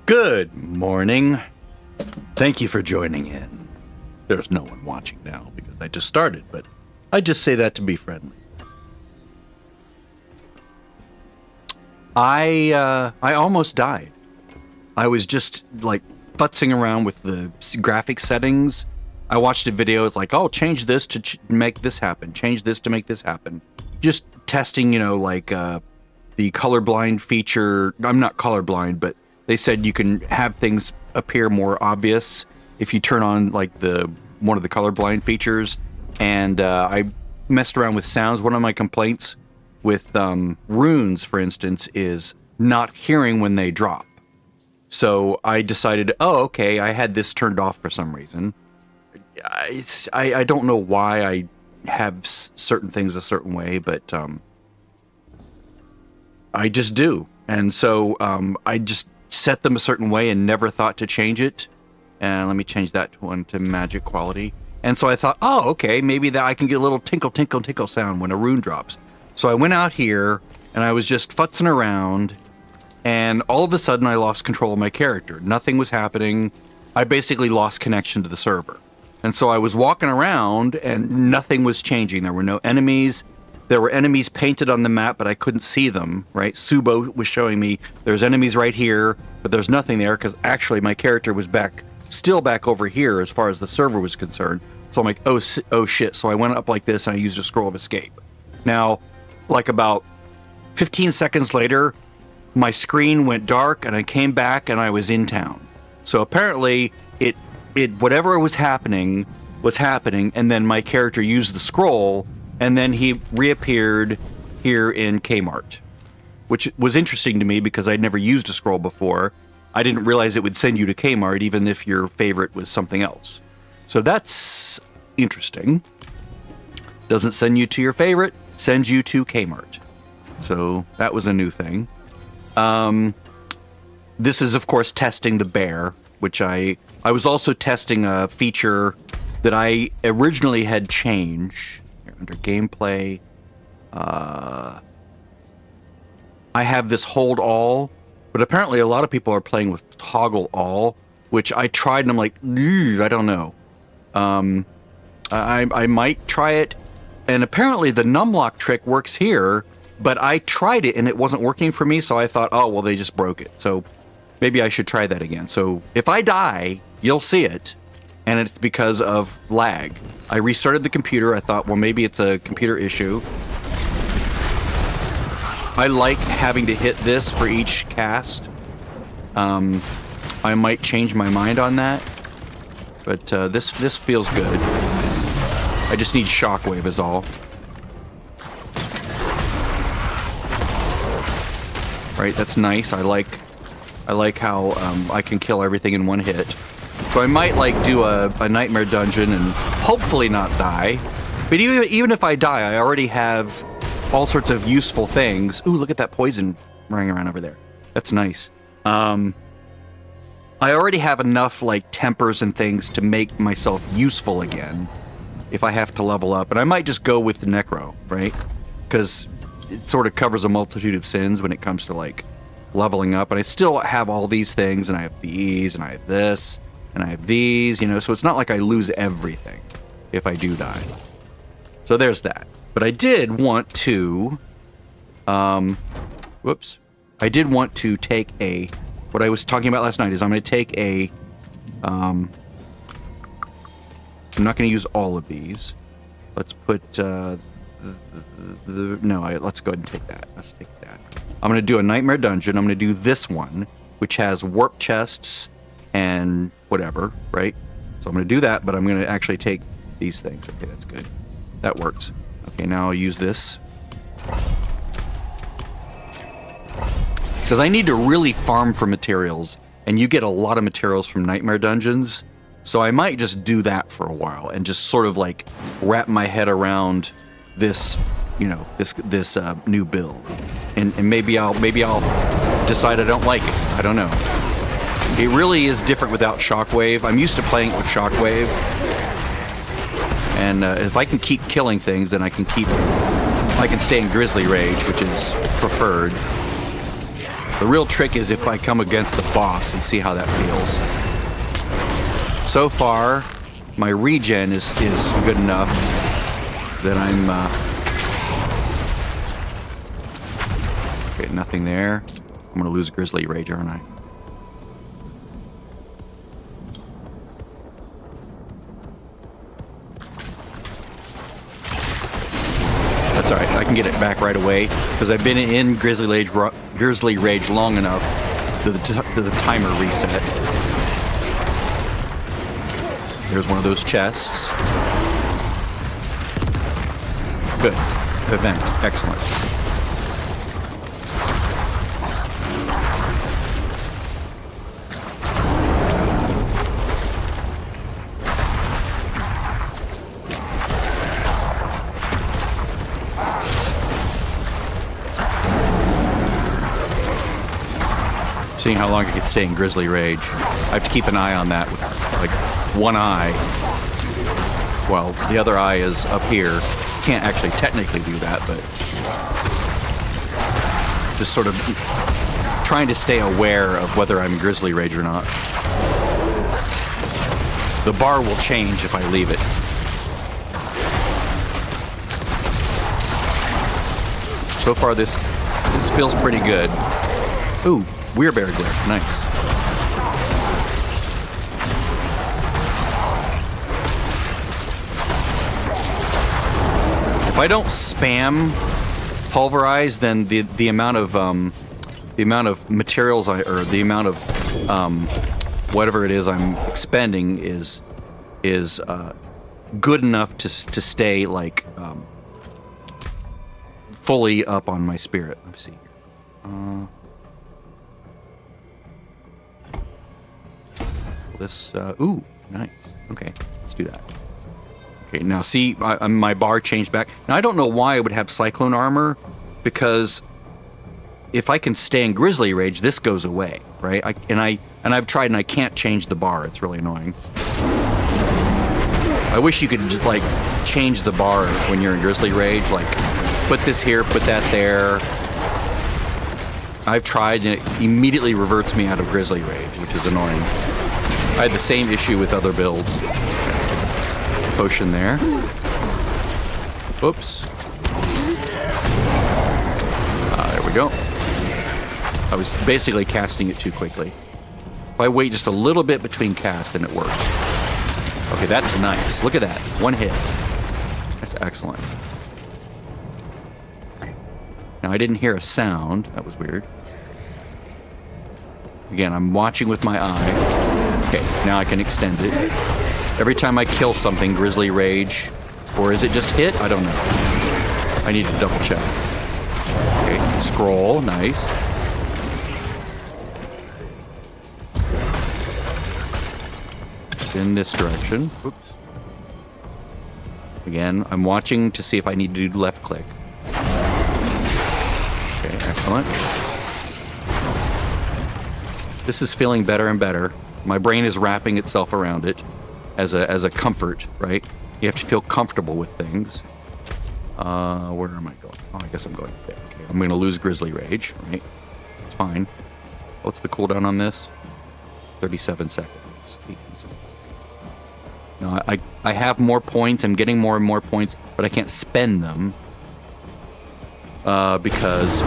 Good morning. Thank you for joining in. There's no one watching now because I just started, but I just say that to be friendly. I almost died. I was just like futzing around with the graphic settings. I watched a video. It's like, oh, change this to make this happen. Change this to make this happen. Just testing, like the colorblind feature. I'm not colorblind, but they said you can have things appear more obvious if you turn on like one of the colorblind features. And I messed around with sounds. One of my complaints with runes, for instance, is not hearing when they drop. So I decided, oh, okay, I had this turned off for some reason. I don't know why I have certain things a certain way, but I just do. And so I just set them a certain way and never thought to change it. And let me change that one to magic quality. And so I thought, oh, okay, maybe that I can get a little tinkle, tinkle, tinkle sound when a rune drops. So I went out here and I was just futzing around, and all of a sudden I lost control of my character. Nothing was happening. I basically lost connection to the server. And so I was walking around and nothing was changing. There were no enemies. There were enemies painted on the map, but I couldn't see them, right? Subo was showing me there's enemies right here, but there's nothing there because actually my character was still back over here as far as the server was concerned. So I'm like, oh shit. So I went up like this and I used a scroll of escape. Now, like about 15 seconds later, my screen went dark and I came back and I was in town. So apparently it whatever was happening, and then my character used the scroll, and then he reappeared here in Kmart, which was interesting to me because I'd never used a scroll before. I didn't realize it would send you to Kmart even if your favorite was something else. So that's interesting. Doesn't send you to your favorite, sends you to Kmart. So that was a new thing. This is, of course, testing the bear, which I was also testing a feature that I originally had changed. Here, under gameplay, I have this hold all, but apparently a lot of people are playing with toggle all, which I tried and I'm like, I don't know. I might try it, and apparently the numlock trick works here, but I tried it and it wasn't working for me, so I thought, oh, well, they just broke it. So maybe I should try that again. So if I die, you'll see it, and it's because of lag. I restarted the computer. I thought, well, maybe it's a computer issue. I like having to hit this for each cast. I might change my mind on that, but this feels good. I just need shockwave is all. Right, that's nice. I like how I can kill everything in one hit. So I might like do a nightmare dungeon and hopefully not die. But even if I die, I already have all sorts of useful things. Ooh, look at that poison running around over there. That's nice. I already have enough like tempers and things to make myself useful again if I have to level up. And I might just go with the necro, right? Because it sort of covers a multitude of sins when it comes to like leveling up. And I still have all these things, and I have these, and I have this, and I have these, so it's not like I lose everything if I do die. So there's that. But I did want to, I did want to take what I was talking about last night is I'm going to take I'm not going to use all of these. Let's put, let's go ahead and take that. Let's take that. I'm going to do a nightmare dungeon. I'm going to do this one, which has warp chests and whatever, right? So I'm going to do that, but I'm going to actually take these things. Okay, that's good. That works. Okay, now I'll use this. Because I need to really farm for materials, and you get a lot of materials from nightmare dungeons, so I might just do that for a while and just sort of like wrap my head around this, this new build, and maybe I'll decide I don't like it. I don't know. It really is different without shockwave. I'm used to playing it with shockwave, and if I can keep killing things, then I can stay in grizzly rage, which is preferred. The real trick is if I come against the boss and see how that feels. So far, my regen is good enough that I'm... okay, nothing there. I'm going to lose Grizzly Rage, aren't I? That's all right. I can get it back right away because I've been in Grizzly Rage long enough that the timer reset. There's one of those chests. Good. Event. Excellent. Seeing how long I could stay in Grizzly Rage. I have to keep an eye on that with, like, one eye. Well, the other eye is up here. Can't actually technically do that, but just sort of trying to stay aware of whether I'm in Grizzly Rage or not. The bar will change if I leave it. So far, this feels pretty good. Ooh. Weirbear Glyph, nice. If I don't spam pulverize, then the amount of materials or the amount of whatever it is I'm expending is good enough to stay like fully up on my spirit. Let me see. This, ooh, nice. Okay, let's do that. Okay, now see, my bar changed back. Now, I don't know why I would have Cyclone Armor, because if I can stay in Grizzly Rage, this goes away, right? I've tried and I can't change the bar. It's really annoying. I wish you could just, like, change the bar when you're in Grizzly Rage, like, put this here, put that there. I've tried and it immediately reverts me out of Grizzly Rage, which is annoying. I had the same issue with other builds. Potion there. Oops. There we go. I was basically casting it too quickly. If I wait just a little bit between casts, then it works. Okay, that's nice. Look at that. One hit. That's excellent. Now, I didn't hear a sound. That was weird. Again, I'm watching with my eye. Okay, now I can extend it. Every time I kill something, Grizzly Rage, or is it just hit? I don't know. I need to double check. Okay, scroll, nice. In this direction. Oops. Again, I'm watching to see if I need to do left click. Okay, excellent. This is feeling better and better. My brain is wrapping itself around it as a comfort, right? You have to feel comfortable with things. Where am I going? Oh, I guess I'm going there. Okay, I'm going to lose Grizzly Rage, right? It's fine. What's the cooldown on this? 37 seconds. 18 seconds. No, I have more points. I'm getting more and more points, but I can't spend them because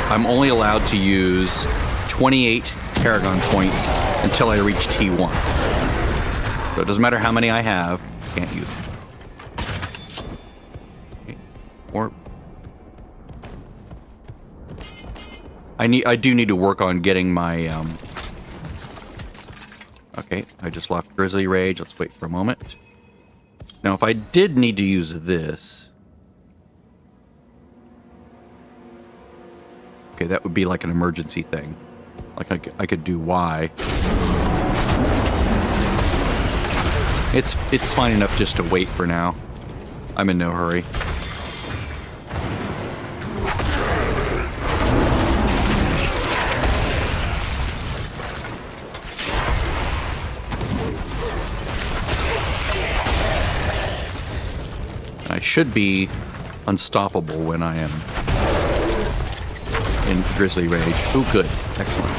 I'm only allowed to use 28 Paragon points until I reach T1. So it doesn't matter how many I have, I can't use them. Okay. Or I do need to work on getting my okay, I just lost Grizzly Rage. Let's wait for a moment. Now, if I did need to use this, okay, that would be like an emergency thing. Like I could do Y. It's fine enough just to wait for now. I'm in no hurry. I should be unstoppable when I am in Grizzly Rage. Oh, good. Excellent.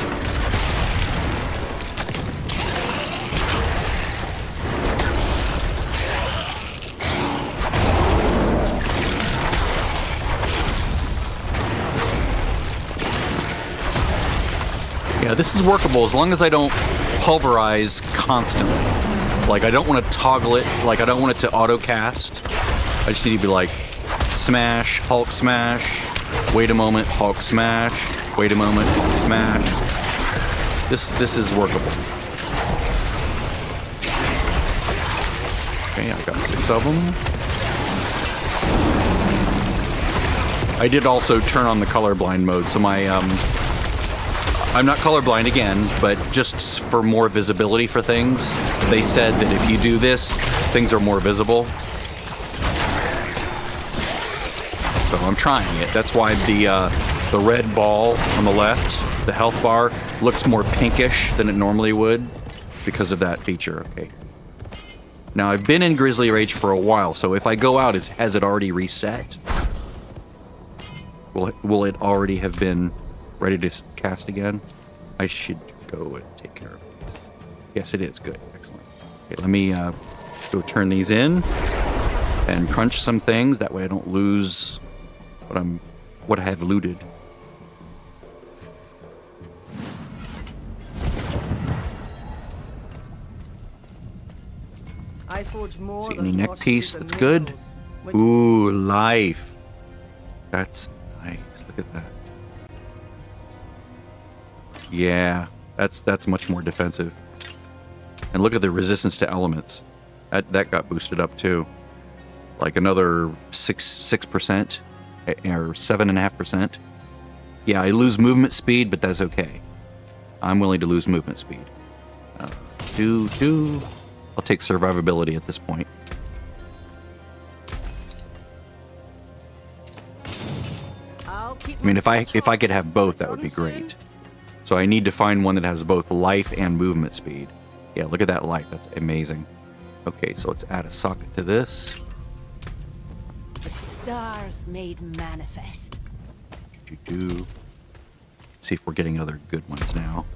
Yeah, this is workable as long as I don't pulverize constantly. Like, I don't want to toggle it. Like, I don't want it to auto-cast. I just need to be like, smash, Hulk smash, wait a moment, Hulk smash, wait a moment, Hulk smash. This is workable. Okay, I got 6 of them. I did also turn on the colorblind mode, so my, I'm not colorblind again, but just for more visibility for things, they said that if you do this, things are more visible. So I'm trying it. That's why the red ball on the left, the health bar, looks more pinkish than it normally would because of that feature. Okay. Now I've been in Grizzly Rage for a while, so if I go out, has it already reset? Will it already have been ready to cast again? I should go and take care of it. Yes, it is. Good. Excellent. Okay, let me go turn these in and crunch some things. That way I don't lose what I have looted. I forge more. See any neck piece? That's good. Ooh, life. That's nice. Look at that. Yeah, that's much more defensive. And look at the resistance to elements. That got boosted up too. Like another 6% or 7.5%. Yeah, I lose movement speed, but that's okay. I'm willing to lose movement speed. I'll take survivability at this point. I mean, if I could have both, that would be great. So I need to find one that has both life and movement speed. Yeah, look at that life. That's amazing. Okay, so let's add a socket to this. The stars made manifest. See if we're getting other good ones now.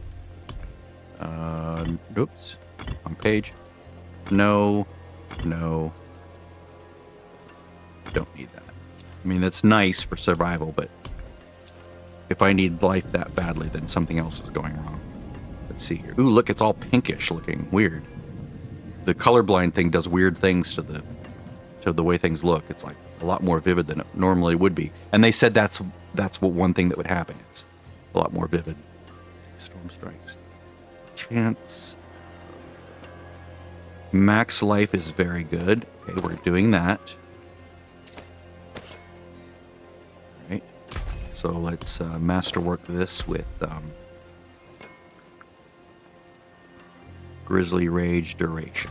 Oops. Wrong page. No. Don't need that. I mean, that's nice for survival, but if I need life that badly, then something else is going wrong. Let's see here. Ooh, look, it's all pinkish looking. Weird. The colorblind thing does weird things to the way things look. It's like a lot more vivid than it normally would be. And they said that's what one thing that would happen. It's a lot more vivid. Storm strikes. Chance. Max life is very good. Okay, we're doing that. Right. So let's masterwork this with Grizzly Rage duration.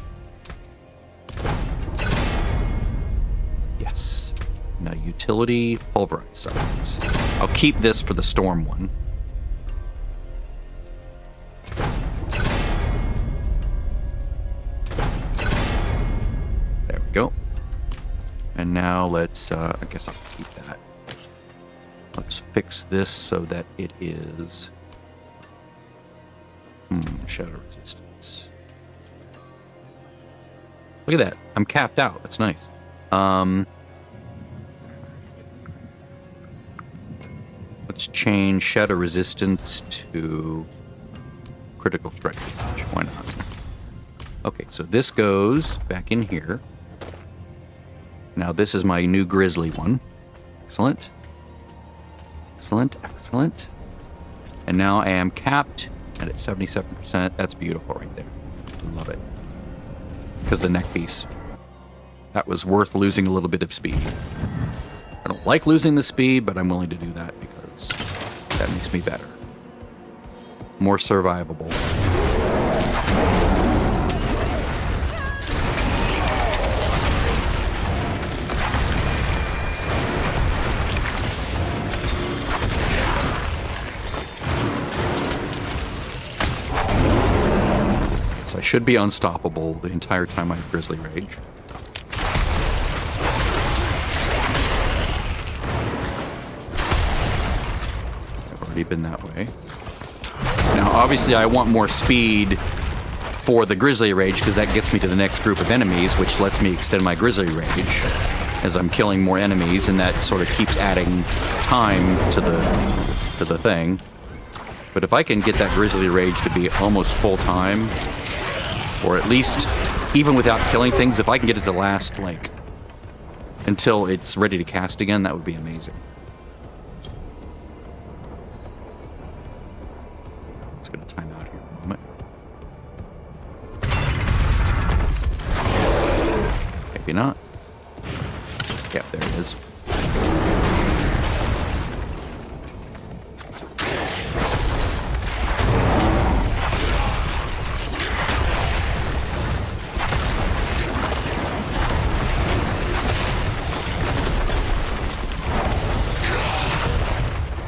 Yes. Now utility pulverize size. I'll keep this for the storm one. There we go. And now let's, I guess I'll keep that. Let's fix this so that it is shadow resistance. Look at that. I'm capped out. That's nice. Let's change shadow resistance to critical strike. Why not? Okay, so this goes back in here. Now this is my new grizzly one. Excellent. Excellent, excellent. And now I am capped and at 77%. That's beautiful right there. Love it. Because the neck piece. That was worth losing a little bit of speed. I don't like losing the speed, but I'm willing to do that because that makes me better. More survivable. So I should be unstoppable the entire time I have Grizzly Rage. already been that way. Now, obviously, I want more speed for the Grizzly Rage because that gets me to the next group of enemies, which lets me extend my Grizzly Rage as I'm killing more enemies, and that sort of keeps adding time to the thing. But if I can get that Grizzly Rage to be almost full time, or at least even without killing things, if I can get it to last like until it's ready to cast again, that would be amazing. It's gonna time out here a moment. Maybe not. Yep, there it is.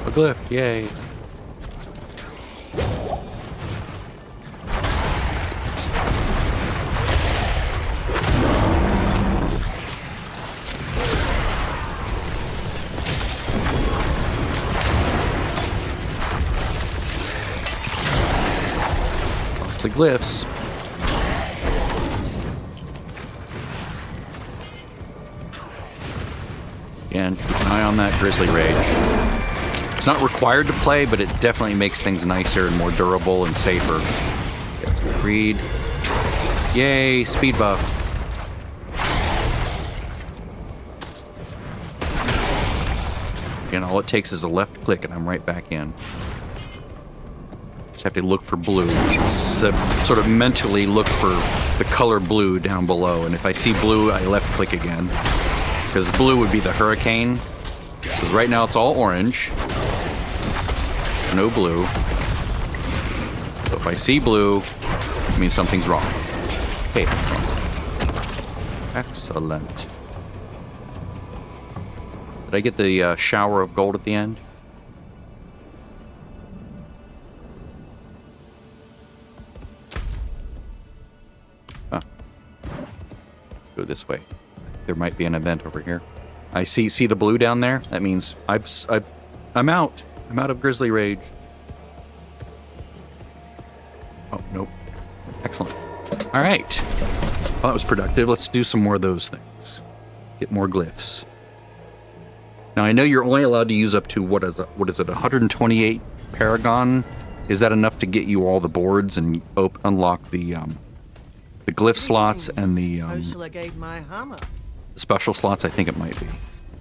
A glyph, yay. Lots of glyphs. And keep an eye on that Grizzly Rage. It's not required to play, but it definitely makes things nicer and more durable and safer. Okay, let's go read. Yay, speed buff. Again, all it takes is a left click and I'm right back in. Just have to look for blue. Sort of mentally look for the color blue down below. And if I see blue, I left click again. Because blue would be the hurricane. Because right now it's all orange. No blue. So if I see blue, it means something's wrong. Okay, excellent. Excellent. Did I get the shower of gold at the end? Huh. Go this way. There might be an event over here. I see the blue down there. That means I'm out. I'm out of Grizzly Rage. Oh, nope. Excellent. All right. Well, that was productive. Let's do some more of those things. Get more glyphs. Now, I know you're only allowed to use up to, what is it, 128 Paragon? Is that enough to get you all the boards and unlock the glyph slots and the special slots? I think it might be.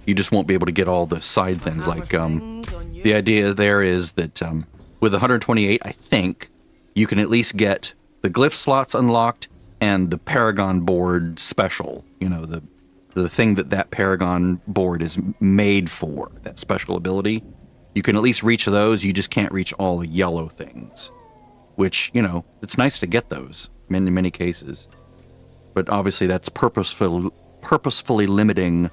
You just won't be able to get all the side things. Like, the idea there is that with 128, I think, you can at least get the glyph slots unlocked and the Paragon board special. You know, the thing that Paragon board is made for, that special ability. You can at least reach those, you just can't reach all the yellow things. Which, you know, it's nice to get those in many cases. But obviously that's purposefully limiting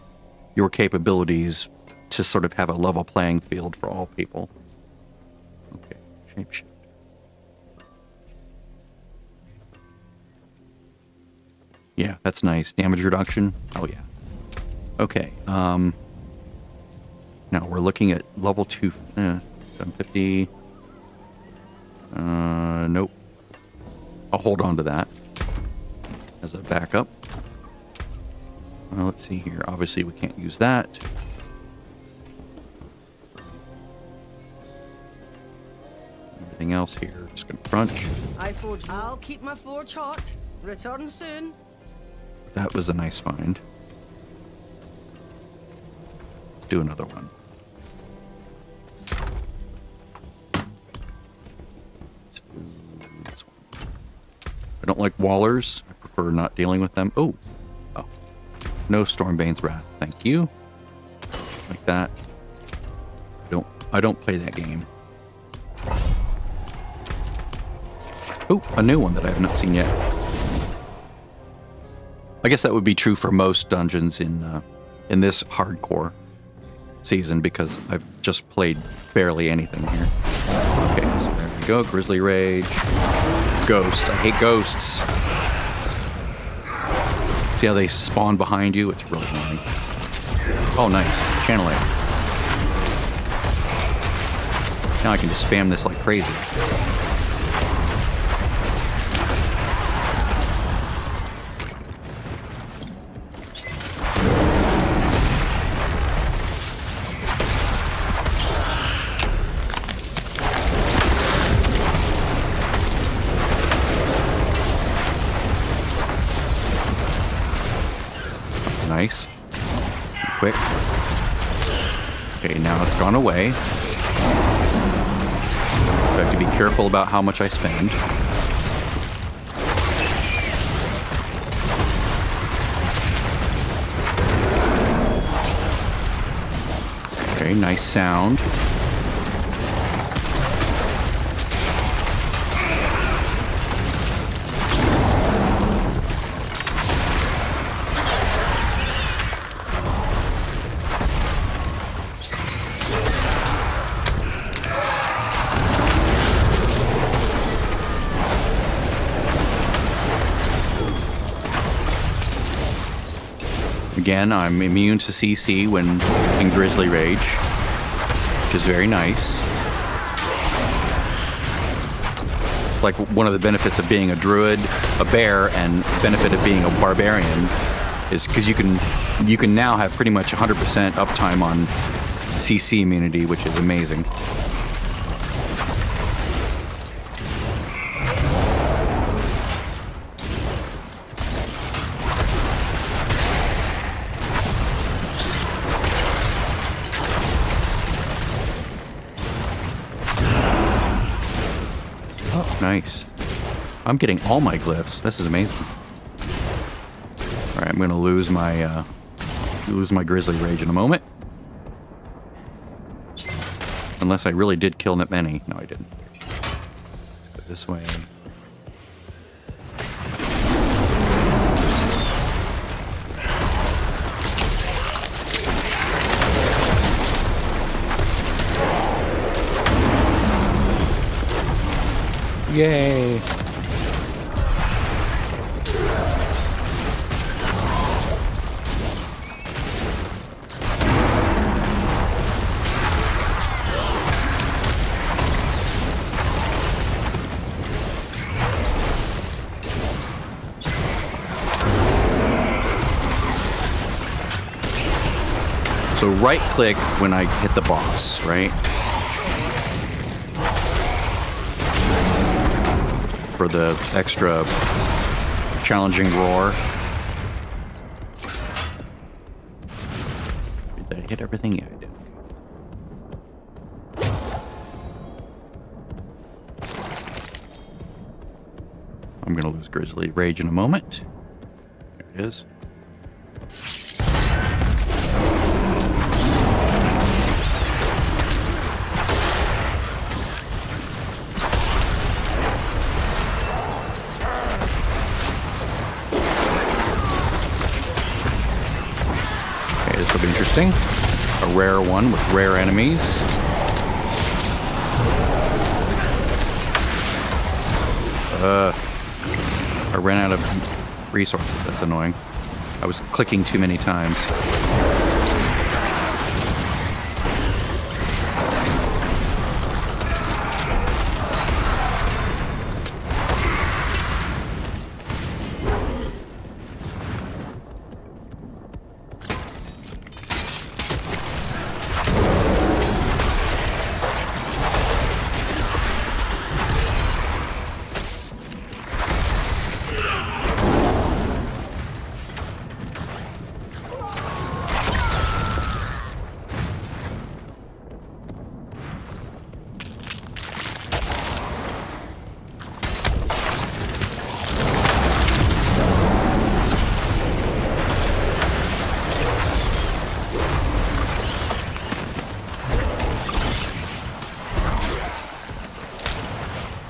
your capabilities to sort of have a level playing field for all people. Okay, shapeshift. Yeah, that's nice. Damage reduction. Oh yeah. Okay. Now we're looking at level 2, 750. Nope. I'll hold on to that as a backup. Well, let's see here. Obviously, we can't use that. Everything else here, just gonna crunch. I'll keep my forge hot. Return soon. That was a nice find. Let's do another one. Let's do this one. I don't like wallers. I prefer not dealing with them. Oh. No Stormbane's Wrath, thank you. Like that. I don't play that game. Oh, a new one that I have not seen yet. I guess that would be true for most dungeons in this hardcore season because I've just played barely anything here. Okay, so there we go. Grizzly Rage. Ghost. I hate ghosts. See how they spawn behind you? It's really annoying. Oh, nice. Channeling. Now I can just spam this like crazy. Nice. Quick. Okay, now it's gone away. So I have to be careful about how much I spend. Okay, nice sound. Again, I'm immune to CC when in Grizzly Rage, which is very nice. Like one of the benefits of being a druid, a bear, and benefit of being a barbarian is because you can now have pretty much 100% uptime on CC immunity, which is amazing. Nice. I'm getting all my glyphs. This is amazing. All right, I'm going to lose my Grizzly Rage in a moment. Unless I really did kill that many. No, I didn't. Let's go this way. Yay! So right click when I hit the boss, right? For the extra challenging roar. Did I hit everything? Yeah, I did. I'm gonna lose Grizzly Rage in a moment. There it is. This will be interesting. A rare one with rare enemies. I ran out of resources. That's annoying. I was clicking too many times.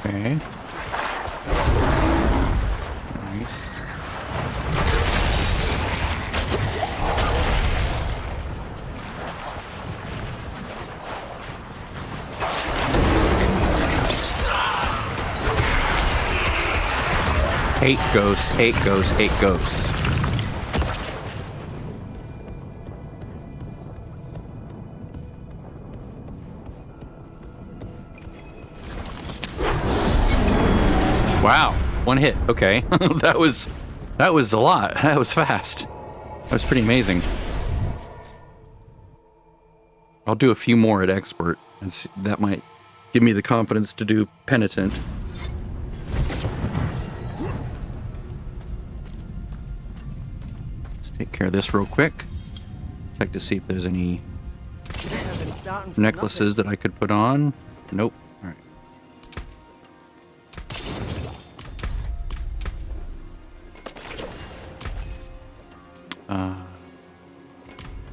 Okay. Nice. Hate ghosts, hate ghosts, hate ghosts. Wow, one hit. Okay, that was a lot. That was fast. That was pretty amazing. I'll do a few more at expert, and see, that might give me the confidence to do penitent. Let's take care of this real quick. Check to see if there's any necklaces that I could put on. Nope. All right.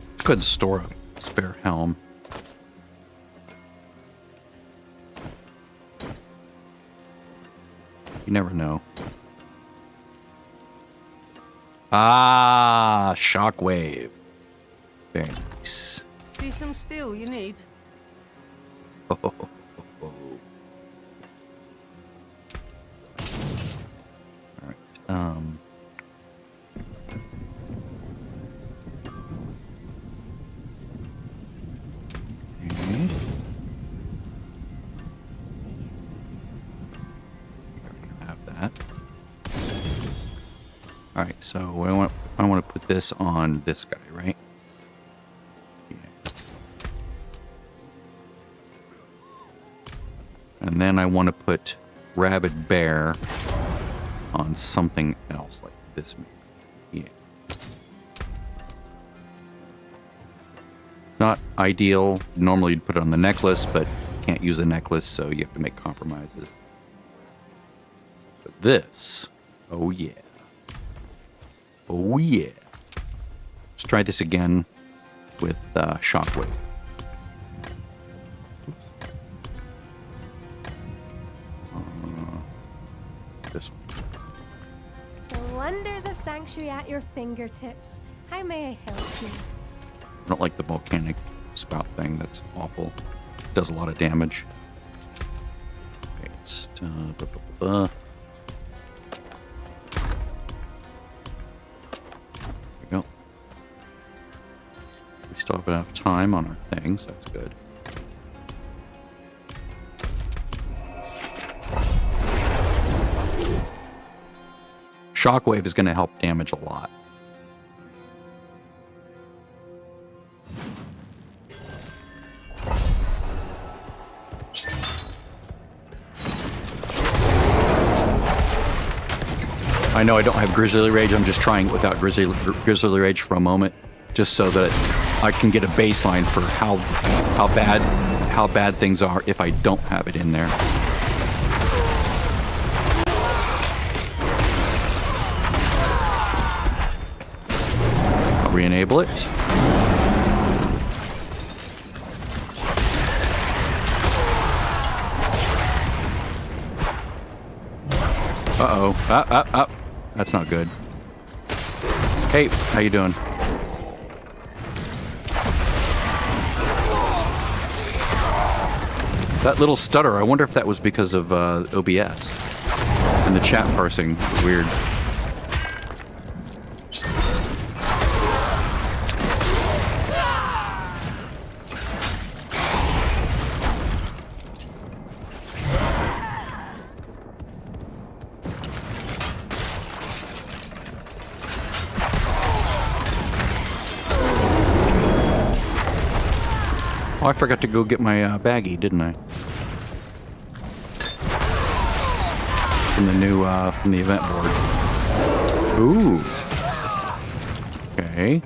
Let's go ahead and store a spare helm. You never know. Ah, shockwave. Very nice. See some steel you need? Oh. All right. Okay. Have that. All right. So I want to put this on this guy, right? And then I want to put Rabid Bear on something else, like this. Yeah. Not ideal. Normally you'd put it on the necklace, but can't use the necklace, so you have to make compromises. But this, oh yeah. Oh yeah. Let's try this again with Shockwave. This one. The wonders of Sanctuary at your fingertips. How may I help you? I don't like the volcanic spout thing. That's awful. It does a lot of damage. Okay, it's, There we go. We still have enough time on our things. That's good. Shockwave is going to help damage a lot. I know I don't have Grizzly Rage. I'm just trying it without Grizzly Rage for a moment, just so that I can get a baseline for how bad things are if I don't have it in there. I'll re-enable it. Uh-oh. That's not good. Hey, how you doing? That little stutter, I wonder if that was because of OBS. And the chat parsing was weird. Oh, I forgot to go get my baggie, didn't I? From the new, from the event board. Ooh. Okay.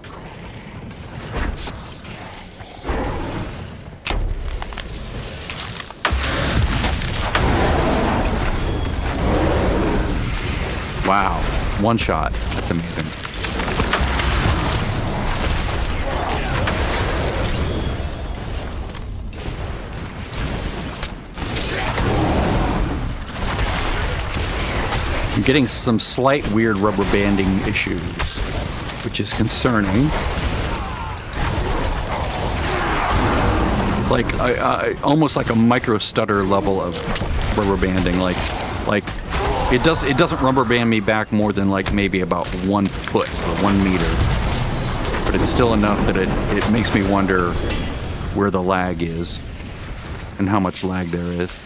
Wow. One shot. That's amazing. I'm getting some slight weird rubber banding issues, which is concerning. It's like almost like a micro stutter level of rubber banding. Like it doesn't rubber band me back more than like maybe about 1 foot or 1 meter, but it's still enough that it makes me wonder where the lag is and how much lag there is.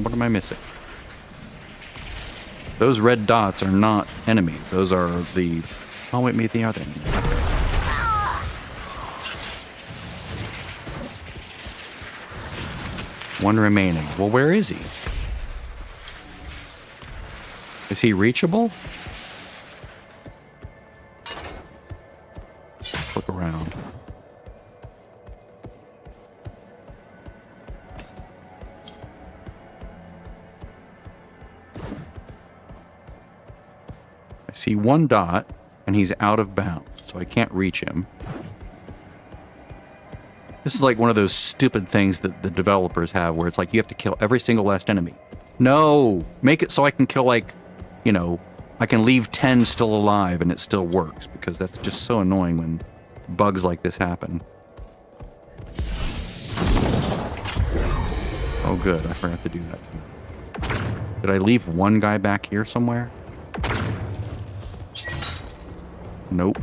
What am I missing? Those red dots are not enemies. Those are the... Oh, wait, maybe they are the enemies. One remaining. Well, where is he? Is he reachable? Look around. I see one dot, and he's out of bounds, so I can't reach him. This is like one of those stupid things that the developers have where it's like you have to kill every single last enemy. No! Make it so I can kill, like, you know, I can leave 10 still alive and it still works, because that's just so annoying when bugs like this happen. Oh good, I forgot to do that. Did I leave one guy back here somewhere? Nope.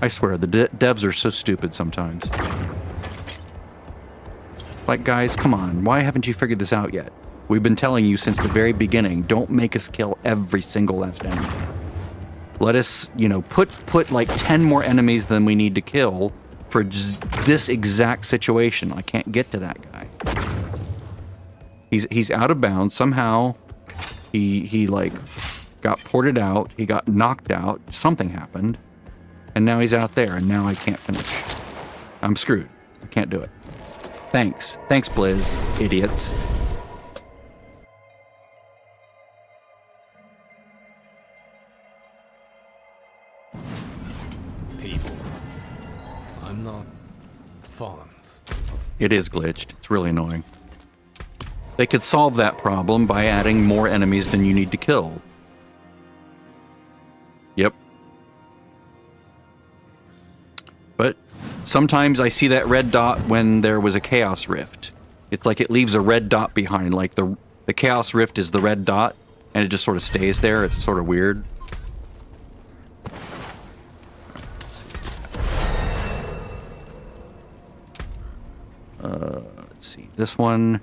I swear, the devs are so stupid sometimes. Like, guys, come on. Why haven't you figured this out yet? We've been telling you since the very beginning, don't make us kill every single last enemy. Let us, you know, put like 10 more enemies than we need to kill for just this exact situation. I can't get to that guy. He's out of bounds. Somehow, he like, got ported out. He got knocked out. Something happened. And now he's out there, and now I can't finish. I'm screwed. I can't do it. Thanks. Thanks, Blizz, idiots. People. I'm not fond. It is glitched. It's really annoying. They could solve that problem by adding more enemies than you need to kill. Yep. But sometimes I see that red dot when there was a Chaos Rift. It's like it leaves a red dot behind. Like the Chaos Rift is the red dot, and it just sort of stays there. It's sort of weird. Let's see. This one...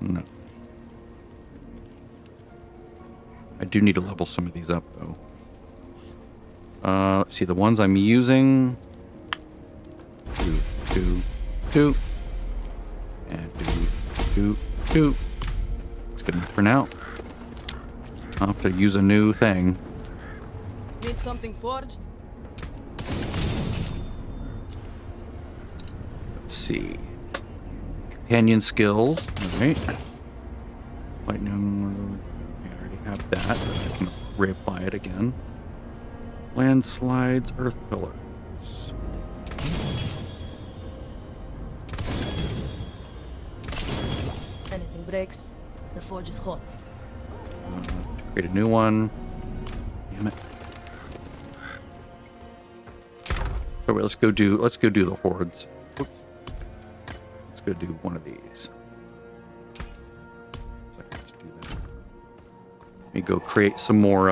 No. I do need to level some of these up, though. Let's see, the ones I'm using... Two. And two. Looks good enough for now. I'll have to use a new thing. Need something forged? Let's see. Companion skills. Alright. Lightning. I already have that. I can reapply it again. Landslides, earth pillars. Anything breaks, the forge is hot. Create a new one. Damn it. So wait, let's go do the hordes. Oops. Let's go do one of these. So I can just do that. Let me go create some more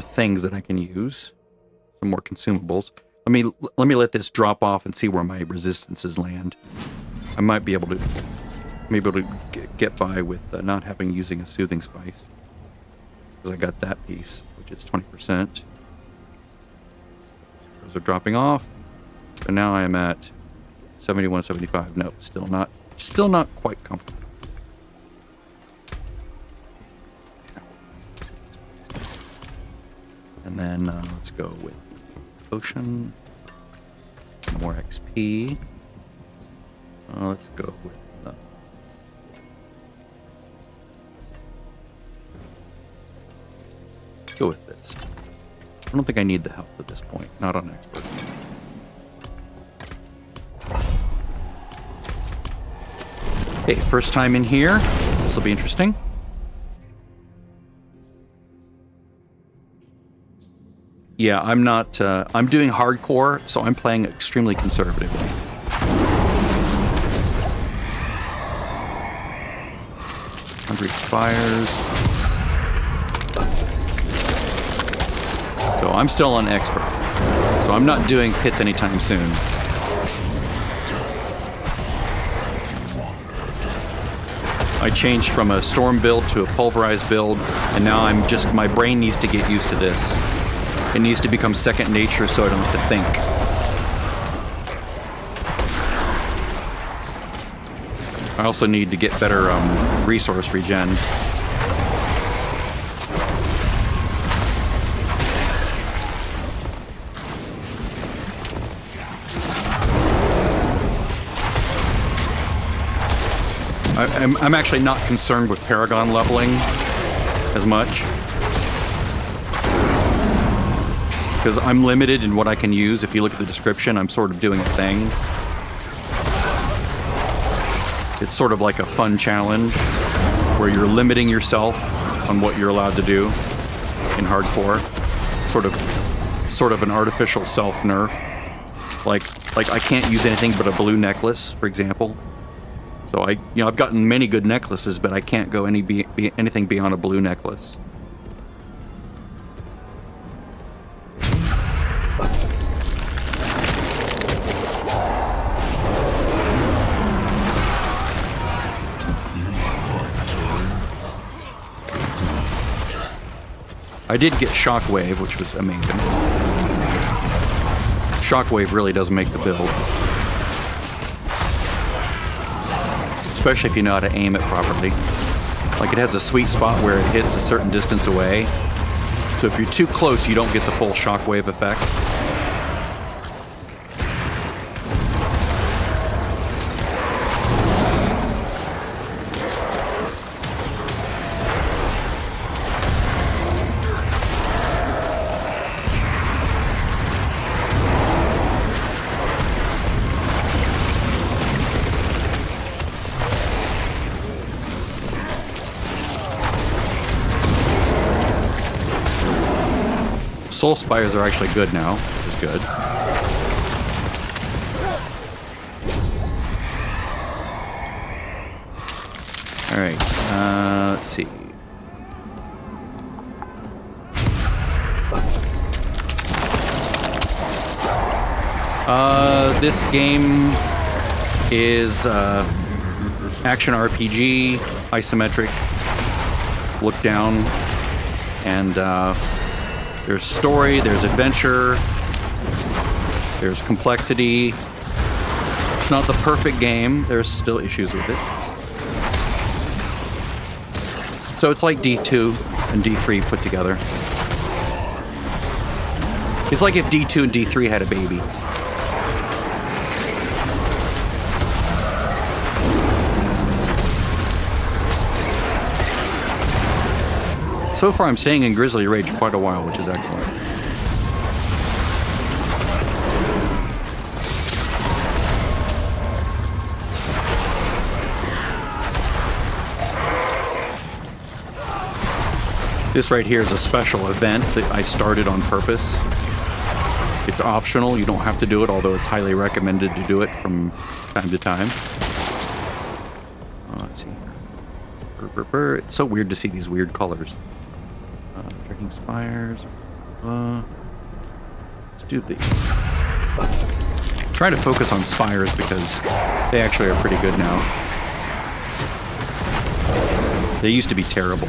things that I can use. Some more consumables. Let me let this drop off and see where my resistances land. I might be able to get by with not using a soothing spice, because I got that piece, which is 20%. Those are dropping off, so now I am at 71, 75. No, still not quite comfortable. And then let's go with potion, more XP. Let's go with go with this. I don't think I need the help at this point. Not on expert. Okay, first time in here. This will be interesting. Yeah, I'm not. I'm doing hardcore, so I'm playing extremely conservatively. Hungry Fires. So I'm still on expert. So I'm not doing pits anytime soon. I changed from a storm build to a pulverized build, and now my brain needs to get used to this. It needs to become second nature so I don't have to think. I also need to get better resource regen. I'm actually not concerned with Paragon leveling as much, because I'm limited in what I can use. If you look at the description, I'm sort of doing a thing. It's sort of like a fun challenge where you're limiting yourself on what you're allowed to do in hardcore. Sort of an artificial self-nerf. Like I can't use anything but a blue necklace, for example. So I've gotten many good necklaces, but I can't go anything beyond a blue necklace. I did get Shockwave, which was amazing. Shockwave really does make the build. Especially if you know how to aim it properly. Like, it has a sweet spot where it hits a certain distance away. So if you're too close, you don't get the full shockwave effect. Soul Spires are actually good now, which is good. Alright, let's see. This game is action RPG, isometric, look down, and there's story, there's adventure, there's complexity. It's not the perfect game. There's still issues with it. So it's like D2 and D3 put together. It's like if D2 and D3 had a baby. So far, I'm staying in Grizzly Rage quite a while, which is excellent. This right here is a special event that I started on purpose. It's optional, you don't have to do it, although it's highly recommended to do it from time to time. Let's see. It's so weird to see these weird colors. Drinking Spires. Let's do these. Try to focus on Spires because they actually are pretty good now. They used to be terrible.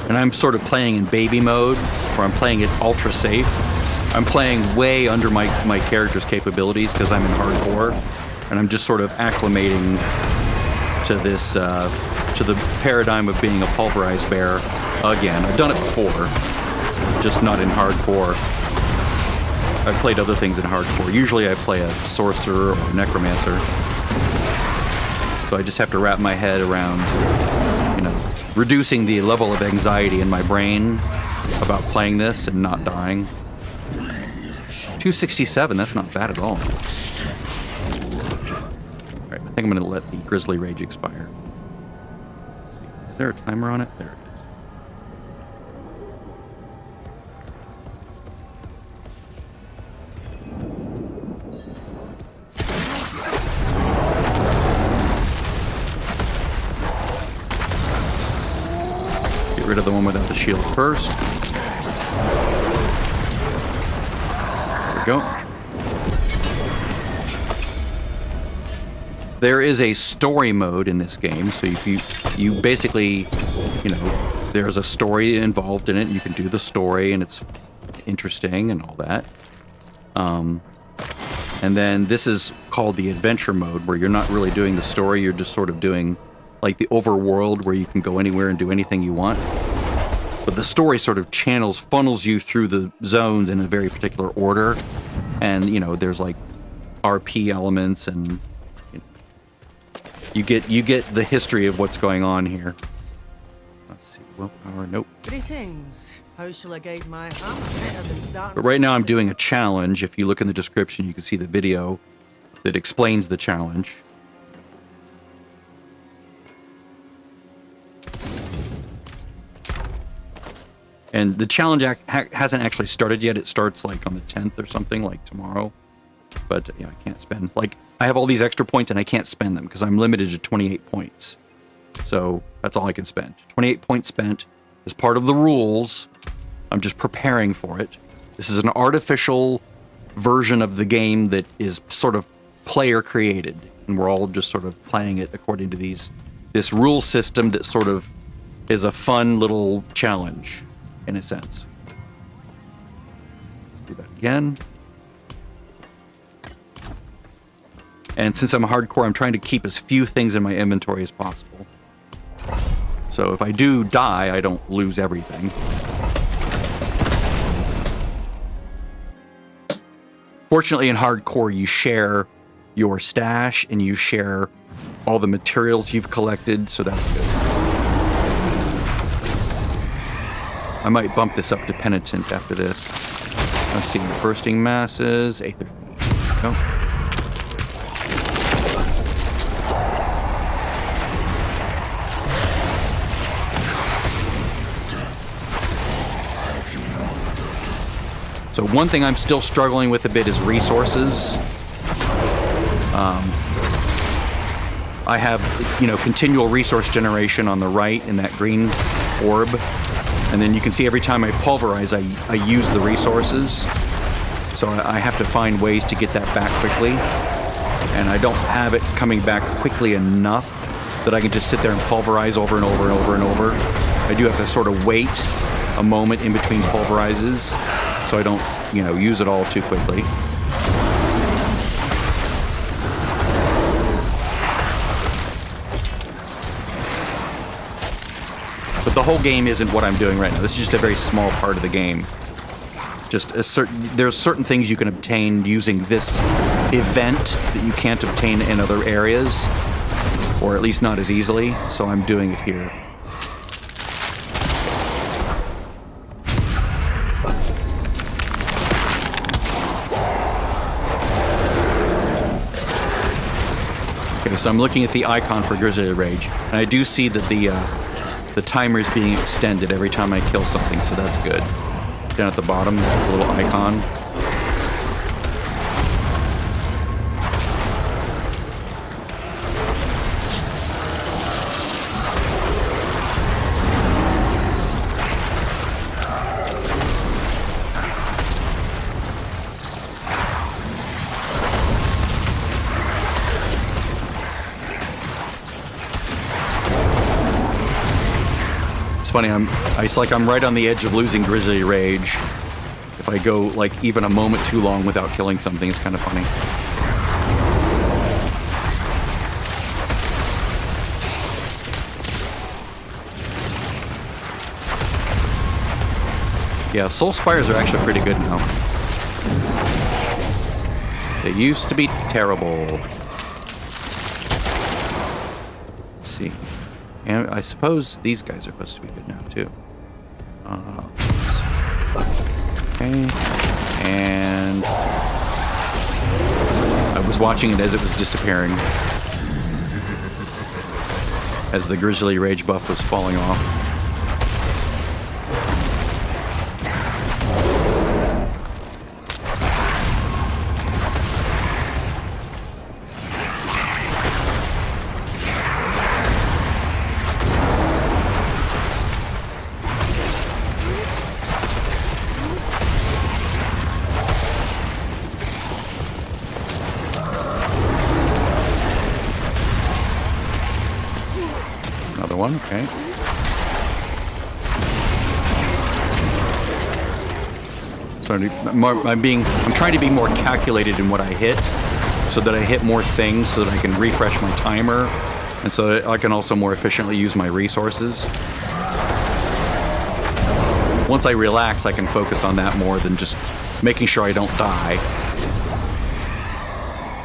And I'm sort of playing in baby mode, where I'm playing it ultra safe. I'm playing way under my character's capabilities because I'm in hardcore, and I'm just sort of acclimating to this, to the paradigm of being a pulverized bear again. I've done it before, just not in hardcore. I've played other things in hardcore. Usually I play a sorcerer or a necromancer. So I just have to wrap my head around, reducing the level of anxiety in my brain about playing this and not dying. 267, that's not bad at all. Alright, I think I'm going to let the Grizzly Rage expire. Let's see. Is there a timer on it? There it is. Get rid of the one without the shield first. There we go. There is a story mode in this game, so if you basically, you know, there's a story involved in it, and you can do the story, and it's interesting and all that. And then this is called the adventure mode, where you're not really doing the story, you're just sort of doing like the overworld, where you can go anywhere and do anything you want. But the story sort of funnels you through the zones in a very particular order, and you know, there's like RP elements and you get the history of what's going on here. Let's see, willpower, nope. Greetings. How shall I guide my hand? Better than starting. But right now I'm doing a challenge. If you look in the description, you can see the video that explains the challenge. And the challenge hasn't actually started yet. It starts like on the 10th or something, like tomorrow. But yeah, I can't spend, like, I have all these extra points and I can't spend them because I'm limited to 28 points. So that's all I can spend. 28 points spent is part of the rules. I'm just preparing for it. This is an artificial version of the game that is sort of player created, and we're all just sort of playing it according to this rule system that sort of is a fun little challenge in a sense. Let's do that again. And since I'm hardcore, I'm trying to keep as few things in my inventory as possible. So if I do die, I don't lose everything. Fortunately, in hardcore, you share your stash and you share all the materials you've collected, so that's good. I might bump this up to Penitent after this. Let's see, Bursting Masses, Aether. Go. So one thing I'm still struggling with a bit is resources. I have, you know, continual resource generation on the right in that green orb. And then you can see every time I pulverize, I use the resources. So I have to find ways to get that back quickly. And I don't have it coming back quickly enough that I can just sit there and pulverize over and over and over and over. I do have to sort of wait a moment in between pulverizes, so I don't, you know, use it all too quickly. But the whole game isn't what I'm doing right now. This is just a very small part of the game. Just there's certain things you can obtain using this event that you can't obtain in other areas, or at least not as easily, so I'm doing it here. So I'm looking at the icon for Grizzly Rage, and I do see that the timer is being extended every time I kill something, so that's good. Down at the bottom, the little icon. It's funny, it's like I'm right on the edge of losing Grizzly Rage. If I go like even a moment too long without killing something, it's kind of funny. Yeah, Soul Spires are actually pretty good now. They used to be terrible. Let's see. And I suppose these guys are supposed to be good now, too. Okay. And I was watching it as it was disappearing. as the Grizzly Rage buff was falling off. Another one, okay. So I'm trying to be more calculated in what I hit, so that I hit more things, so that I can refresh my timer, and so that I can also more efficiently use my resources. Once I relax, I can focus on that more than just making sure I don't die,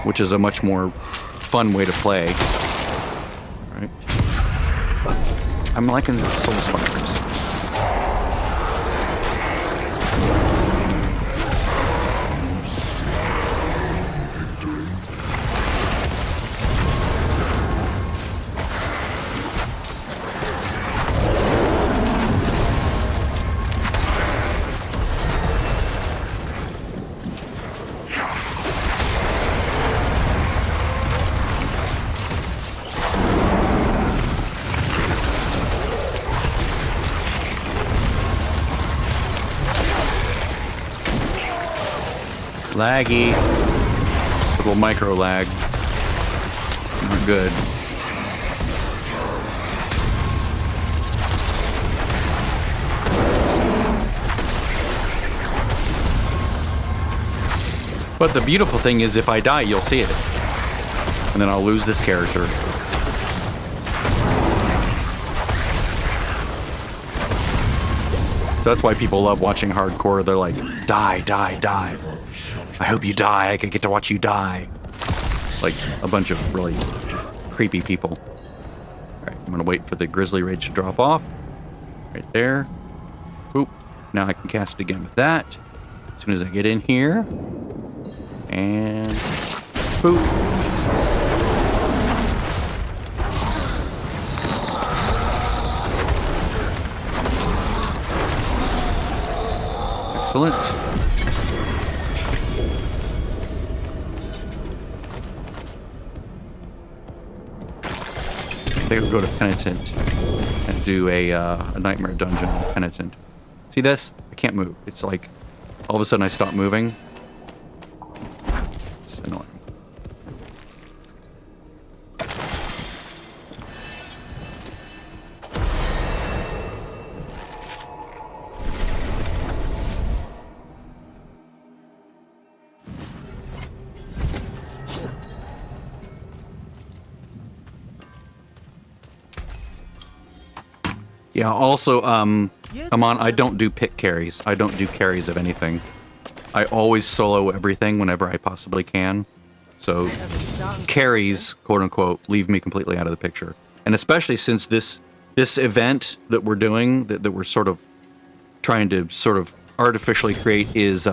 which is a much more fun way to play. All right. I'm liking the soul spiders. Laggy. Little micro lag. Not good. But the beautiful thing is, if I die, you'll see it. And then I'll lose this character. So that's why people love watching hardcore. They're like, die, die, die. I hope you die. I could get to watch you die. Like a bunch of really creepy people. All right, I'm gonna wait for the Grizzly Rage to drop off. Right there. Oop. Now I can cast again with that. As soon as I get in here. And boop. Excellent. I think we'll go to Penitent and do a Nightmare Dungeon on Penitent. See this? I can't move. It's like all of a sudden I stop moving. It's annoying. Yeah, also, Amon, I don't do pick carries. I don't do carries of anything. I always solo everything whenever I possibly can. So carries, quote unquote, leave me completely out of the picture. And especially since this event that we're doing, that we're sort of trying to sort of artificially create is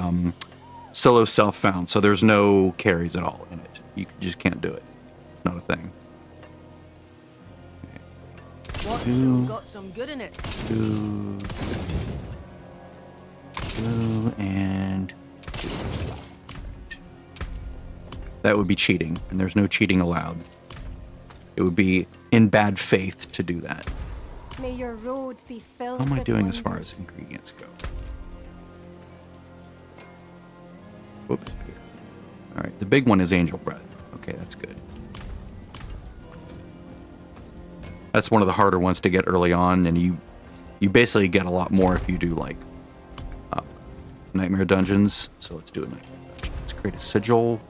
solo self-found. So there's no carries at all in it. You just can't do it. It's not a thing. Got some good in it. Two, and that would be cheating, and there's no cheating allowed. It would be in bad faith to do that. May your road be filled How am I with doing as far wonders. as ingredients go? Whoops. All right, the big one is angel breath. Okay, that's good. That's one of the harder ones to get early on, and you basically get a lot more if you do like Nightmare Dungeons. So let's do a Nightmare Dungeon. Let's create a sigil.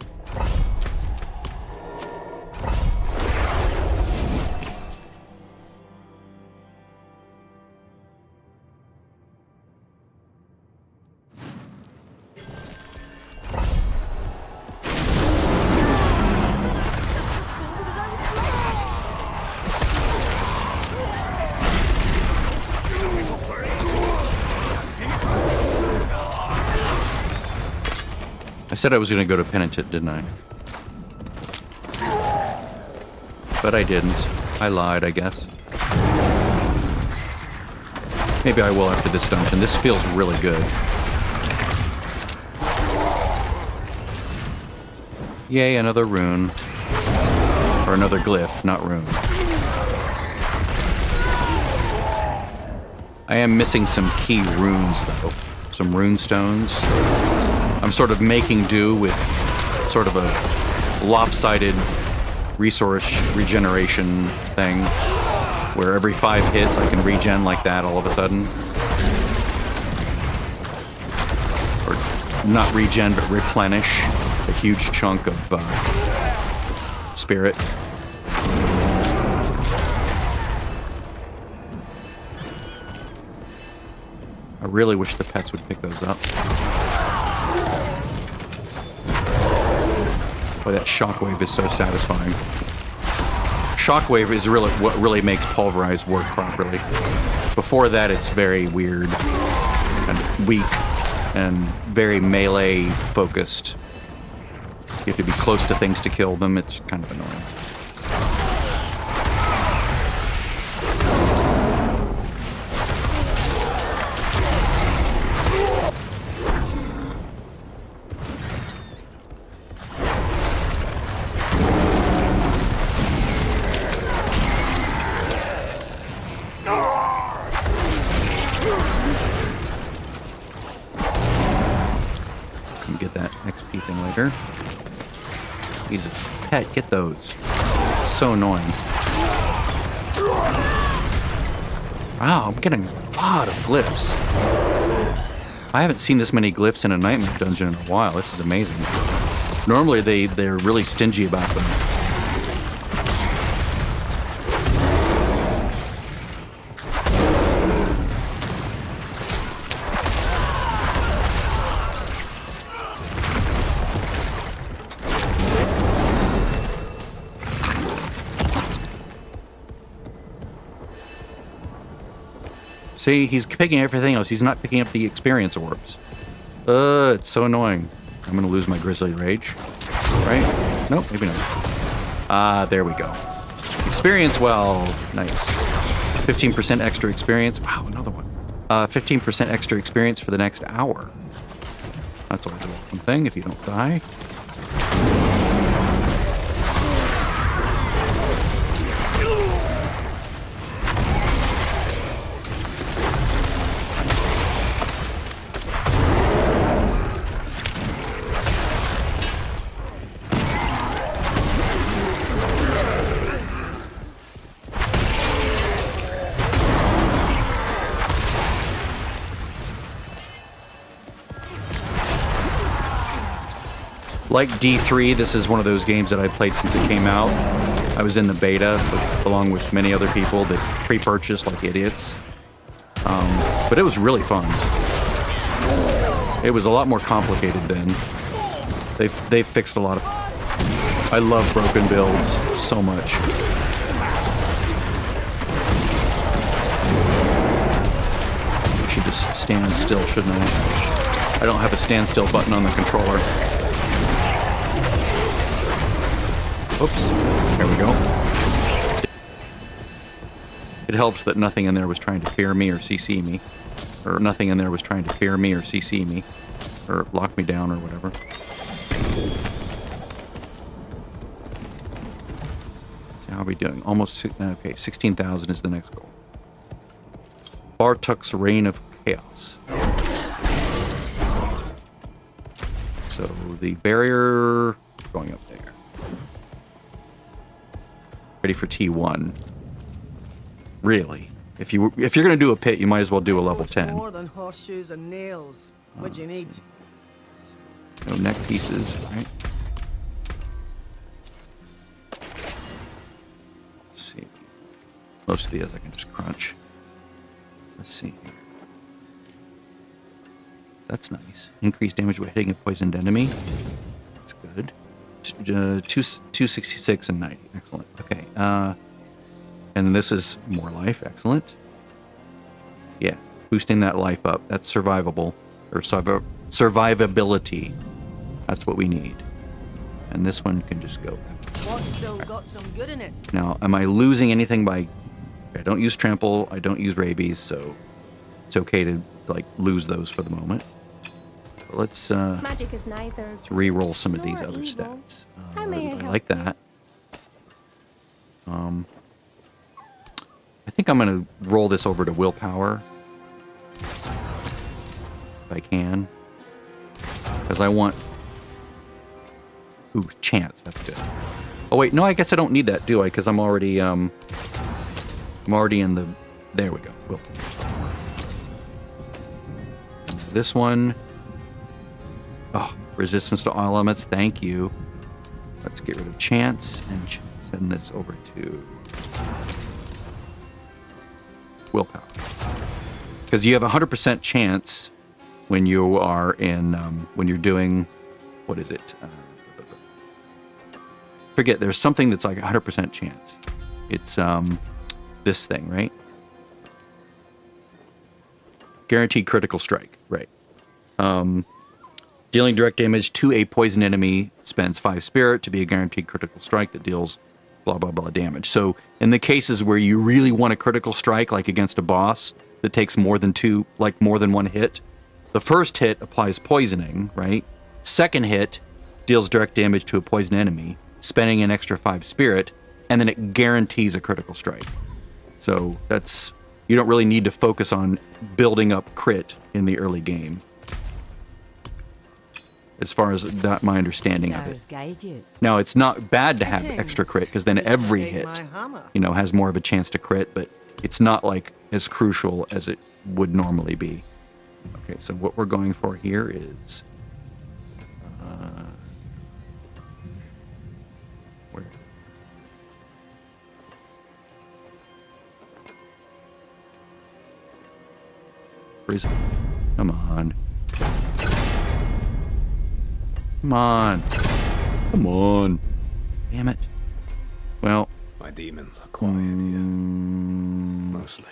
I said I was going to go to Penitent, didn't I? But I didn't. I lied, I guess. Maybe I will after this dungeon. This feels really good. Yay, another rune. Or another glyph, not rune. I am missing some key runes, though. Some rune stones. I'm sort of making do with sort of a lopsided resource regeneration thing, where every 5 hits I can regen like that all of a sudden. Or not regen, but replenish a huge chunk of spirit. I really wish the pets would pick those up. Boy, that shockwave is so satisfying. Shockwave is really what really makes pulverize work properly. Before that, it's very weird and weak and very melee focused. You have to be close to things to kill them. It's kind of annoying. Get that XP thing later. Jesus, pet, get those. It's so annoying. Wow, I'm getting a lot of glyphs. I haven't seen this many glyphs in a nightmare dungeon in a while. This is amazing. Normally they're really stingy about them. See, he's picking everything else. He's not picking up the experience orbs. It's so annoying. I'm gonna lose my Grizzly Rage. Right? Nope, maybe not. There we go. Experience well. Nice. 15% extra experience. Wow, another one. 15% extra experience for the next hour. That's always a welcome thing if you don't die. Like D3, this is one of those games that I played since it came out. I was in the beta, along with many other people that pre-purchased like idiots. But it was really fun. It was a lot more complicated then. They've fixed a lot of... I love broken builds so much. I should just stand still, shouldn't I? I don't have a standstill button on the controller. Oops. There we go. It helps that nothing in there was trying to fear me or CC me. Or nothing in there was trying to fear me or CC me. Or lock me down or whatever. So how are we doing? Almost, okay, 16,000 is the next goal. Bartuk's Reign of Chaos. So the barrier going up there. Ready for T1. Really? If you're gonna do a pit, you might as well do a level 10. More than horseshoes and nails. What do you need? No neck pieces, right? Let's see. Most of these I can just crunch. Let's see here. That's nice. Increased damage when hitting a poisoned enemy. That's good. 266 and 90. Excellent. Okay. And this is more life. Excellent. Yeah. Boosting that life up. That's survivable. Or survivability. That's what we need. And this one can just go. What's still got some good in it? Now, am I losing anything by... I don't use trample. I don't use rabies, so... it's okay to like lose those for the moment. But let's Magic is neither re-roll some of these nor other evil. stats. How may I I help like you? that. I think I'm gonna roll this over to willpower if I can, because I want. Ooh, chance. That's good. Oh wait, no, I guess I don't need that, do I? Because I'm already in the. There we go. This one. Oh, resistance to all elements. Thank you. Let's get rid of chance and send this over to willpower. Because you have a 100% chance when you are in when you're doing, what is it? Forget. There's something that's like 100% chance. It's this thing, right? Guaranteed critical strike, right? Dealing direct damage to a poison enemy spends 5 spirit to be a guaranteed critical strike that deals blah blah blah damage. So in the cases where you really want a critical strike, like against a boss that takes more than one hit, the first hit applies poisoning, right? Second hit deals direct damage to a poison enemy, spending an extra 5 spirit, and then it guarantees a critical strike. So that's, you don't really need to focus on building up crit in the early game. As far as that, my understanding of it. Stars guide you. Now, it's not bad to have extra crit, because then every hit, My hammer. has more of a chance to crit, but it's not like as crucial as it would normally be. Okay, so what we're going for here is where? Come on. Come on. Come on. Damn it. Well. My demons are quiet here. Mostly.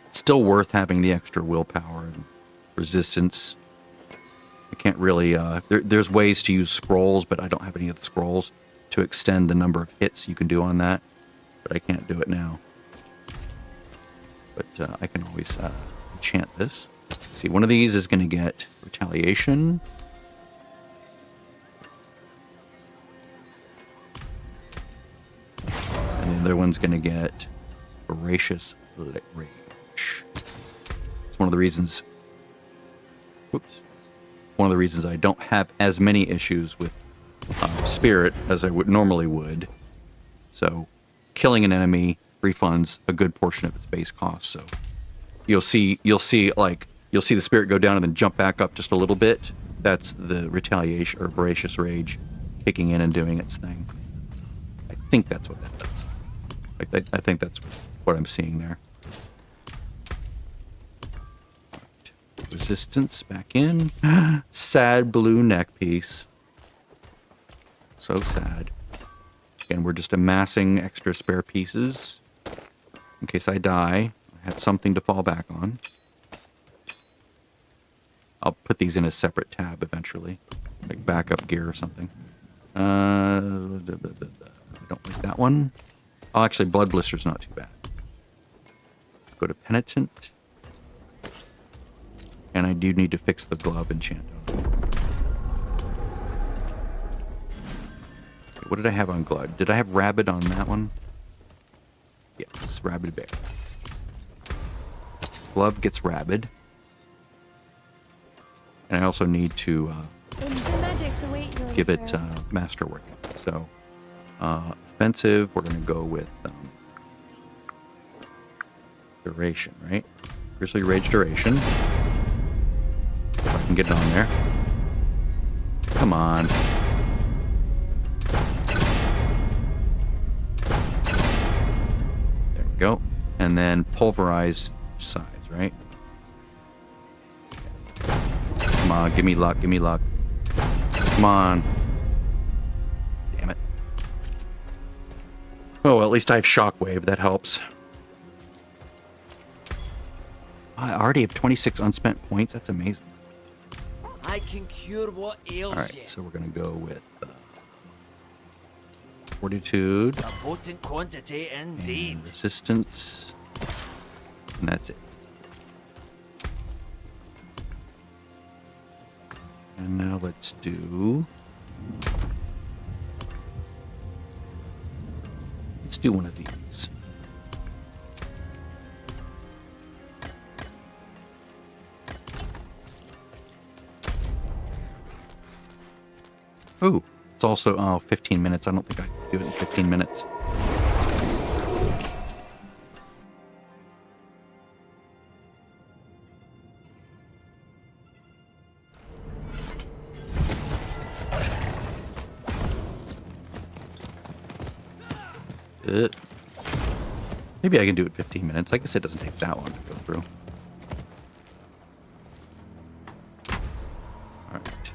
It's still worth having the extra willpower and resistance. I can't really... there's ways to use scrolls, but I don't have any of the scrolls to extend the number of hits you can do on that. But I can't do it now. But I can always enchant this. See, one of these is going to get retaliation. And the other one's going to get voracious rage. It's one of the reasons... Whoops. One of the reasons I don't have as many issues with spirit as I normally would. So, killing an enemy refunds a good portion of its base cost. So, you'll see the spirit go down and then jump back up just a little bit. That's the retaliation or voracious rage kicking in and doing its thing. I think that's what that does. I think that's what I'm seeing there. Right. Resistance back in. Sad blue neck piece. So sad. Again, we're just amassing extra spare pieces in case I die. I have something to fall back on. I'll put these in a separate tab eventually, like backup gear or something. I don't like that one. Oh, actually, Blood Blister's not too bad. Let's go to Penitent. And I do need to fix the glove enchant. What did I have on Glove? Did I have Rabid on that one? Yes, Rabid Bear. Glove gets Rabid. And I also need to give it Masterwork. So, offensive, we're going to go with duration, right? Grizzly Rage duration. If I can get it on there. Come on. There we go. And then pulverize size, right? Come on, give me luck, give me luck. Come on. Damn it. Oh, well, at least I have Shockwave. That helps. I already have 26 unspent points. That's amazing. I can cure what ails All right, you. so we're going to go with Fortitude A potent quantity indeed. and Resistance. and that's it. And now let's do... Let's do one of these. Ooh, it's also 15 minutes. I don't think I can do it in 15 minutes. Maybe I can do it 15 minutes. I guess it doesn't take that long to go through. Alright.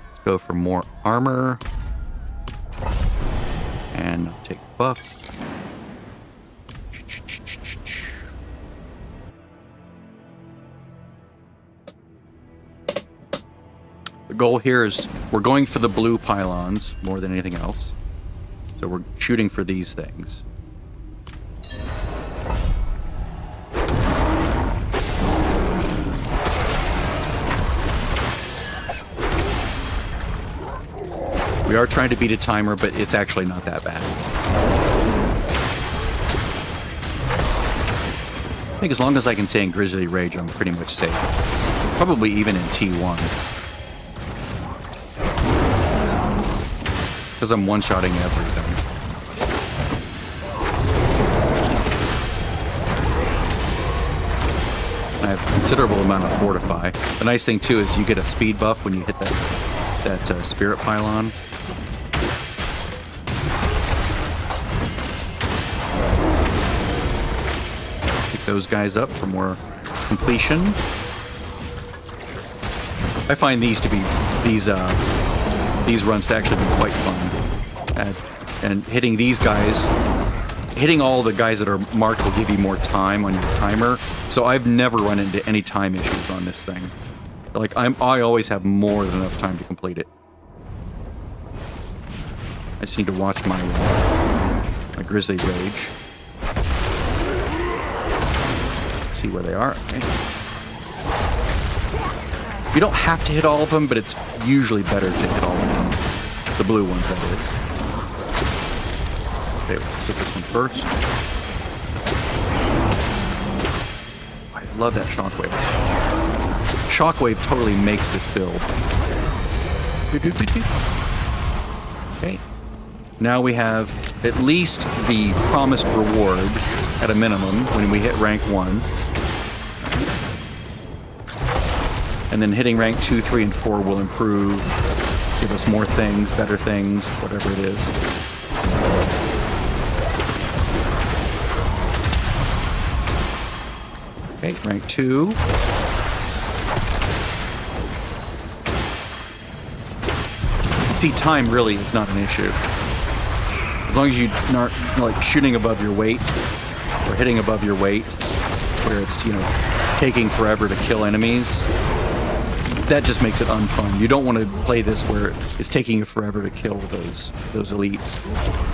Let's go for more armor. And I'll take buffs. The goal here is we're going for the blue pylons more than anything else. So we're shooting for these things. We are trying to beat a timer, but it's actually not that bad. I think as long as I can stay in Grizzly Rage, I'm pretty much safe. Probably even in T1. Because I'm one-shotting everything. I have a considerable amount of Fortify. The nice thing, too, is you get a speed buff when you hit that Spirit Pylon. Pick those guys up for more completion. I find these runs to actually be quite fun. And hitting these guys, hitting all the guys that are marked will give you more time on your timer. So I've never run into any time issues on this thing. Like, I always have more than enough time to complete it. I just need to watch my Grizzly Rage. See where they are. Okay. You don't have to hit all of them, but it's usually better to hit all of them. The blue ones, that is. Okay, let's hit this one first. I love that Shockwave. Shockwave totally makes this build. Okay. Now we have at least the promised reward at a minimum when we hit rank 1. And then hitting rank 2, 3, and 4 will improve, give us more things, better things, whatever it is. Okay, rank 2. See, time really is not an issue. As long as you aren't like shooting above your weight or hitting above your weight, where it's, you know, taking forever to kill enemies, that just makes it unfun. You don't want to play this where it's taking you forever to kill those elites.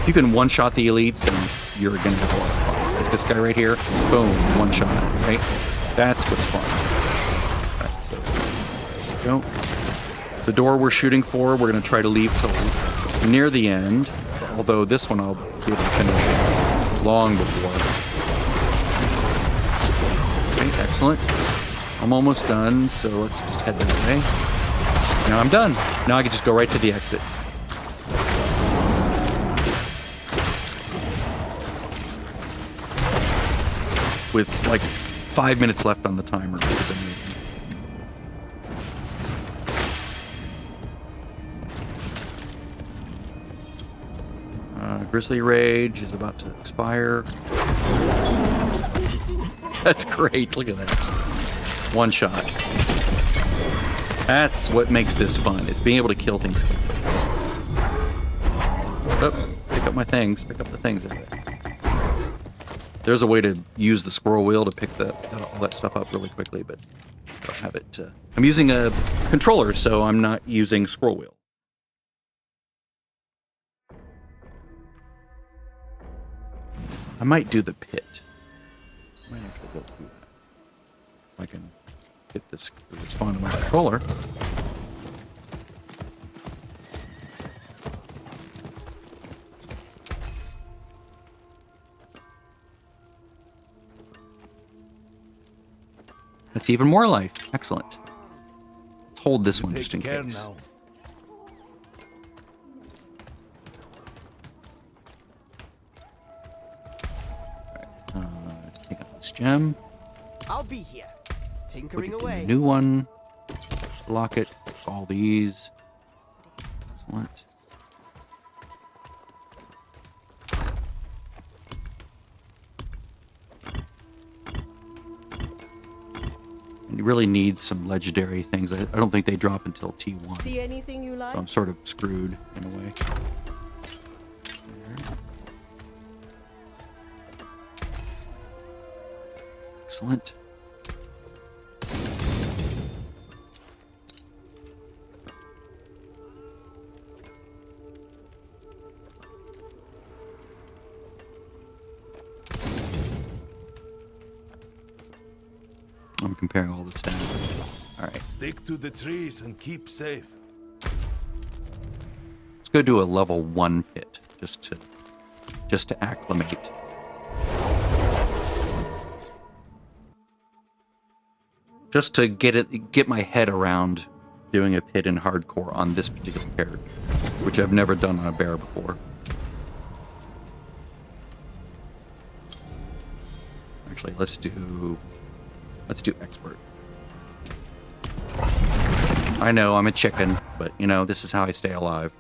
If you can one-shot the elites, then you're going to have a lot of fun. Like this guy right here, boom, one shot, right? That's what's fun. All right, so there we go. The door we're shooting for, we're going to try to leave till near the end. Although this one I'll be able to finish long before. Okay, excellent. I'm almost done, so let's just head that way. Now I'm done. Now I can just go right to the exit. With like 5 minutes left on the timer. Because I'm Grizzly Rage is about to expire. That's great. Look at that. One shot. That's what makes this fun. It's being able to kill things. Oh, pick up my things. Pick up the things. There's a way to use the scroll wheel to pick all that stuff up really quickly, but I don't have it. I'm using a controller, so I'm not using scroll wheel. I might do the pit. I might actually go do that. I can get this to respond to my controller. That's even more life. Excellent. Let's hold this one just in case. Now. Take out this gem. I'll be here. Put Tinkering it in away. a new one. Lock it. All these. Excellent. You really need some legendary things. I don't think they drop until T1. See anything you like? So I'm sort of screwed in a way. Excellent. I'm comparing all this down. All right. Stick to the trees and keep safe. Let's go do a level 1 pit just to acclimate. Just to get my head around doing a pit in hardcore on this particular character, which I've never done on a bear before. Actually, let's do expert. I know I'm a chicken, but you know, this is how I stay alive.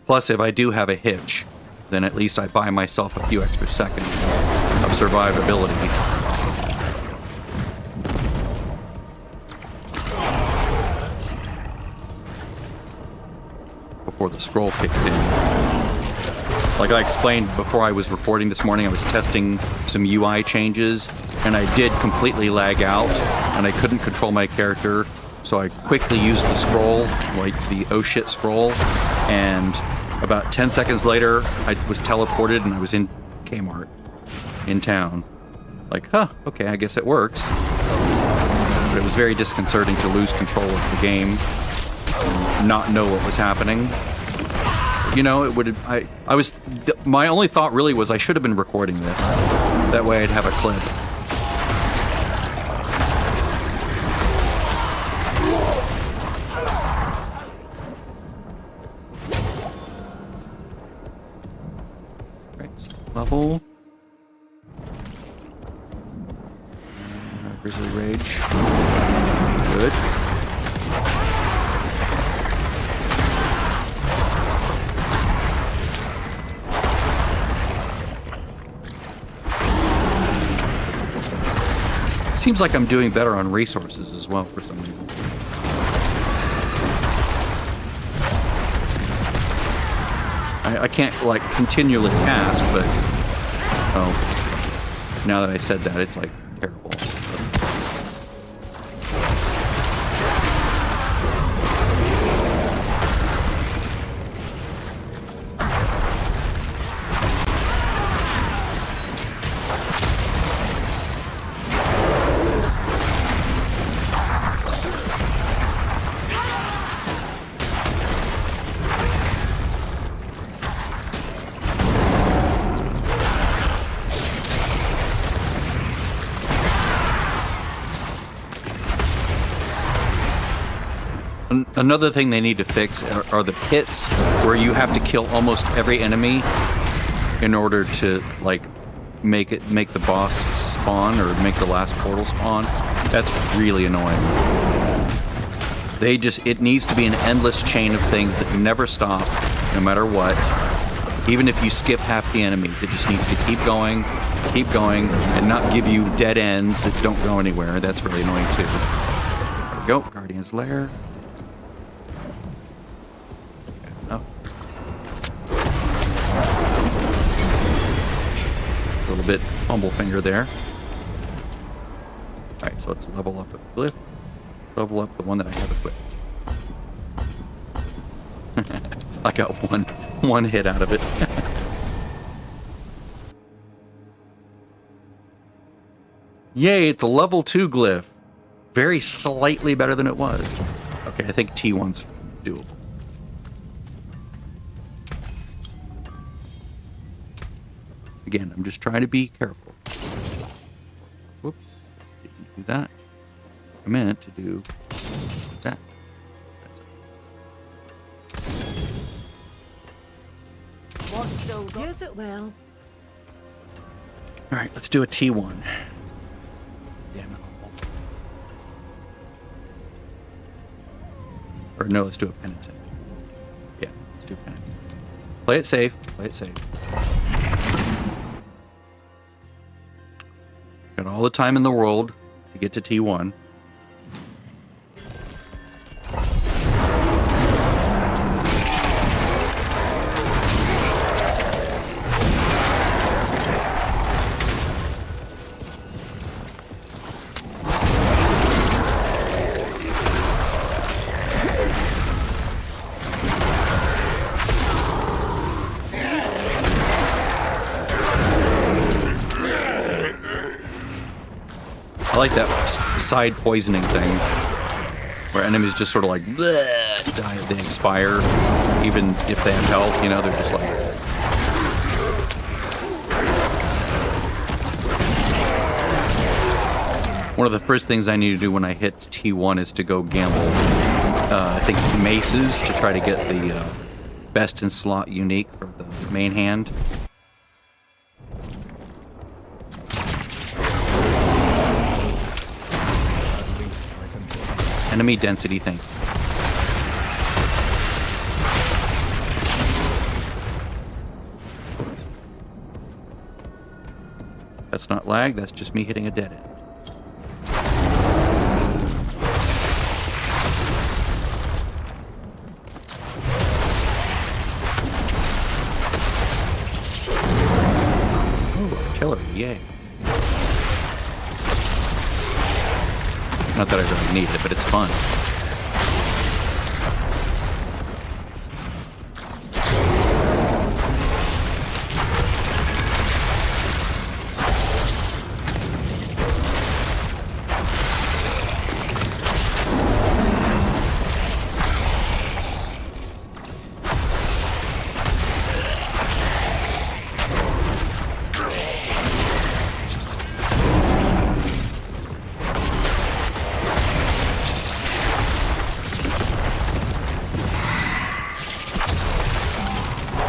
Plus, if I do have a hitch, then at least I buy myself a few extra seconds of survivability. Before the scroll kicks in. Like I explained before I was recording this morning, I was testing some UI changes, and I did completely lag out, and I couldn't control my character, so I quickly used the scroll, like the oh shit scroll, and about 10 seconds later, I was teleported and I was in Kmart, in town. Like, huh, okay, I guess it works. But it was very disconcerting to lose control of the game, and not know what was happening. You know, it would. My only thought really was I should have been recording this. That way I'd have a clip. Right, so level. Grizzly Rage. Good. Seems like I'm doing better on resources as well for some reason. I can't like continually cast, but oh, now that I said that, it's like terrible. Another thing they need to fix are the pits where you have to kill almost every enemy in order to like make the boss spawn or make the last portal spawn. That's really annoying. It needs to be an endless chain of things that never stop, no matter what. Even if you skip half the enemies, it just needs to keep going, and not give you dead ends that don't go anywhere. That's really annoying too. There we go, Guardian's Lair. A little bit humble finger there. Alright, so let's level up a glyph. Level up the one that I have equipped. I got one hit out of it. Yay, it's a level 2 glyph. Very slightly better than it was. Okay, I think T1's doable. Again, I'm just trying to be careful. Whoops, didn't do that. I meant to do that. What's still got? Use it well. All right, let's do a T1. Damn it. Or no, let's do a penitent. Yeah, let's do a penitent. Play it safe. Play it safe. Got all the time in the world to get to T1. I like that side poisoning thing, where enemies just sort of like bleh, die, they expire, even if they have health. You know, they're just like. One of the first things I need to do when I hit T1 is to go gamble. I think maces to try to get the best in slot unique for the main hand. Enemy density thing. That's not lag, that's just me hitting a dead end. Oh, artillery, yay. Not that I really need it, but it's fun.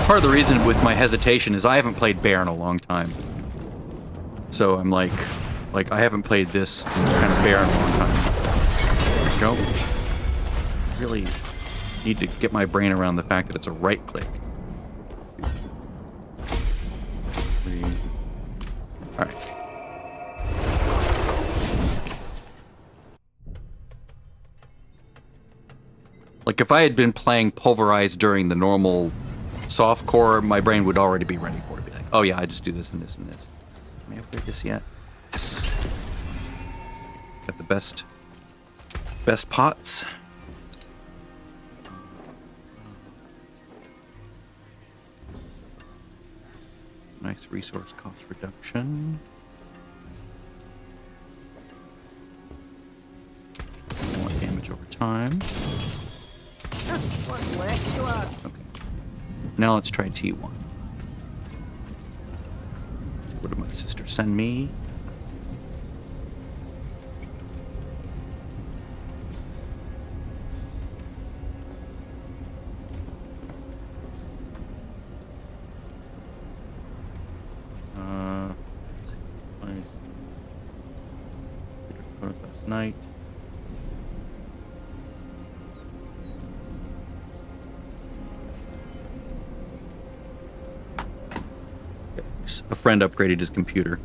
Part of the reason with my hesitation is I haven't played Bear in a long time. So I'm like I haven't played this kind of Bear in a long time. There we go. Really need to get my brain around the fact that it's a right click. Alright. Like if I had been playing Pulverized during the normal softcore, my brain would already be ready for it. Be like, oh yeah, I just do this and this and this. May I upgrade this yet? Yes. Got the best pots. Nice resource cost reduction. More damage over time. What's left to us? Okay. Now let's try T1. What did my sister send me? Last night. A friend upgraded his computer.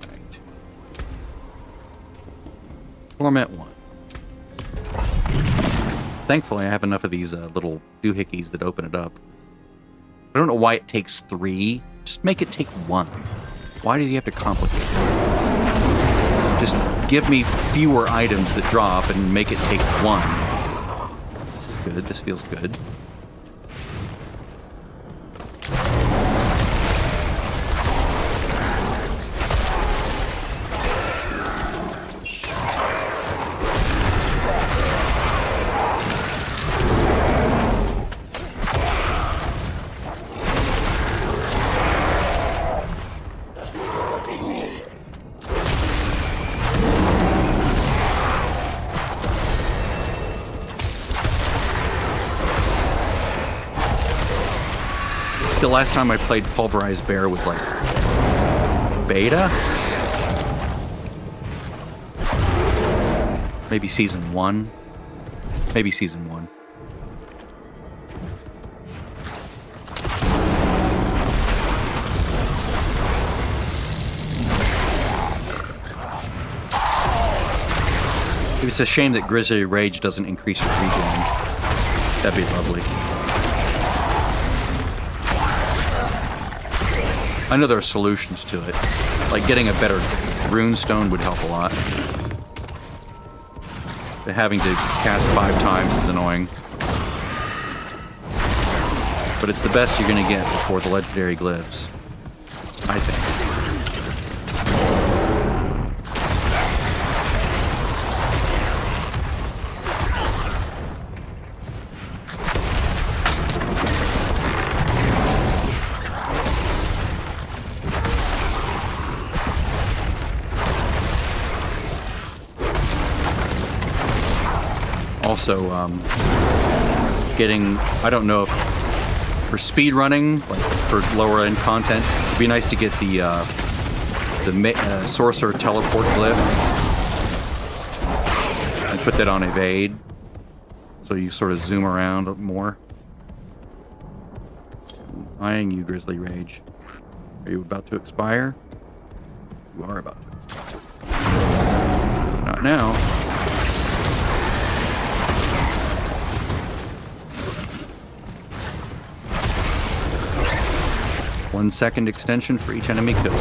Right. Format 1. Thankfully, I have enough of these little doohickeys that open it up. I don't know why it takes 3. Just make it take 1. Why do you have to complicate it? Just give me fewer items that drop and make it take 1. This is good. This feels good. last time I played Pulverized Bear was like beta? Maybe season 1? Maybe season 1. It's a shame that Grizzly Rage doesn't increase your regen. That'd be lovely. I know there are solutions to it. Like getting a better rune stone would help a lot. But having to cast 5 times is annoying. But it's the best you're gonna get before the legendary glyphs, I think. Also, getting, I don't know if for speed running, like for lower end content, it'd be nice to get the sorcerer teleport glyph and put that on evade, so you sort of zoom around more. Eyeing you, Grizzly Rage. Are you about to expire? You are about to expire. Not now. One second extension for each enemy killed.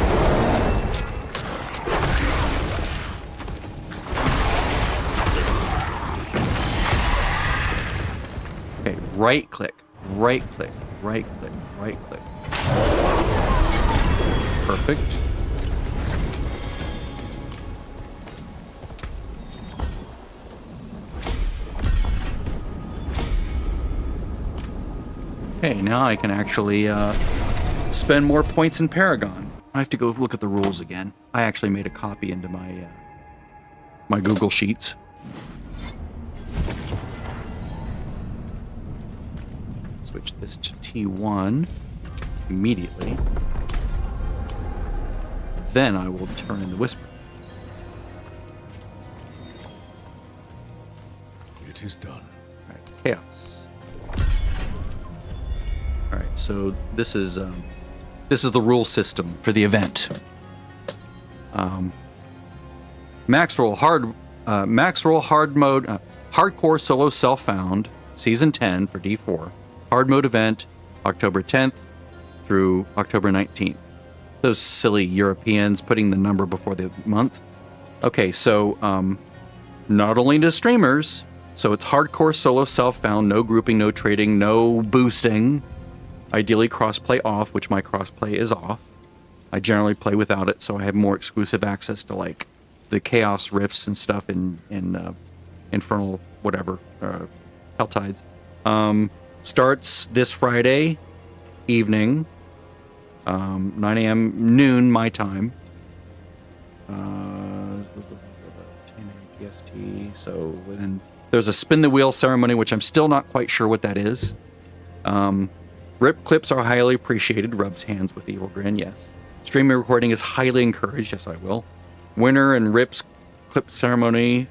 Okay, right click, right click, right click, right click. Perfect. Okay, now I can actually spend more points in Paragon. I have to go look at the rules again. I actually made a copy into my my Google Sheets. Switch this to T1 immediately. Then I will turn in the Whisper. It is done. All right, Chaos. All right, so this is the rule system for the event. Max roll hard mode, hardcore solo self-found, season 10 for D4. Hard mode event, October 10th through October 19th. Those silly Europeans putting the number before the month. Okay, so not only to streamers, so it's hardcore solo self-found, no grouping, no trading, no boosting. Ideally crossplay off, which my crossplay is off. I generally play without it, so I have more exclusive access to like the chaos rifts and stuff in Infernal whatever Helltides. Starts this Friday evening, 9 a.m. noon my time. 10 a.m. PST. So then there's a spin the wheel ceremony, which I'm still not quite sure what that is. Rip clips are highly appreciated. Rubs hands with evil grin, yes. Streaming recording is highly encouraged, yes I will. Winner and Rip's clip ceremony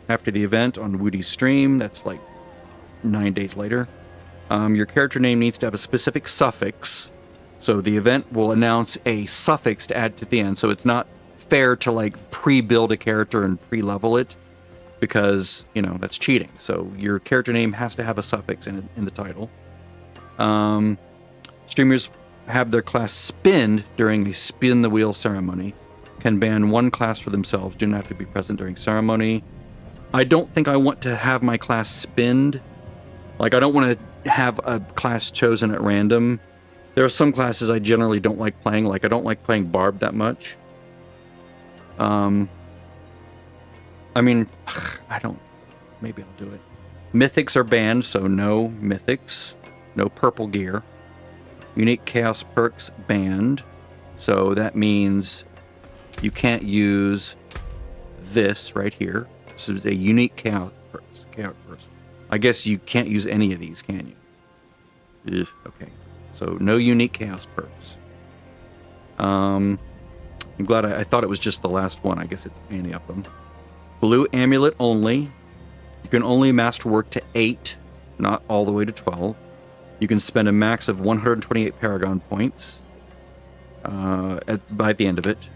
after the event on Woody's stream. That's like 9 days later. Your character name needs to have a specific suffix. So the event will announce a suffix to add to the end. So it's not fair to like pre-build a character and pre-level it, because, you know, that's cheating. So your character name has to have a suffix in the title. Streamers have their class spinned during the spin the wheel ceremony. Can ban one class for themselves. Do not have to be present during ceremony. I don't think I want to have my class spinned. Like, I don't want to have a class chosen at random. There are some classes I generally don't like playing. Like, I don't like playing Barb that much. I mean, I don't. Maybe I'll do it. Mythics are banned, so no mythics. No purple gear. Unique chaos perks banned. So that means you can't use this right here. This is a unique chaos perks. I guess you can't use any of these, can you? Ugh, okay. So no unique chaos perks. I'm glad I thought it was just the last one. I guess it's any of them. Blue amulet only. You can only masterwork to 8, not all the way to 12. You can spend a max of 128 Paragon points by the end of it.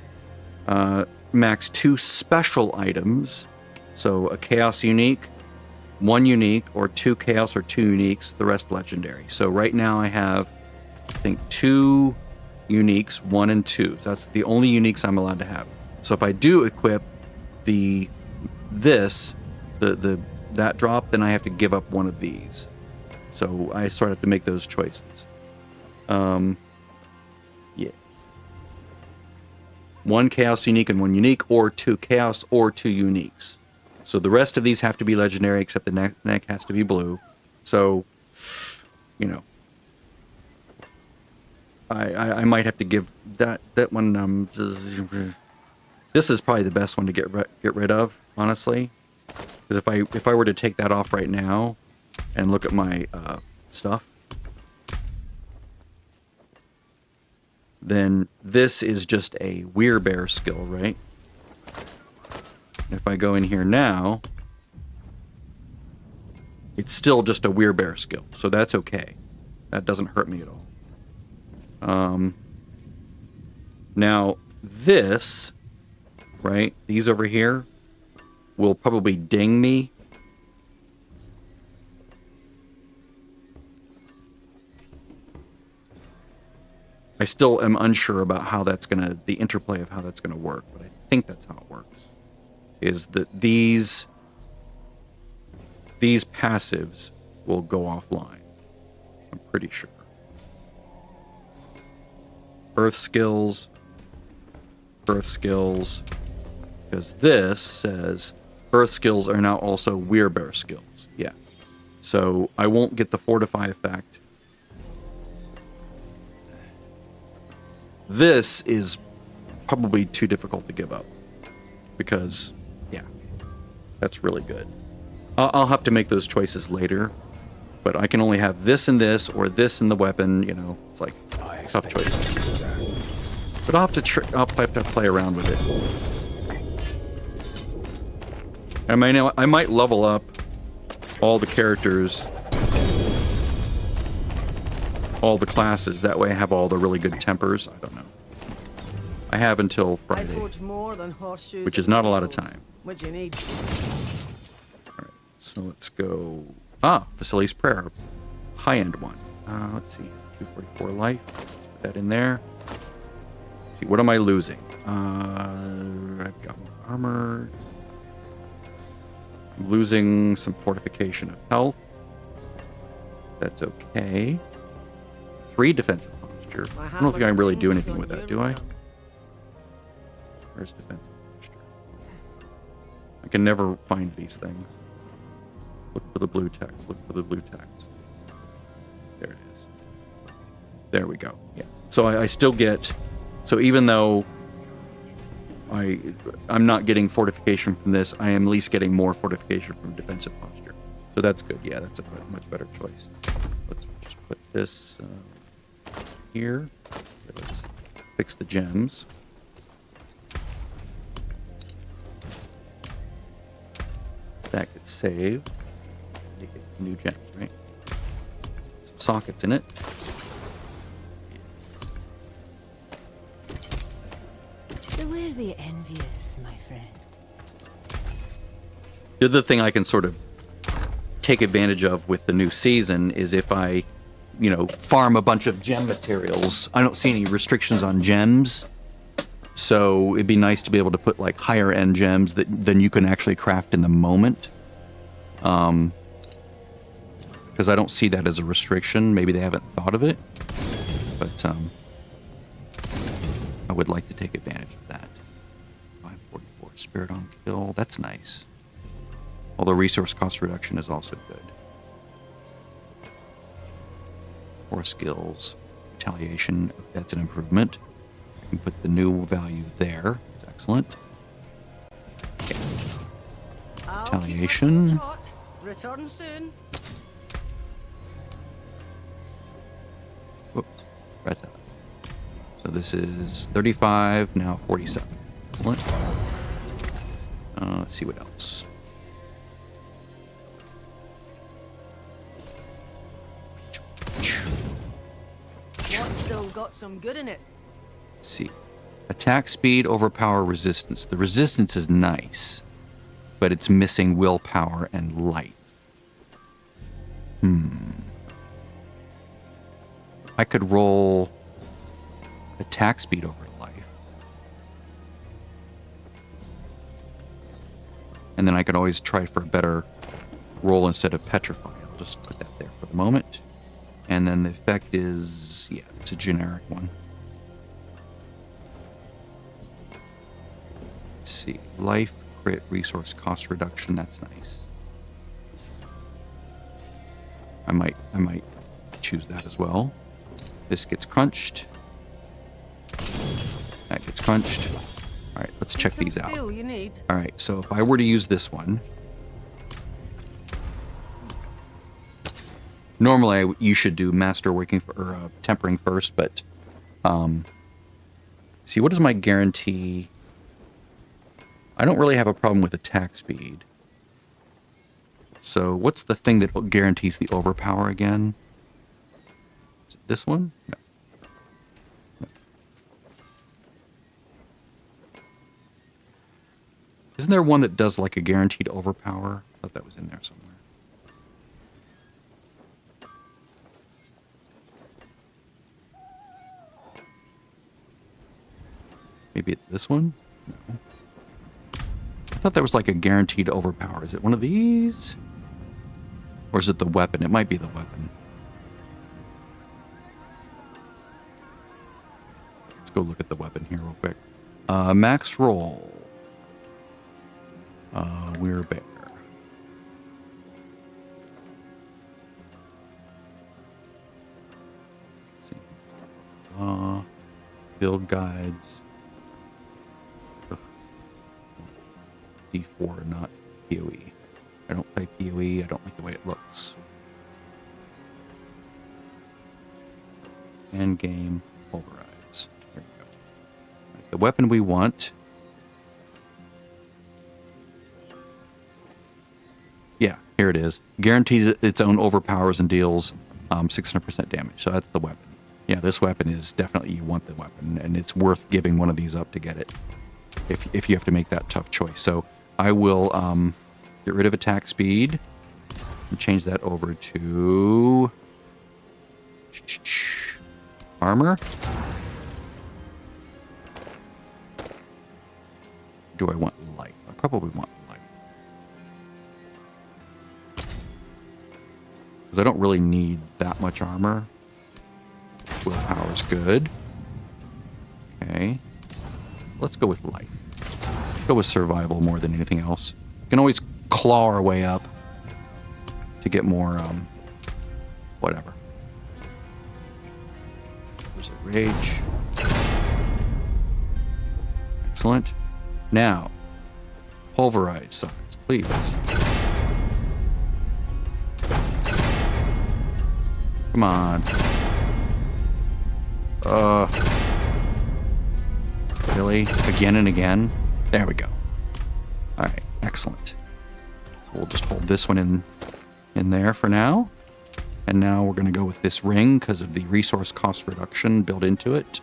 Max 2 special items. So a chaos unique, 1 unique, or 2 chaos or 2 uniques, the rest legendary. So right now I have, I think, 2 uniques, 1 and 2. So that's the only uniques I'm allowed to have. So if I do equip that drop, then I have to give up one of these. So I sort of have to make those choices. Yeah. 1 chaos unique and 1 unique, or 2 chaos or 2 uniques. So the rest of these have to be legendary, except the neck has to be blue. So, you know, I might have to give that one. This is probably the best one to get rid of, honestly. Because if I were to take that off right now and look at my stuff, then this is just a Weirbear skill, right? If I go in here now, it's still just a Weirbear skill, so that's okay. That doesn't hurt me at all. Now this, right? These over here will probably ding me. I still am unsure about how that's gonna, the interplay of how that's gonna work, but I think that's how it works. Is that these passives will go offline. I'm pretty sure. Earth skills, because this says Earth skills are now also Weirbear skills. Yeah. So I won't get the Fortify effect. This is probably too difficult to give up. Because, yeah, that's really good. I'll have to make those choices later. But I can only have this and this, or this and the weapon, you know. It's like, tough choices. But I'll have to play around with it. I might level up all the characters, all the classes. That way I have all the really good tempers. I don't know. I have until Friday, which is not a lot of time. What you need? All right, so let's go. Vasili's Prayer, high-end one. Let's see, 244 life. Put that in there. Let's see, what am I losing? I've got armor. I'm losing some fortification of health. That's okay. 3 defensive posture. I don't think I can really do anything with that, do I? Where's defensive posture? I can never find these things. Look for the blue text. Look for the blue text. There it is. There we go. Yeah. So I still get... So even though I'm not getting fortification from this, I am at least getting more fortification from defensive posture. So that's good. Yeah, that's a much better choice. Let's just put this here. Okay, let's fix the gems. That gets saved. You get new gems, right? Some sockets in it. Beware the envious, my friend. The other thing I can sort of take advantage of with the new season is if I, you know, farm a bunch of gem materials. I don't see any restrictions on gems. So it'd be nice to be able to put like higher end gems than you can actually craft in the moment. Because I don't see that as a restriction. Maybe they haven't thought of it. But I would like to take advantage of that. 544 Spirit on Kill. That's nice. Although resource cost reduction is also good. 4 skills. Retaliation. That's an improvement. I can put the new value there. That's excellent. Okay. Retaliation. Return soon. Whoop. Right. So this is 35, now 47. Excellent. Let's see what else. What's still got some good in it? Let's see. Attack speed, overpower, resistance. The resistance is nice, but it's missing willpower and light. I could roll attack speed over life. And then I could always try for a better roll instead of petrify. I'll just put that there for the moment. And then the effect is, yeah, it's a generic one. Let's see. Life, crit, resource cost reduction. That's nice. I might choose that as well. This gets crunched. That gets crunched. All right, let's check Some these out. steel you need. All right, so if I were to use this one, normally you should do master working or tempering first, but see, what is my guarantee? I don't really have a problem with attack speed. So what's the thing that guarantees the overpower again? Is it this one? No. No. Isn't there one that does like a guaranteed overpower? I thought that was in there somewhere. Maybe it's this one? No. I thought that was like a guaranteed overpower. Is it one of these? Or is it the weapon? It might be the weapon. Let's go look at the weapon here real quick. Max roll. We're bear. Let's see. Build guides. Ugh. D4, not PoE. I don't play PoE. I don't like the way it looks. End game pulverize. There we go. Right, the weapon we want. Yeah, here it is. Guarantees its own overpowers and deals 600% damage. So that's the weapon. Yeah, this weapon is definitely, you want the weapon, and it's worth giving one of these up to get it. If you have to make that tough choice. So I will get rid of attack speed and change that over to armor. Do I want light? I probably want light. Because I don't really need that much armor. Willpower's good. Okay. Let's go with light. Let's go with survival more than anything else. You can always claw our way up to get more, whatever. There's a rage. Excellent. Now, pulverize size, please. Come on. Really? Again and again? There we go. All right, excellent. So we'll just hold this one in there for now. And now we're going to go with this ring because of the resource cost reduction built into it.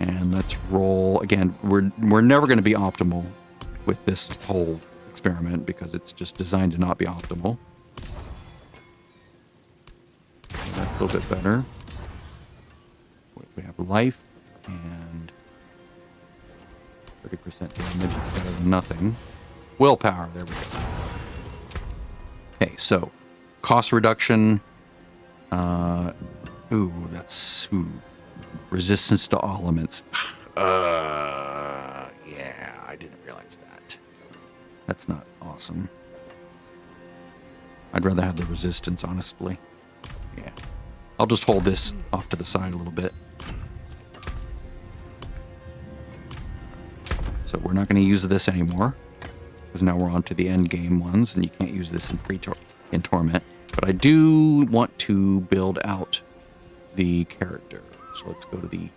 And let's roll. Again, we're never going to be optimal with this whole experiment because it's just designed to not be optimal. So that's a little bit better. We have life and 30% damage, better than nothing. Willpower, there we go. Okay, so cost reduction. That's resistance to all elements. Yeah, I didn't realize that. That's not awesome. I'd rather have the resistance, honestly. Yeah. I'll just hold this off to the side a little bit. So we're not going to use this anymore, because now we're on to the end game ones, and you can't use this in Torment. But I do want to build out the character. So let's go to the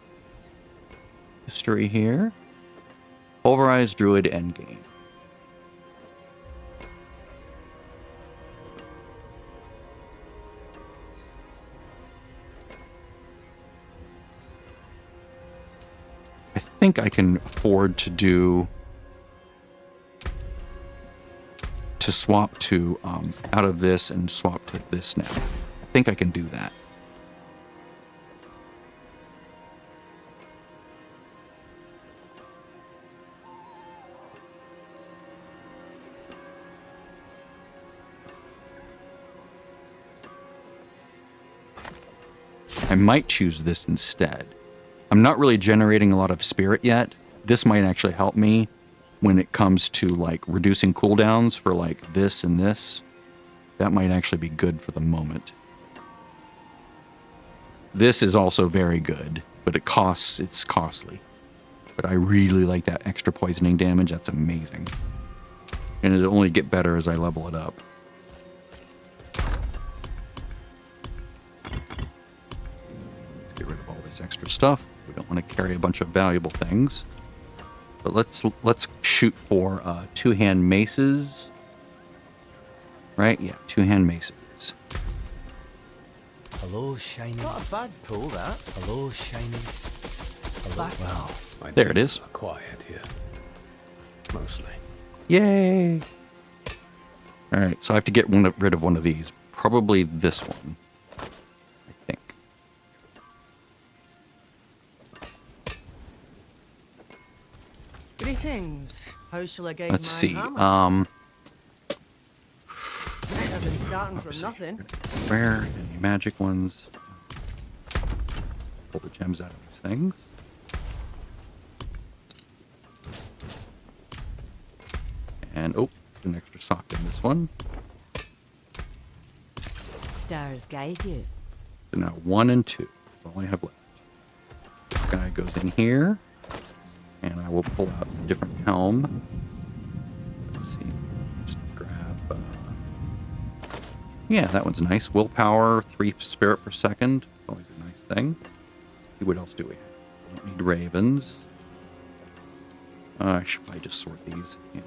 history here. Pulverized Druid endgame. I think I can afford to swap to out of this and swap to this now. I think I can do that. I might choose this instead. I'm not really generating a lot of spirit yet. This might actually help me when it comes to like reducing cooldowns for like this and this. That might actually be good for the moment. This is also very good, but it's costly. But I really like that extra poisoning damage. That's amazing. And it'll only get better as I level it up. Get rid of all this extra stuff. We don't want to carry a bunch of valuable things. But let's shoot for two-hand maces. Right? Yeah, two-hand maces. Hello, shiny. Not a bad pull, that. Hello, shiny. Hello. Well, My There it neighbors is. are quiet here. Mostly. Yay! Alright, so I have to get rid of one of these. Probably this one. I think. Greetings. How shall I guide Let's my see. hammer? I've been starting from nothing. Rare, any magic ones. Pull the gems out of these things. And, oh, an extra sock in this one. Stars guide you. So now 1 and 2. That's all I have left. This guy goes in here. And I will pull out a different helm. Let's see. Let's grab... yeah, that one's nice. Willpower, 3 spirit per second. Always a nice thing. See, what else do we have? We don't need ravens. I should probably just sort these. Yeah.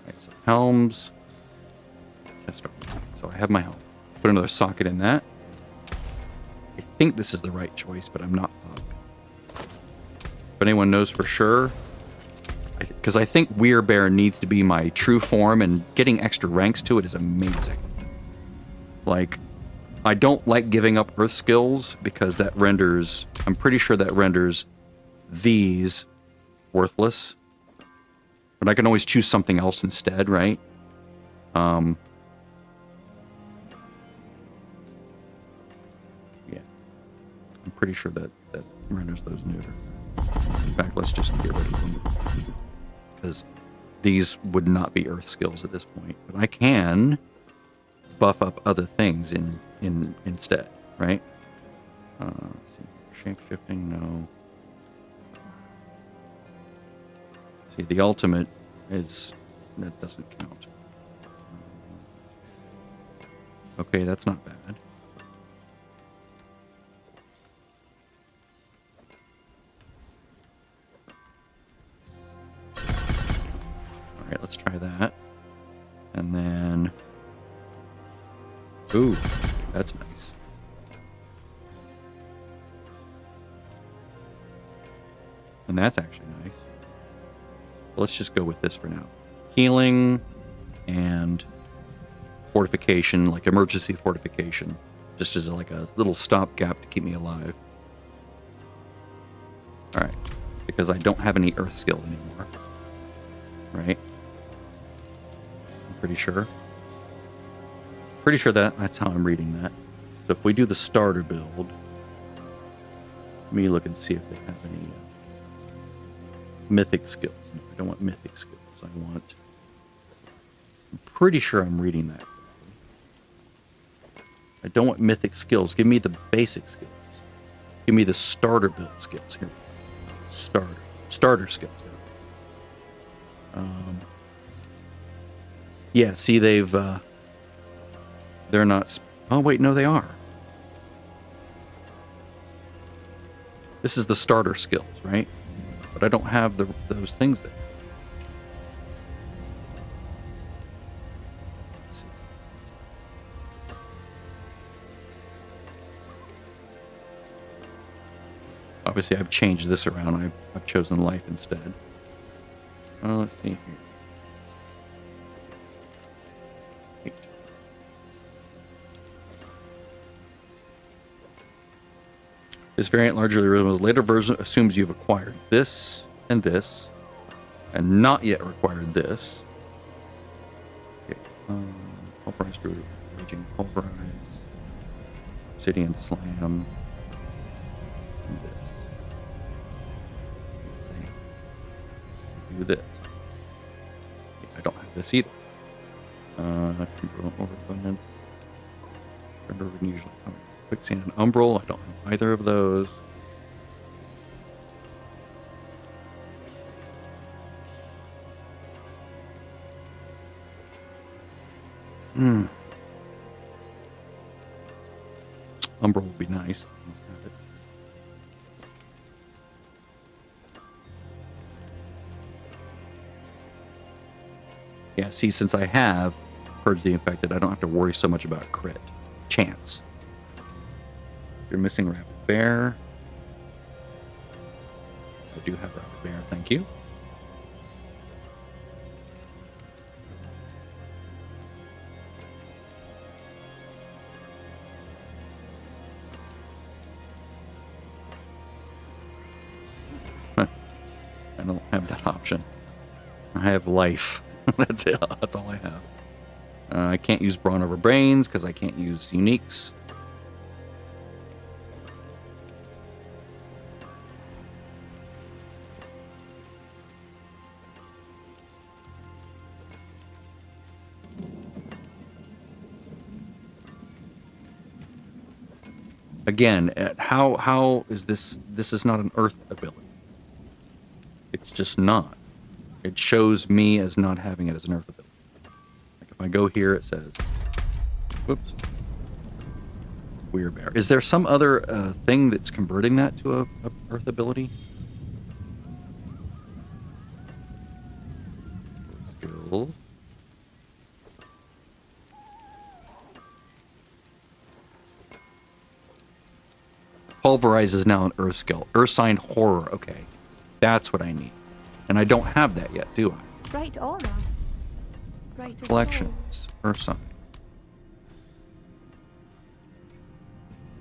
Alright, so helms. Chest opener. So I have my helm. Put another socket in that. I think this is the right choice, but I'm not positive. If anyone knows for sure, because I think Weirbear needs to be my true form, and getting extra ranks to it is amazing. Like, I don't like giving up Earth skills because that renders, I'm pretty sure that renders these worthless. But I can always choose something else instead, right? Yeah. I'm pretty sure that renders those neuter. In fact, let's just get rid of them. Because these would not be Earth skills at this point. But I can buff up other things instead, right? Let's see. Shape-shifting, no. See, the ultimate is... that doesn't count. Okay, that's not bad. Alright, let's try that. And then... ooh, that's nice. And that's actually nice. Let's just go with this for now. Healing and fortification, like emergency fortification, just as like a little stopgap to keep me alive. All right, because I don't have any Earth skill anymore, right? I'm pretty sure. Pretty sure that's how I'm reading that. So if we do the starter build, let me look and see if they have any mythic skills. No, I don't want mythic skills. I want... I'm pretty sure I'm reading that correctly. I don't want mythic skills. Give me the basic skills. Give me the starter build skills. Here. Starter skills. Yeah, see, they're not... oh, wait, no, they are. This is the starter skills, right? But I don't have those things there. Let's see. Obviously, I've changed this around. I've chosen life instead. Let's see here. This variant largely resembles later version assumes you've acquired this, and not yet required this. Okay. Pulverized Druid, Raging Pulverize, Obsidian Slam, and this. Do this. Okay, I don't have this either. Overabundance. Usually Quicksand and Umbral. I don't have either of those. Umbral would be nice. I don't have it. Yeah, see, since I have Purge the Infected, I don't have to worry so much about crit chance. You're missing Rapid Bear. I do have Rapid Bear, thank you. Huh. I don't have that option. I have life. That's it. That's all I have. I can't use Brawn over Brains because I can't use uniques. Again, how is this? This is not an Earth ability. It's just not. It shows me as not having it as an Earth ability. Like if I go here, it says, "Whoops, Weird Bear." Is there some other thing that's converting that to a Earth ability? Skills. Pulverize is now an Earth skill. Earth Sign Horror. Okay, that's what I need, and I don't have that yet, do I? Right on. Right. Collections. Earth Sign.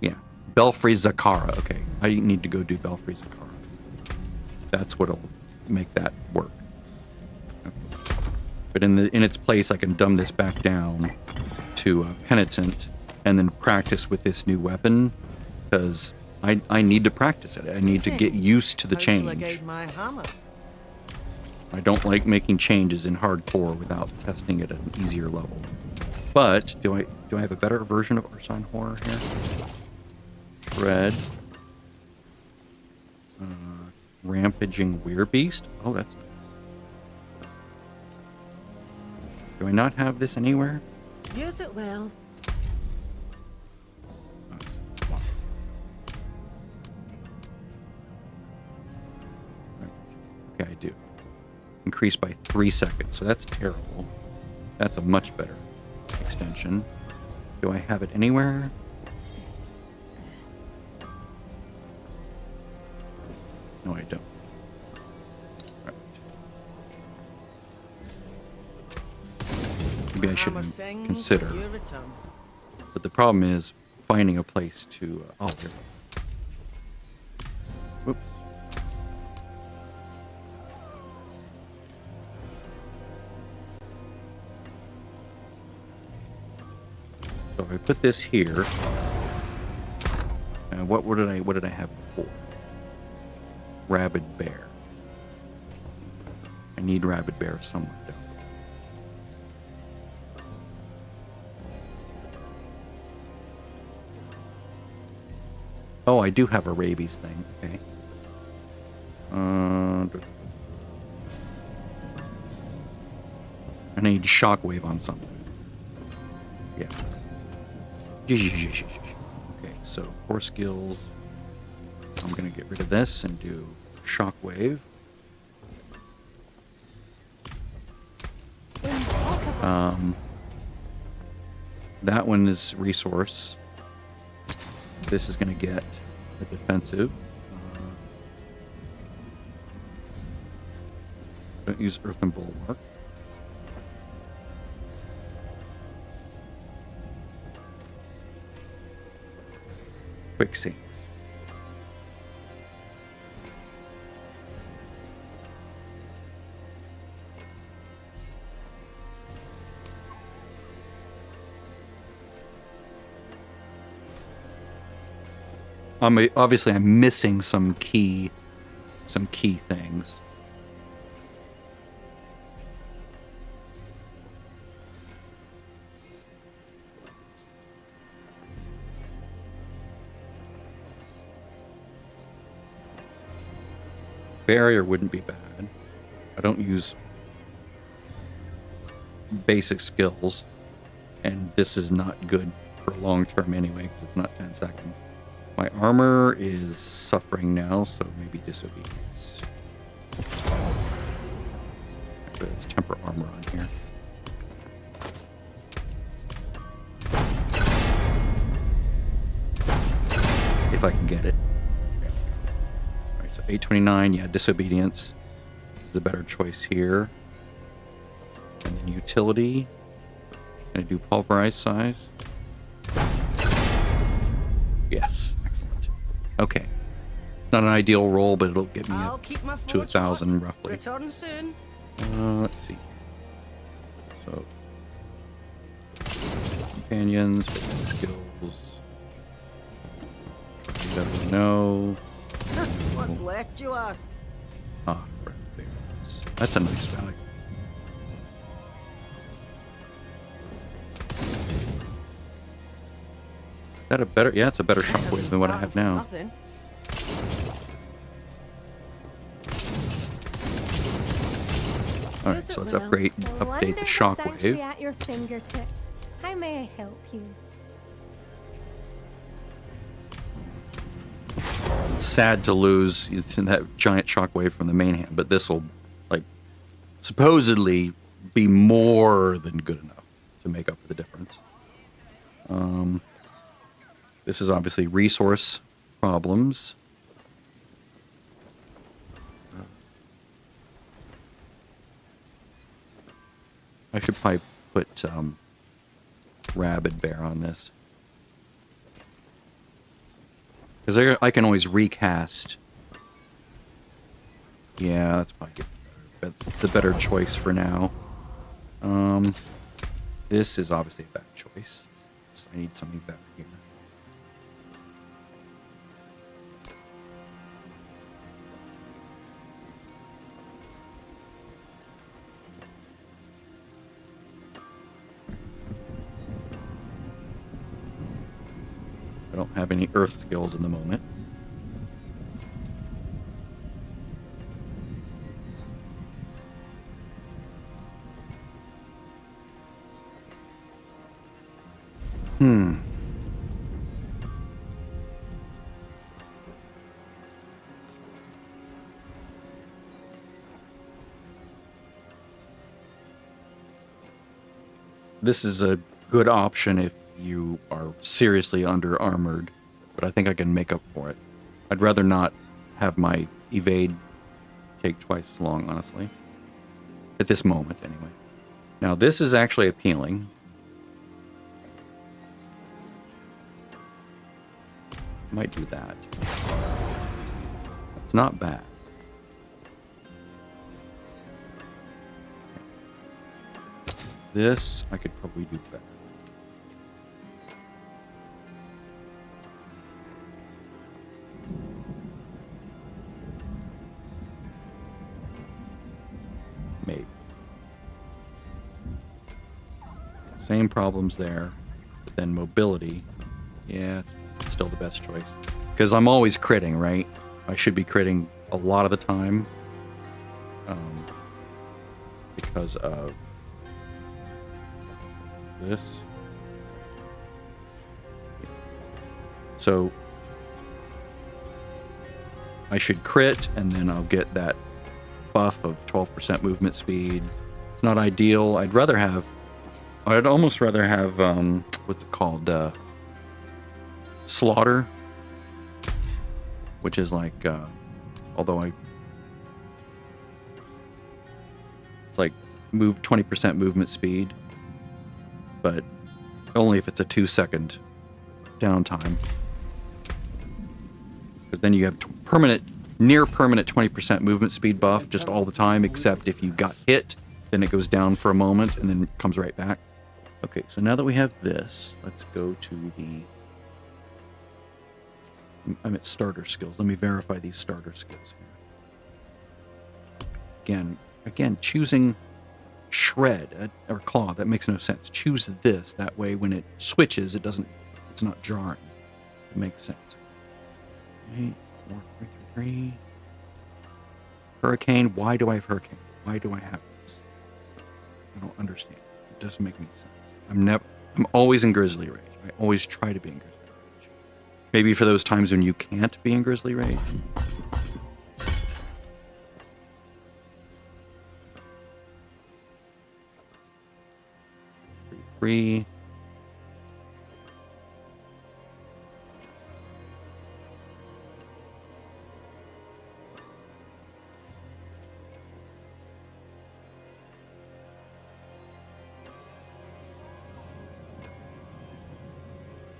Yeah. Belfry Zakara. Okay, I need to go do Belfry Zakara. That's what'll make that work. Okay. But in its place, I can dumb this back down to Penitent, and then practice with this new weapon, because I need to practice it. I need to get used to the change. I don't like making changes in hardcore without testing it at an easier level. But do I have a better version of Ursign Horror here? Red. Rampaging Weirbeast. Oh, that's nice. Do I not have this anywhere? Use it well. Okay, I do. Increased by 3 seconds, so that's terrible. That's a much better extension. Do I have it anywhere? No, I don't. Right. Maybe I should consider. But the problem is finding a place to... oh, here. Whoops. So if I put this here, what did I have before? Rabid Bear. I need Rabid Bear somewhere down there. Oh, I do have a rabies thing. Okay. I need Shockwave on something. Yeah. Okay, so 4 skills. I'm going to get rid of this and do shockwave. That one is resource. This is going to get the defensive. Don't use Earthen Bulwark. Quicksand. Obviously, I'm missing some key things. Barrier wouldn't be bad. I don't use basic skills, and this is not good for long term anyway because it's not 10 seconds. My armor is suffering now, so maybe disobedience. Actually, let's temper armor on here. If I can get it. Alright, so 829, yeah, disobedience is the better choice here. And then utility. Can I do pulverized size? Yes. Okay. It's not an ideal roll, but it'll get me I'll up keep my to forge 1,000 hot. roughly. Return soon. Let's see. So, companions, skills. No. What's left, you ask? Ah, red berries. That's a nice value. Is that a better? Yeah, it's a better shockwave than what I have now. Nothing. All right, so let's update the shockwave. Sanctuary at your fingertips. How may I help you? It's sad to lose that giant shockwave from the main hand, but this will, like, supposedly be more than good enough to make up for the difference. This is obviously resource problems. I should probably put Rabid Bear on this. Because I can always recast. Yeah, that's probably the better choice for now. This is obviously a bad choice. So I need something better here. I don't have any earth skills in the moment. This is a good option if you are seriously under armored, but I think I can make up for it. I'd rather not have my evade take twice as long, honestly. At this moment, anyway. Now, this is actually appealing. Might do that. It's not bad. This, I could probably do better. Maybe. Same problems there, but then mobility, yeah, still the best choice. Because I'm always critting, right? I should be critting a lot of the time. Because of this. So I should crit, and then I'll get that buff of 12% movement speed. It's not ideal. I'd almost rather have, what's it called? Slaughter, which is like, it's like 20% movement speed, but only if it's a 2-second downtime. Because then you have near permanent 20% movement speed buff just all the time, except if you got hit, then it goes down for a moment and then comes right back. Okay, so now that we have this, let's go to I'm at starter skills. Let me verify these starter skills here. Again, choosing shred or claw, that makes no sense. Choose this, that way when it switches, it's not jarring. It makes sense. 8, 4, 3, 3. Hurricane. Why do I have hurricane? Why do I have this? I don't understand. It doesn't make any sense. I'm always in Grizzly Rage. I always try to be in Grizzly Rage. Maybe for those times when you can't be in Grizzly Rage. 3.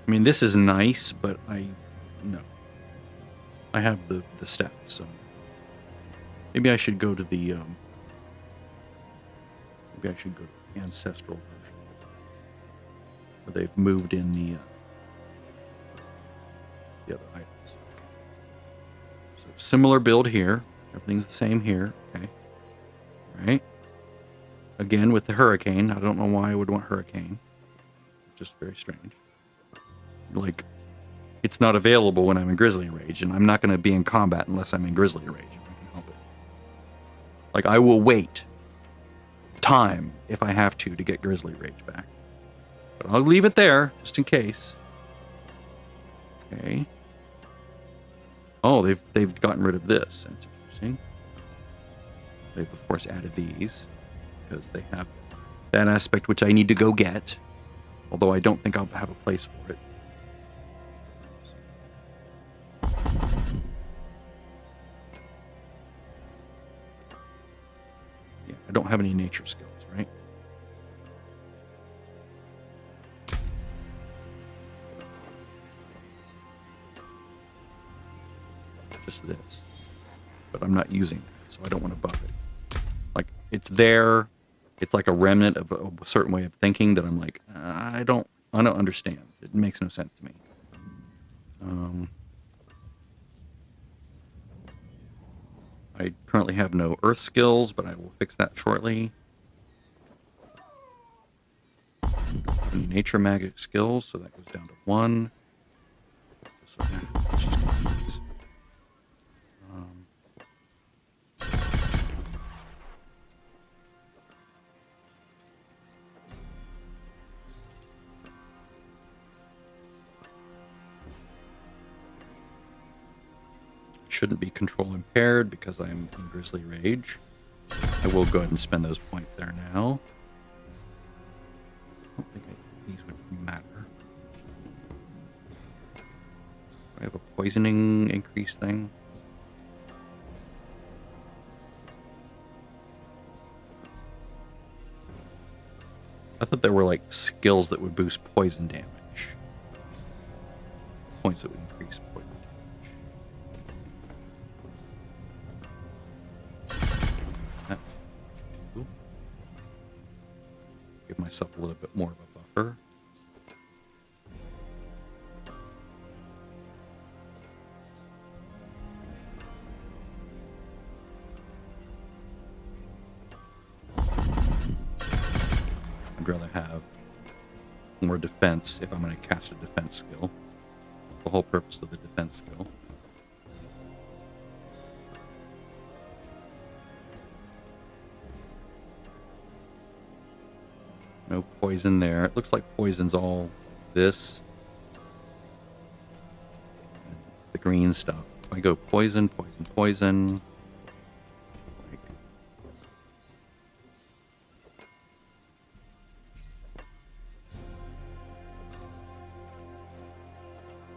I mean, this is nice, but no. I have the staff, so maybe I should go to the ancestral version, where they've moved in the other items. Okay. So similar build here. Everything's the same here. Okay. All right. Again with the hurricane. I don't know why I would want hurricane. Just very strange. Like, it's not available when I'm in Grizzly Rage, and I'm not going to be in combat unless I'm in Grizzly Rage, if I can help it. Like, I will wait time, if I have to get Grizzly Rage back. But I'll leave it there, just in case. Okay. Oh, they've gotten rid of this. That's interesting. They've, of course, added these, because they have that aspect which I need to go get, although I don't think I'll have a place for it. I don't have any nature skills, right? Just this. But I'm not using that, so I don't want to buff it. Like, it's there. It's like a remnant of a certain way of thinking that I'm like, I don't understand. It makes no sense to me. I currently have no earth skills, but I will fix that shortly. Any nature magic skills, so that goes down to 1. So let's just go with these. Shouldn't be control impaired because I'm in Grizzly Rage. I will go ahead and spend those points there now. I don't think these would matter. I have a poisoning increase thing. I thought there were like skills that would boost poison damage. Points that would increase poison damage. Give myself a little bit more of a buffer. I'd rather have more defense if I'm going to cast a defense skill. That's the whole purpose of the defense skill. No poison there. It looks like poison's all this. The green stuff. I go poison, poison, poison. Like,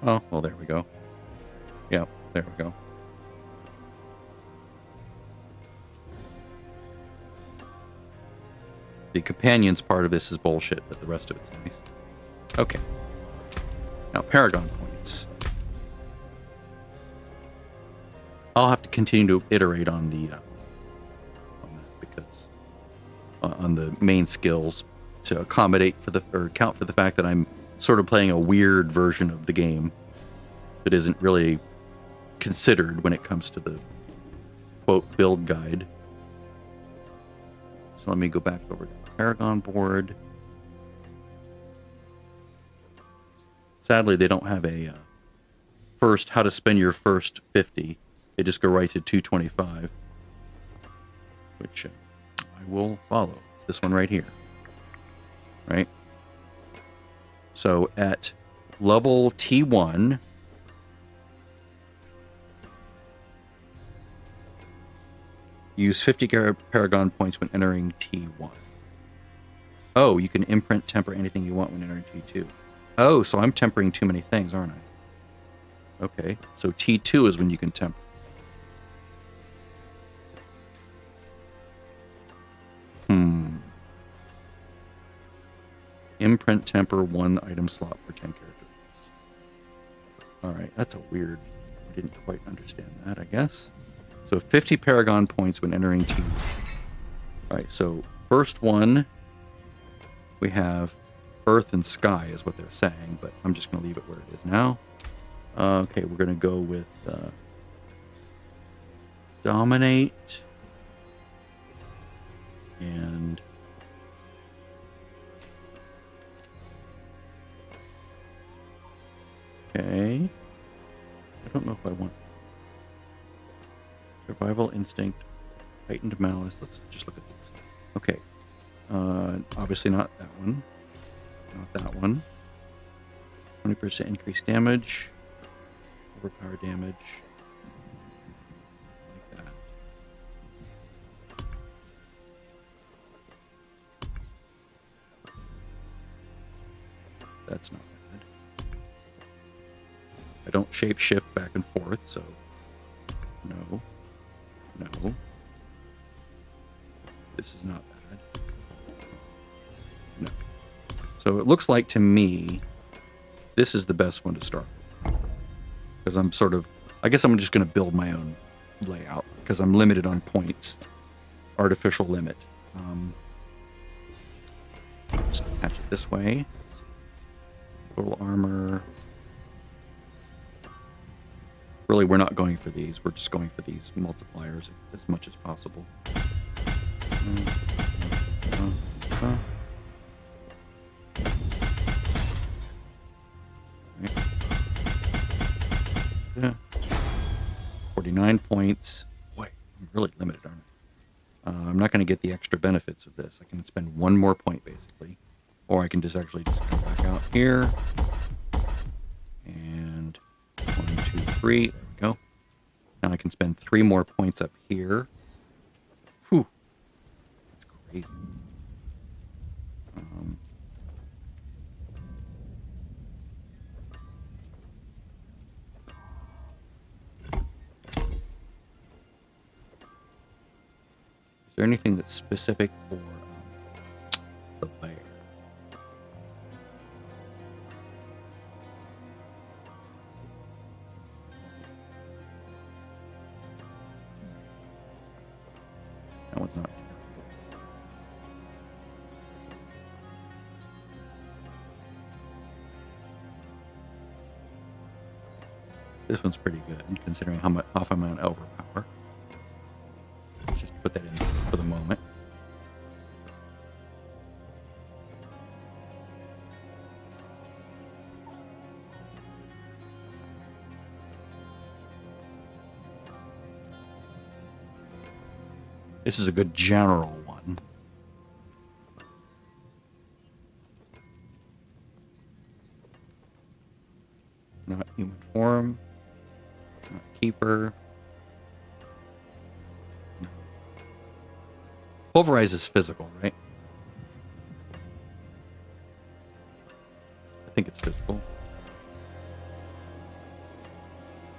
oh, well, there we go. Yep, there we go. The companions part of this is bullshit, but the rest of it's nice. Okay. Now, Paragon points. I'll have to continue to iterate on the on that because on the main skills to accommodate for the or account for the fact that I'm sort of playing a weird version of the game that isn't really considered when it comes to the quote build guide. So let me go back over to the Paragon board. Sadly, they don't have a first how to spend your first 50. They just go right to 225, which I will follow. It's this one right here, right? So at level T1, use 50 Paragon points when entering T1. Oh, you can imprint temper anything you want when entering T2. Oh, so I'm tempering too many things, aren't I? Okay, so T2 is when you can temper. Imprint temper 1 item slot per 10 characters. Alright, that's a weird... I didn't quite understand that, I guess. So 50 Paragon points when entering T1. Alright, so first one, we have Earth and Sky is what they're saying, but I'm just going to leave it where it is now. Okay, we're going to go with Dominate and okay. I don't know if I want Survival Instinct, Heightened Malice. Let's just look at these. Okay. Obviously not that one. Not that one. 20% increased damage. Overpower damage. Like that. That's not bad. I don't shape shift back and forth, so no. No. This is not bad. No. So it looks like to me, this is the best one to start with. Because I'm sort of, I guess I'm just going to build my own layout because I'm limited on points. Artificial limit. Just attach it this way. Total armor. Really, we're not going for these. We're just going for these multipliers as much as possible. Yeah. 49 points. Boy, I'm really limited, aren't I? I'm not going to get the extra benefits of this. I can spend one more point, basically. Or I can just actually just come back out here. And 1, 2, 3. There we go. Now I can spend 3 more points up here. Whew. That's crazy. Is there anything that's specific for the bear? That one's not terrible. This one's pretty good, considering how much off I'm on overpower. Let's just put that in for the moment. This is a good general one. Not human form. Not Keeper. Pulverize is physical, right? I think it's physical.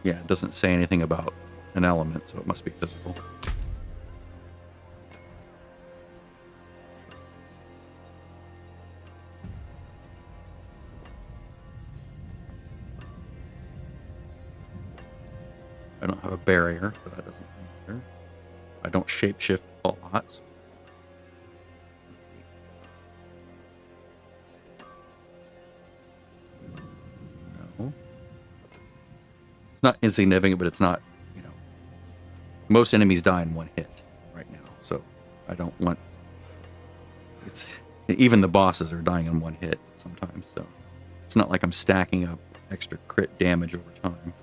Yeah, it doesn't say anything about an element, so it must be physical. I don't have a barrier, so that doesn't matter. I don't shapeshift a lot. No. It's not insignificant, but it's not, you know. Most enemies die in one hit right now, so I don't want. It's even the bosses are dying in one hit sometimes, so it's not like I'm stacking up extra crit damage over time.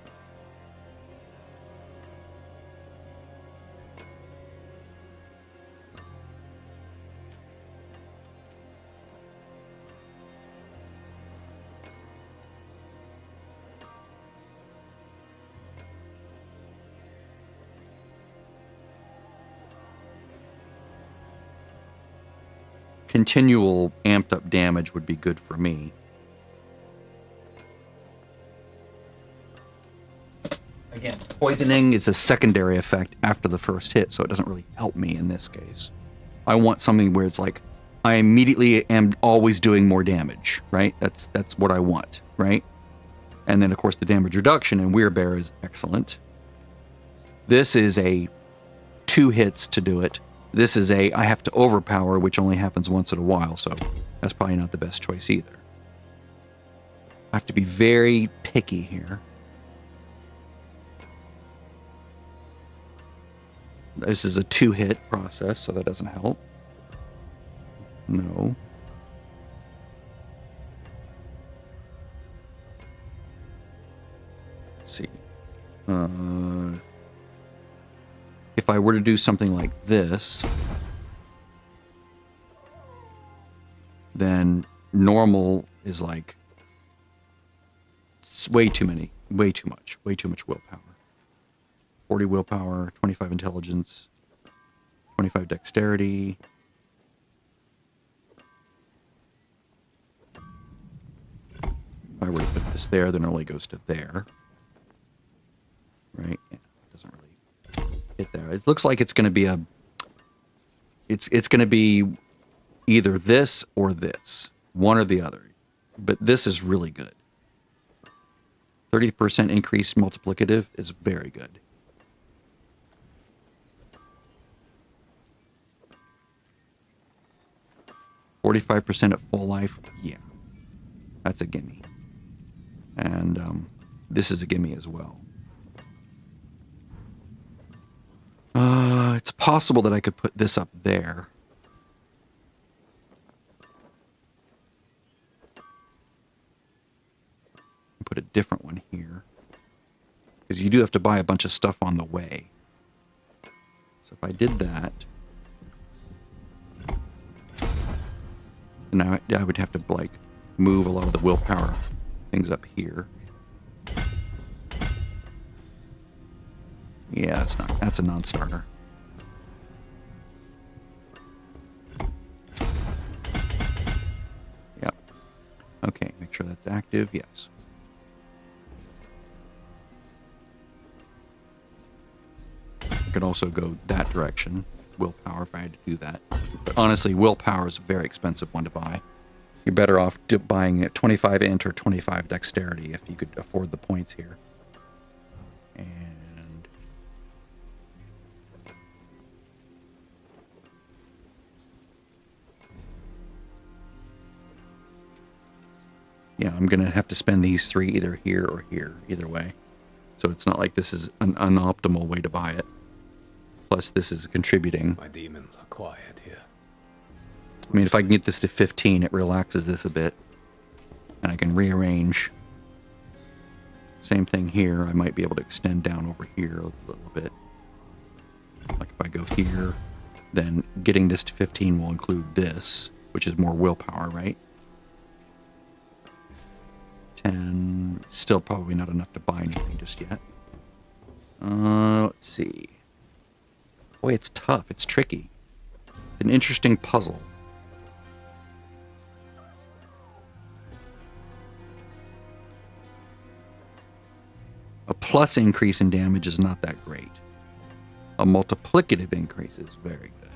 Continual amped up damage would be good for me. Again, poisoning is a secondary effect after the first hit, so it doesn't really help me in this case. I want something where it's like I immediately am always doing more damage, right? That's what I want, right? And then of course the damage reduction in Weirbear is excellent. This is a 2 hits to do it. This is a I have to overpower, which only happens once in a while, so that's probably not the best choice either. I have to be very picky here. This is a 2-hit process, so that doesn't help. No. Let's see. If I were to do something like this, then normal is like it's way too much willpower. 40 willpower, 25 intelligence, 25 dexterity. If I were to put this there, then it only goes to there. Right? Yeah, it doesn't really hit there. It looks like it's going to be a... It's going to be either this or this. One or the other. But this is really good. 30% increase multiplicative is very good. %at full life, yeah, that's a gimme. And this is a gimme as well. It's possible that I could put this up there. Put a different one here. Because you do have to buy a bunch of stuff on the way. So if I did that... Now I would have to like move a lot of the willpower things up here. Yeah, that's a non-starter. Yep. Okay, make sure that's active. Yes. I could also go that direction. Willpower if I had to do that. But honestly, willpower is a very expensive one to buy. You're better off buying a 25 int or 25 dexterity if you could afford the points here. And yeah, I'm gonna have to spend these 3 either here or here, either way. So it's not like this is an unoptimal way to buy it. Plus, this is contributing. My demons are quiet here. I mean, if I can get this to 15, it relaxes this a bit. And I can rearrange. Same thing here. I might be able to extend down over here a little bit. Like if I go here, then getting this to 15 will include this, which is more willpower, right? 10. Still probably not enough to buy anything just yet. Let's see. Boy, it's tough. It's tricky. It's an interesting puzzle. A plus increase in damage is not that great. A multiplicative increase is very good.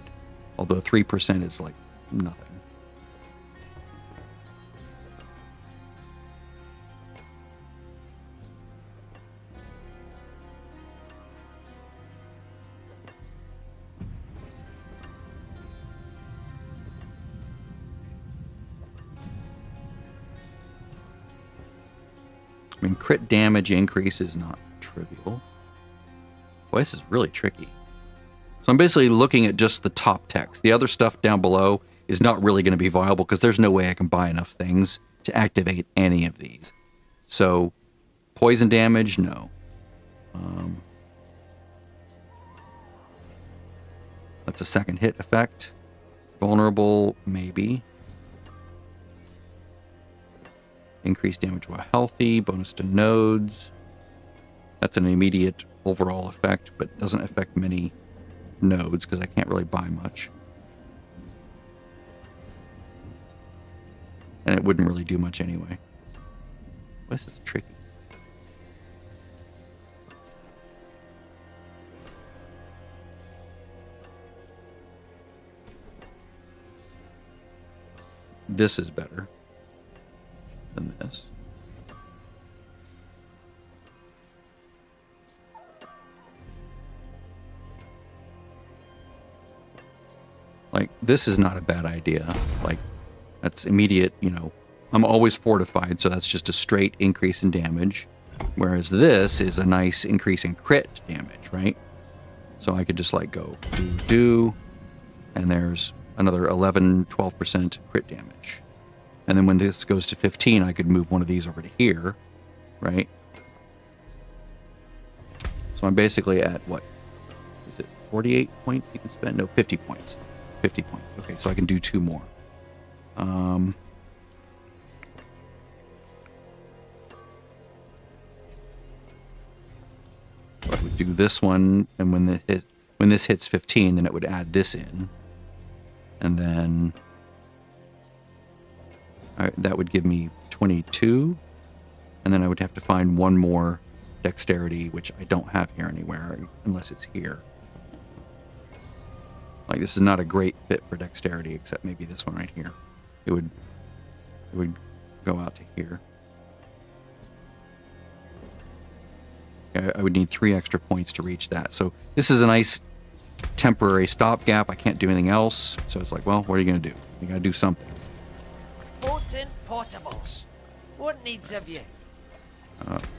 Although 3% is like nothing. I mean, crit damage increase is not trivial. Boy, this is really tricky. So I'm basically looking at just the top text. The other stuff down below is not really going to be viable because there's no way I can buy enough things to activate any of these. So, poison damage, no. That's a second hit effect. Vulnerable, maybe. Increased damage while healthy, bonus to nodes. That's an immediate overall effect, but doesn't affect many nodes because I can't really buy much. And it wouldn't really do much anyway. This is tricky. This is better than this. Like, this is not a bad idea. Like, that's immediate, you know. I'm always fortified, so that's just a straight increase in damage. Whereas this is a nice increase in crit damage, right? So I could just, like, go do, and there's another 11, 12% crit damage. And then when this goes to 15, I could move one of these over to here, right? So I'm basically at, what? Is it 48 points you can spend? No, 50 points. 50 points. Okay, so I can do 2 more. I would do this one, and when this hits 15, then it would add this in. And then that would give me 22. And then I would have to find one more dexterity, which I don't have here anywhere, unless it's here. Like, this is not a great fit for dexterity, except maybe this one right here. It would go out to here. I would need 3 extra points to reach that. So this is a nice temporary stopgap. I can't do anything else. So it's like, well, what are you going to do? You got to do something. Potent potables. What needs of you?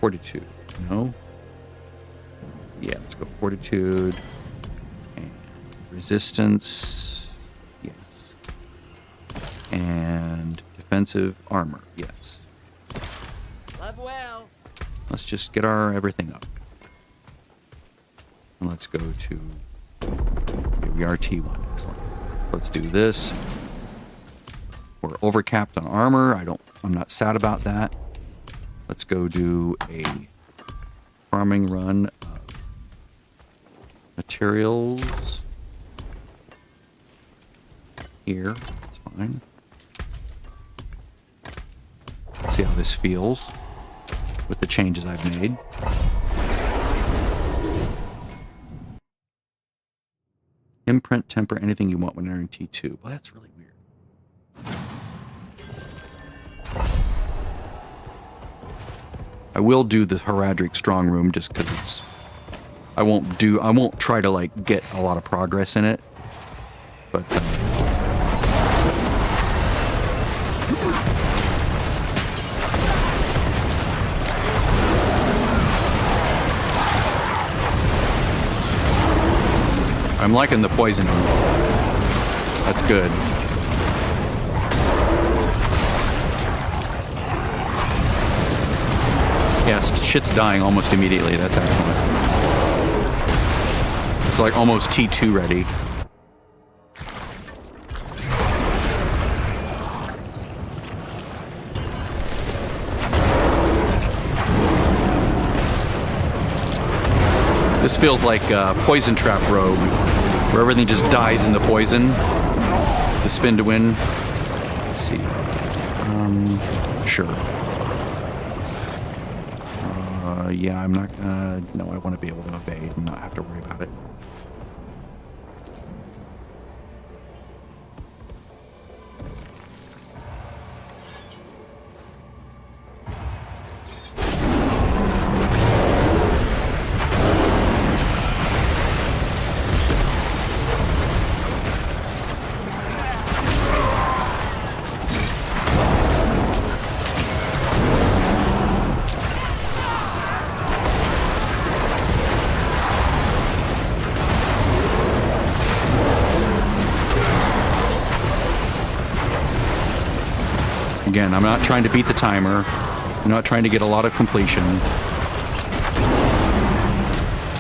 Fortitude. No. Yeah, let's go fortitude. And resistance. Yes. And defensive armor. Yes. Live well. Let's just get our everything up. And let's go to... Okay, we are T1. Excellent. Let's do this. We're overcapped on armor. I'm not sad about that. Let's go do a farming run of materials. Here. That's fine. Let's see how this feels with the changes I've made. Imprint, temper, anything you want when entering T2. Well, that's really weird. I will do the Heraldric Strong Room just because it's... I won't try to, like, get a lot of progress in it. But... I'm liking the poison. That's good. Yeah, shit's dying almost immediately. That's excellent. It's like almost T2 ready. This feels like Poison Trap Rogue, where everything just dies in the poison. The spin to win. Let's see. Sure. Yeah, I'm not. No, I want to be able to evade and not have to worry about it. Again, I'm not trying to beat the timer. I'm not trying to get a lot of completion.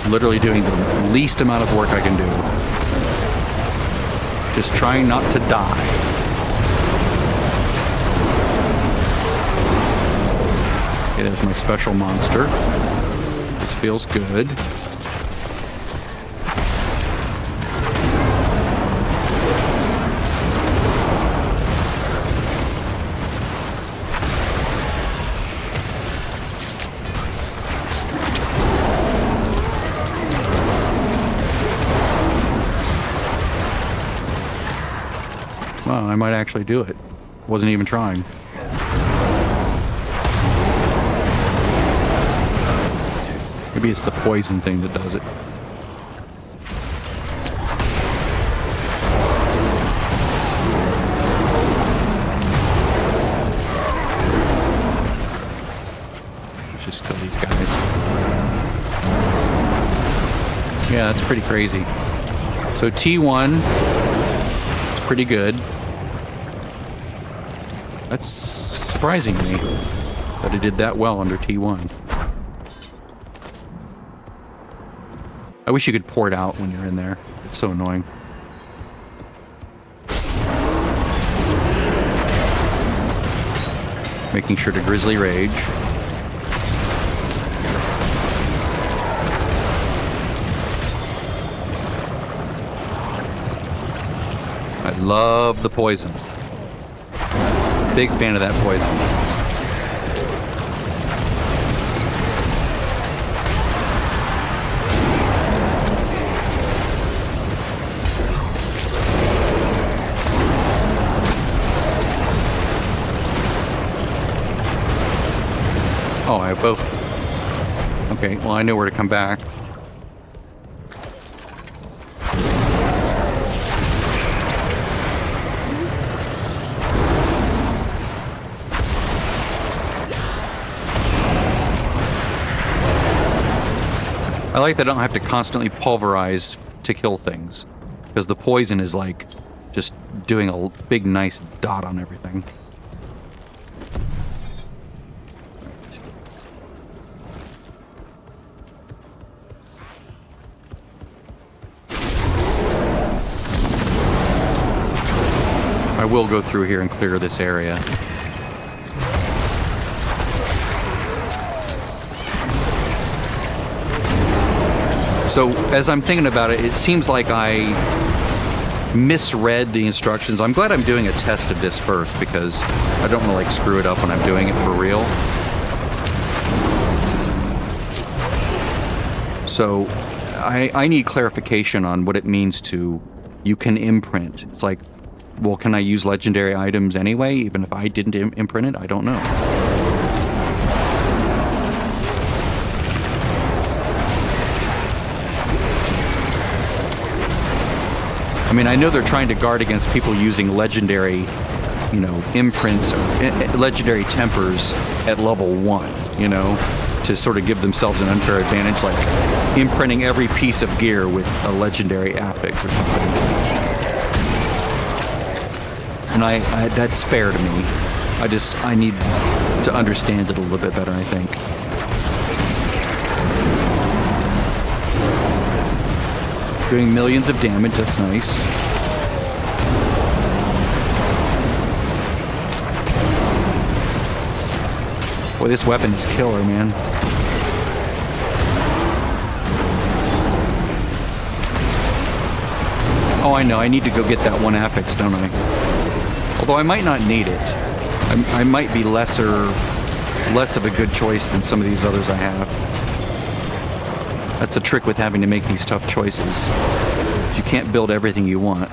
I'm literally doing the least amount of work I can do. Just trying not to die. Okay, there's my special monster. This feels good. Well, I might actually do it. Wasn't even trying. Maybe it's the poison thing that does it. Let's just kill these guys. Yeah, that's pretty crazy. So T1 is pretty good. That's surprising to me that it did that well under T1. I wish you could pour it out when you're in there. It's so annoying. Making sure to Grizzly Rage. I love the poison. Big fan of that poison. Oh, I have both. Okay, well, I know where to come back. I like that I don't have to constantly pulverize to kill things, because the poison is like just doing a big nice dot on everything. I will go through here and clear this area. So, as I'm thinking about it, it seems like I misread the instructions. I'm glad I'm doing a test of this first, because I don't want to, like, screw it up when I'm doing it for real. So, I need clarification on what it means to, you can imprint. It's like, well, can I use legendary items anyway, even if I didn't imprint it? I don't know. I mean, I know they're trying to guard against people using legendary, you know, imprints or legendary tempers at level 1, you know, to sort of give themselves an unfair advantage, like imprinting every piece of gear with a legendary affix or something. And I that's fair to me. I need to understand it a little bit better, I think. Doing millions of damage, that's nice. Boy, this weapon is killer, man. Oh, I know. I need to go get that one affix, don't I? Although I might not need it. I might be less of a good choice than some of these others I have. That's the trick with having to make these tough choices. You can't build everything you want.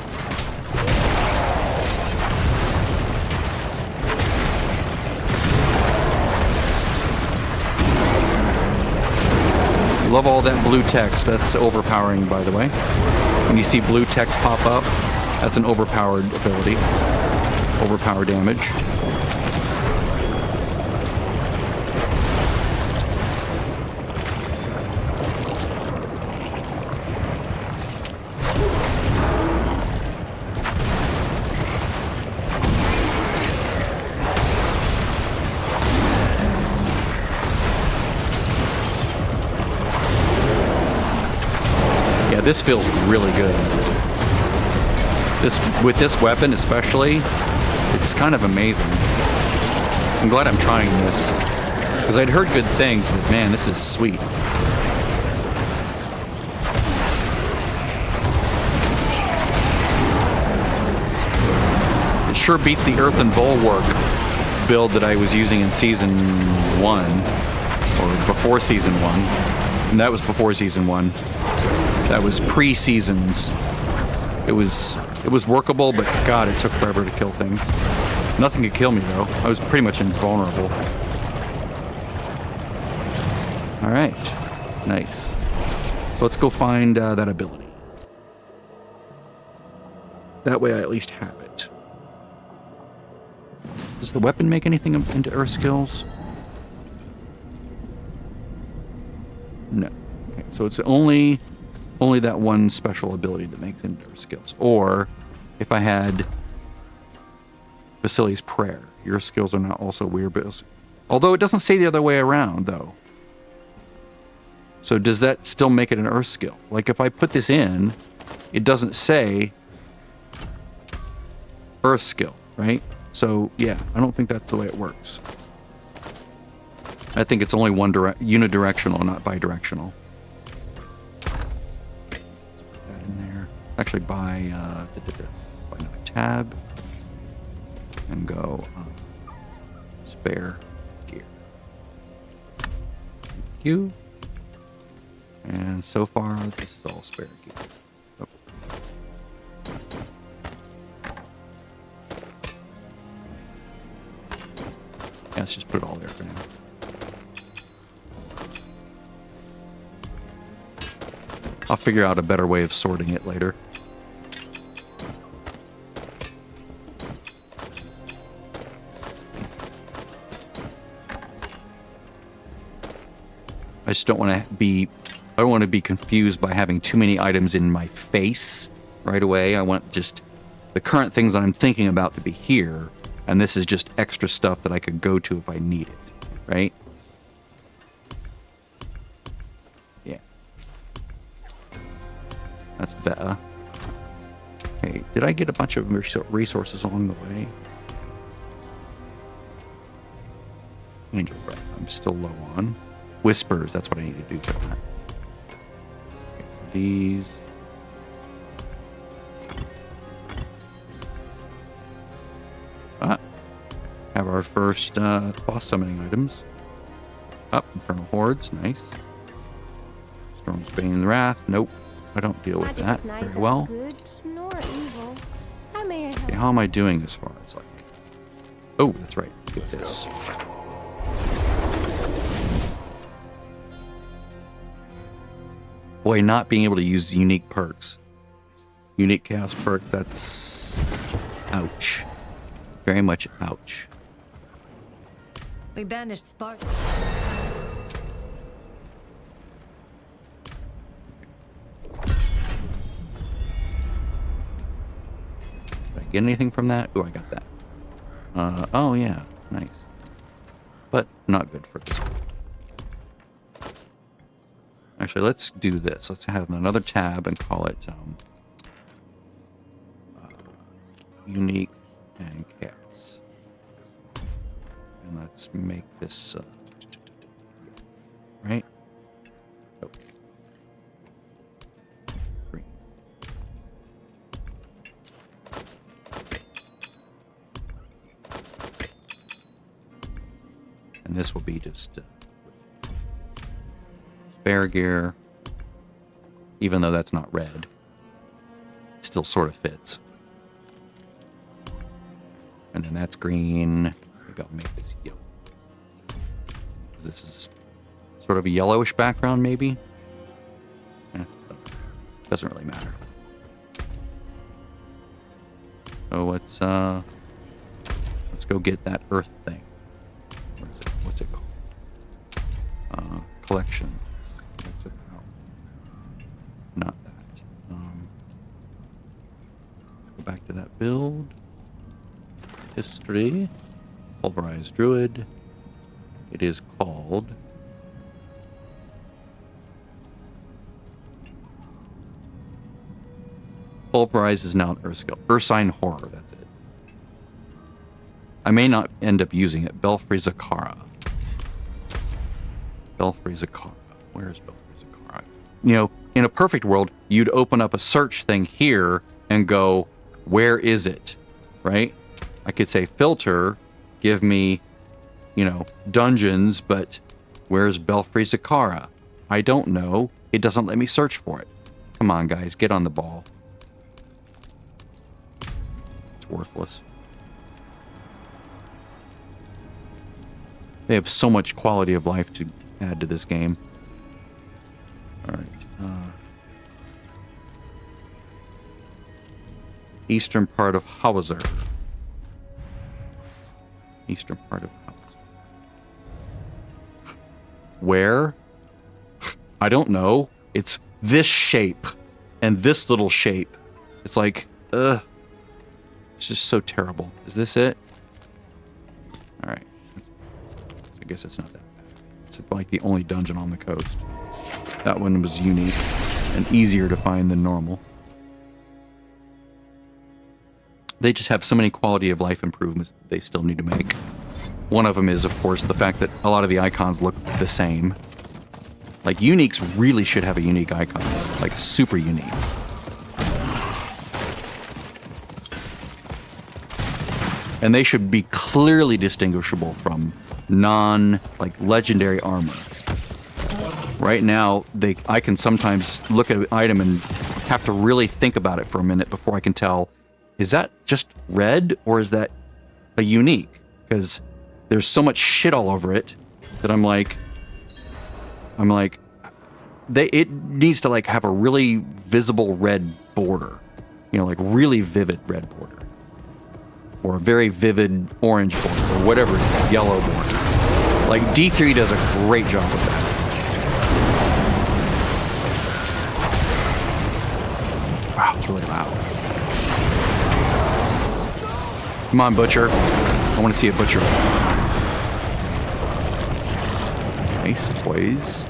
Love all that blue text. That's overpowering, by the way. When you see blue text pop up, that's an overpowered ability. Overpower damage. This feels really good. With this weapon especially, it's kind of amazing. I'm glad I'm trying this. Because I'd heard good things, but man, this is sweet. It sure beats the Earthen Bulwark build that I was using in Season 1. Or before Season 1. And that was before Season 1. That was pre-seasons. It was workable, but God, it took forever to kill things. Nothing could kill me though. I was pretty much invulnerable. All right, nice. So let's go find that ability. That way I at least have it. Does the weapon make anything into Earth skills? No. Okay, so it's only that one special ability that makes into Earth skills. Or if I had Vasili's Prayer, your skills are not also weird, but although it doesn't say the other way around though. So does that still make it an Earth skill? Like if I put this in, it doesn't say Earth skill, right? So yeah, I don't think that's the way it works. I think it's only unidirectional, not bidirectional. Put that in there. Actually, buy another tab and go spare gear. Thank you. And so far, this is all spare gear. Oh. Yeah, let's just put it all there for now. I'll figure out a better way of sorting it later. I just don't want to be... I don't want to be confused by having too many items in my face right away. I want just the current things that I'm thinking about to be here, and this is just extra stuff that I could go to if I need it, right? Yeah. That's better. Okay, did I get a bunch of resources along the way? Angel Breath, I'm still low on. Whispers, that's what I need to do for that. These. Have our first boss summoning items. Infernal Hordes, nice. Storm's Bane's Wrath, nope. I don't deal with that very well. Good nor evil. How may I help? Okay, how am I doing as far as like... Oh, that's right. Get this. Boy, not being able to use unique perks. Unique chaos perks, that's... ouch. Very much ouch. We banished Sparta. Did I get anything from that? Oh, I got that. Oh yeah, nice. But not good for this. Actually, let's do this. Let's have another tab and call it unique and chaos. And let's make this right. Oh. Green. And this will be just spare gear. Even though that's not red, it still sort of fits. And then that's green. Maybe I'll make this yellow. This is sort of a yellowish background, maybe. Doesn't really matter. So let's go get that earth thing. Where is it? What's it called? Collection. What's it about? Not that. Go back to that build. History. Pulverized Druid. It is called Pulverize is now an Earth skill. Ursine Horror, that's it. I may not end up using it. Belfry Zakara. Belfry Zakara. Where is Belfry Zakara? You know, in a perfect world, you'd open up a search thing here and go, where is it? Right? I could say filter, give me, you know, dungeons, but where's Belfry Zakara? I don't know. It doesn't let me search for it. Come on, guys, get on the ball. It's worthless. They have so much quality of life to add to this game. All right. Eastern part of Hauser. Eastern part of Hauser. Where? I don't know. It's this shape and this little shape. It's like, it's just so terrible. Is this it? All right. I guess it's not that bad. It's like the only dungeon on the coast. That one was unique and easier to find than normal. They just have so many quality of life improvements that they still need to make. One of them is, of course, the fact that a lot of the icons look the same. Like, uniques really should have a unique icon. Like, super unique. And they should be clearly distinguishable from legendary armor. Right now, I can sometimes look at an item and have to really think about it for a minute before I can tell, is that just red or is that a unique? Because there's so much shit all over it that I'm like, it needs to like have a really visible red border, you know, like really vivid red border, or a very vivid orange border, or whatever, yellow border. Like D3 does a great job of that. Wow, it's really loud. Come on, Butcher. I want to see a Butcher. Nice, boys.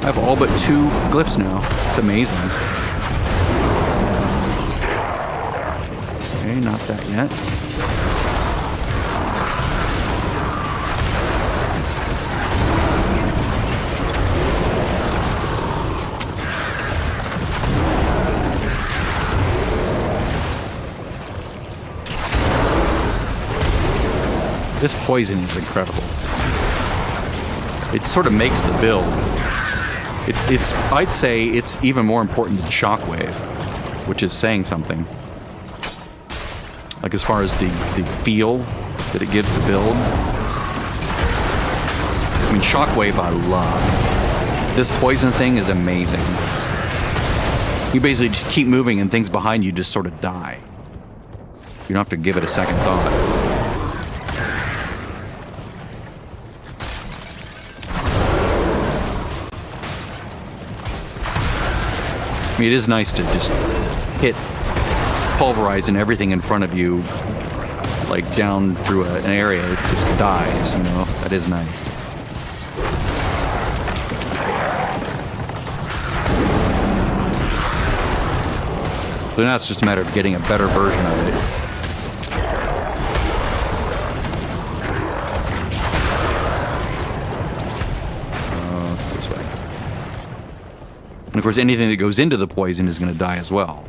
I have all but 2 glyphs now. It's amazing. Okay, not that yet. This poison is incredible. It sort of makes the build. I'd say it's even more important than Shockwave, which is saying something. Like as far as the feel that it gives the build. I mean, Shockwave I love. This poison thing is amazing. You basically just keep moving and things behind you just sort of die. You don't have to give it a second thought. I mean, it is nice to just hit pulverize and everything in front of you, like down through an area, it just dies, you know? That is nice. So now it's just a matter of getting a better version of it. This way. And of course, anything that goes into the poison is going to die as well.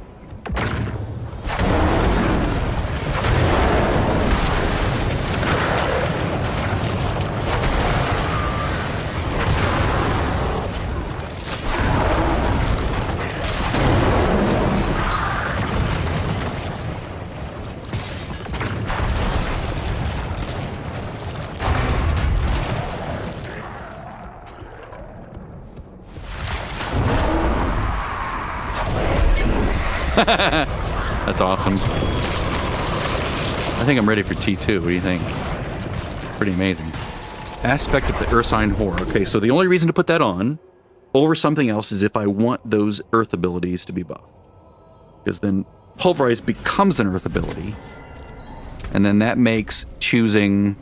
That's awesome. I think I'm ready for T2. What do you think? Pretty amazing. Aspect of the Earth Sign Horror. Okay, so the only reason to put that on over something else is if I want those Earth abilities to be buffed. Because then Pulverize becomes an Earth ability. And then that makes choosing,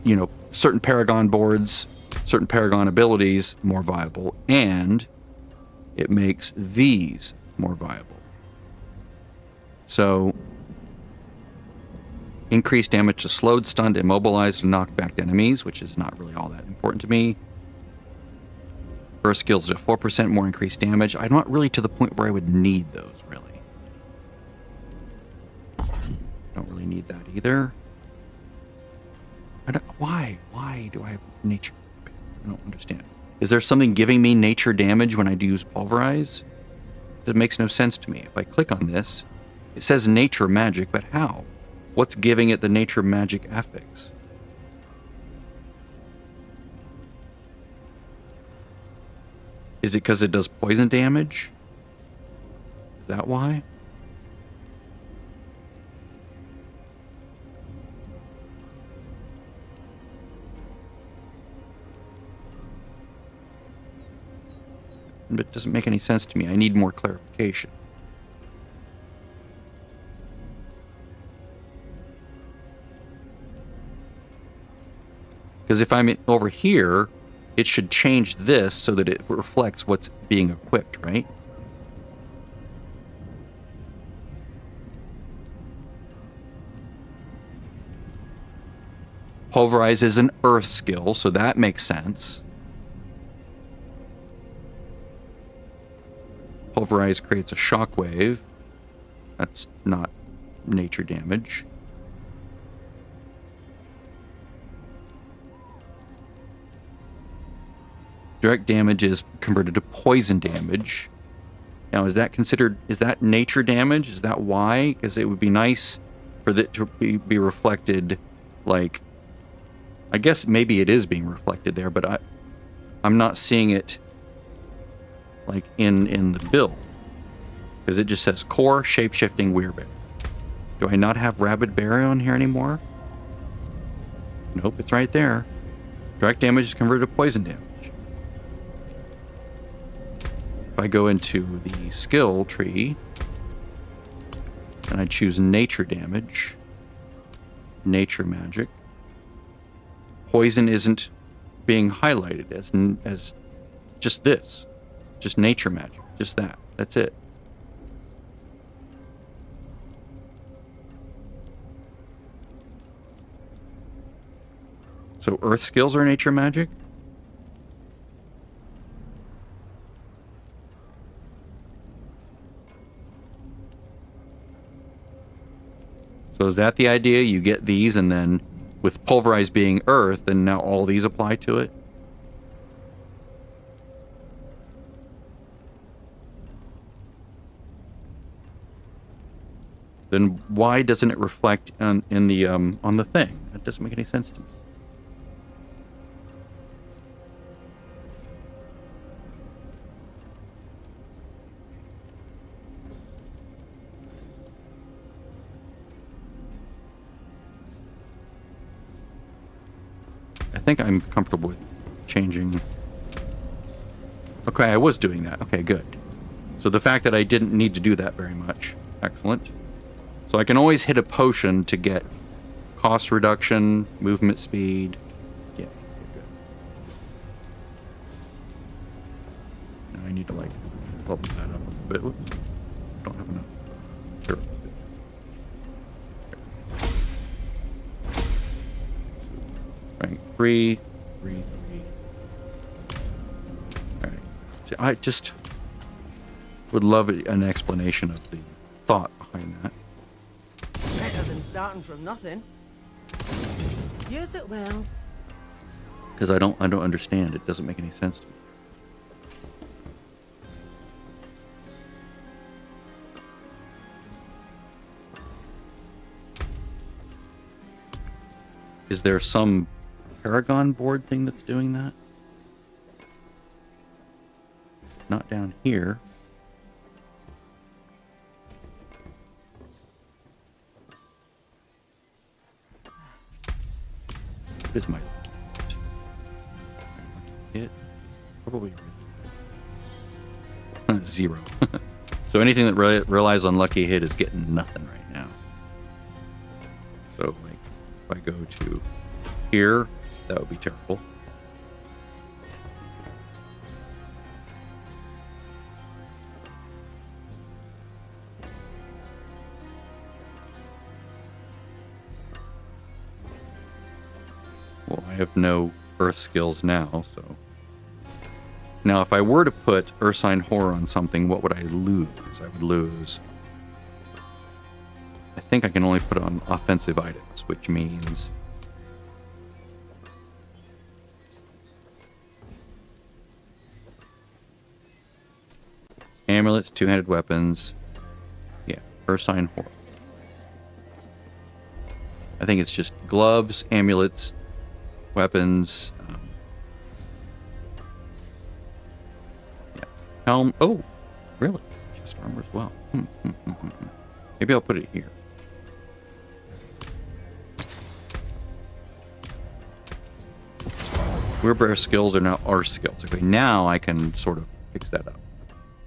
you know, certain Paragon boards, certain Paragon abilities more viable. And it makes these more viable. So, increased damage to slowed, stunned, immobilized, and knocked back enemies, which is not really all that important to me. Burst skills at 4% more increased damage. I'm not really to the point where I would need those, really. Don't really need that either. Why do I have nature? I don't understand. Is there something giving me nature damage when I do use Pulverize? That makes no sense to me. If I click on this, it says nature magic, but how? What's giving it the nature magic affix? Is it because it does poison damage? Is that why? It doesn't make any sense to me. I need more clarification. Because if I'm over here, it should change this so that it reflects what's being equipped, right? Pulverize is an earth skill, so that makes sense. Pulverize creates a shockwave. That's not nature damage. Direct damage is converted to poison damage. Now, is that considered, is that nature damage? Is that why? Because it would be nice for it to be reflected, like, I guess maybe it is being reflected there, but I'm not seeing it, like, in the build. Because it just says core, shape-shifting, weirbear. Do I not have Rabid Bear on here anymore? Nope, it's right there. Direct damage is converted to poison damage. If I go into the skill tree and I choose nature damage, nature magic, poison isn't being highlighted as just this, just nature magic, just that. That's it. So earth skills are nature magic? So is that the idea? You get these, and then with Pulverize being earth, then now all these apply to it? Then why doesn't it reflect on the thing? That doesn't make any sense to me. I think I'm comfortable with changing. Okay, I was doing that. Okay, good. So the fact that I didn't need to do that very much. Excellent. So I can always hit a potion to get cost reduction, movement speed. Yeah, good. Now I need to, like, bump that up a bit. Whoops. Don't have enough. Sure. Rank 3. All right. See, I just would love an explanation of the thought behind that. Better than starting from nothing. Use it well. Because I don't understand. It doesn't make any sense to me. Is there some Paragon board thing that's doing that? Not down here. What is my hit? Probably 0. So anything that relies on lucky hit is getting nothing right now. So like if I go to here, that would be terrible. Well, I have no earth skills now, so. Now, if I were to put Ursine Horror on something, what would I lose? I would lose. I think I can only put it on offensive items, which means. Amulets, two-handed weapons. Yeah, Ursine Horror. I think it's just gloves, amulets, weapons. Yeah. Helm. Oh, really? Just armor as well. Maybe I'll put it here. Weirbear skills are now our skills. Okay, now I can sort of fix that up.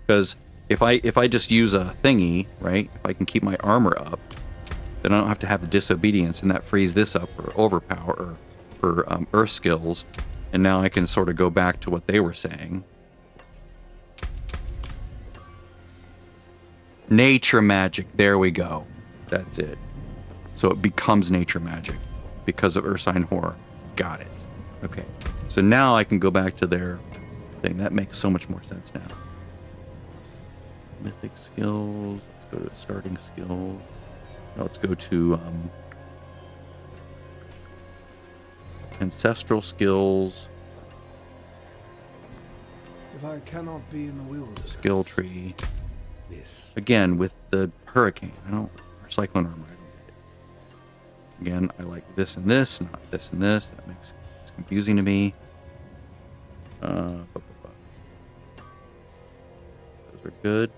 Because if I just use a thingy, right? If I can keep my armor up, then I don't have to have the disobedience, and that frees this up for overpower or for earth skills. And now I can sort of go back to what they were saying. Nature magic. There we go. That's it. So it becomes nature magic because of Ursine Horror. Got it. Okay. So now I can go back to their thing. That makes so much more sense now. Mythic skills. Let's go to starting skills. Now let's go to ancestral skills. If I cannot be in the wilderness. Skill tree. Yes. Again, with the hurricane. Or cyclone armor. I don't get it. Again, I like this and this, not this and this. That makes it's confusing to me. Those are good.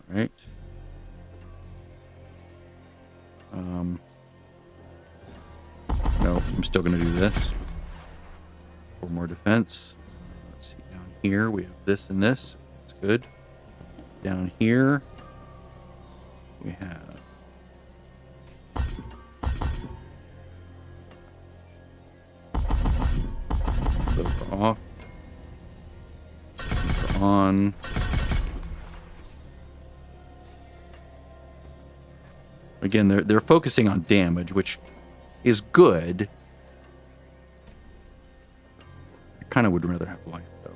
Right. No, I'm still going to do this. 4 more defense. Let's see, down here we have this and this. That's good. Down here we have those are off. Those are on. Again, they're focusing on damage, which is good. I kind of would rather have life, though.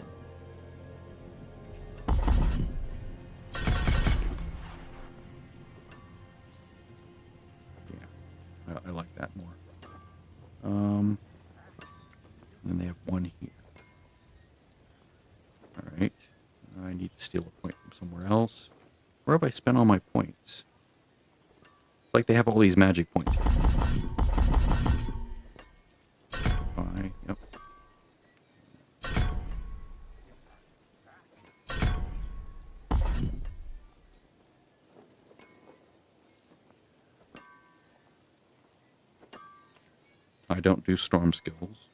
Yeah, I like that more. And then they have one here. All right. I need to steal a point from somewhere else. Where have I spent all my points? Like they have all these magic points. Yep. I don't do storm skills.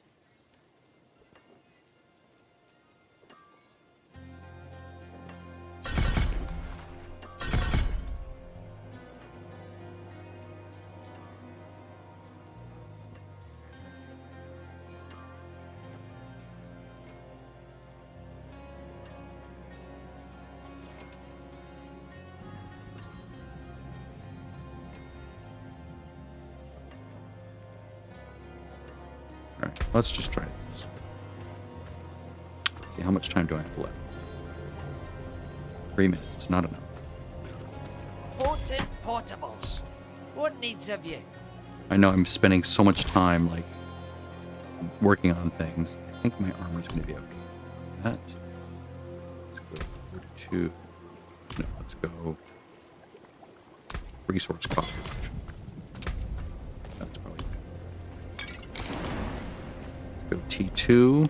Let's just try this. See, how much time do I have left? 3 minutes, not enough. Potent portables. What needs have you? I know I'm spending so much time, like, working on things. I think my armor's going to be okay. That. Let's go 42. No, let's go resource cost reduction. That's probably good. Let's go T2.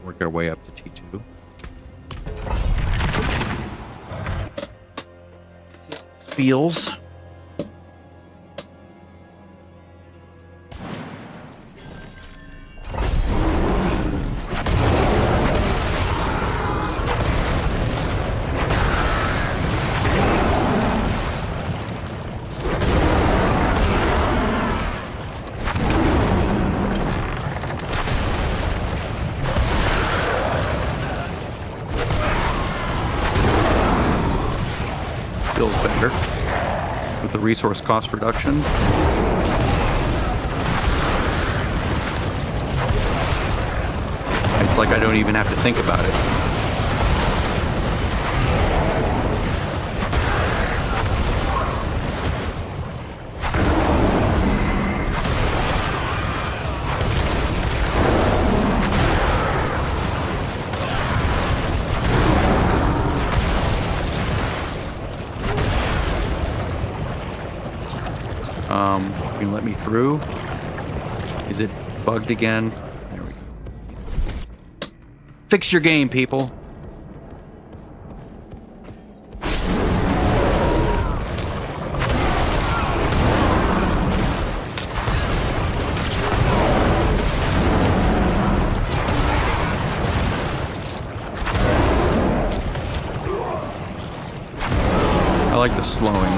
Work our way up to T2. feels. Feels better with the resource cost reduction. It's like I don't even have to think about it. Can you let me through? Is it bugged again? There we go. Fix your game, people. I like the slowing.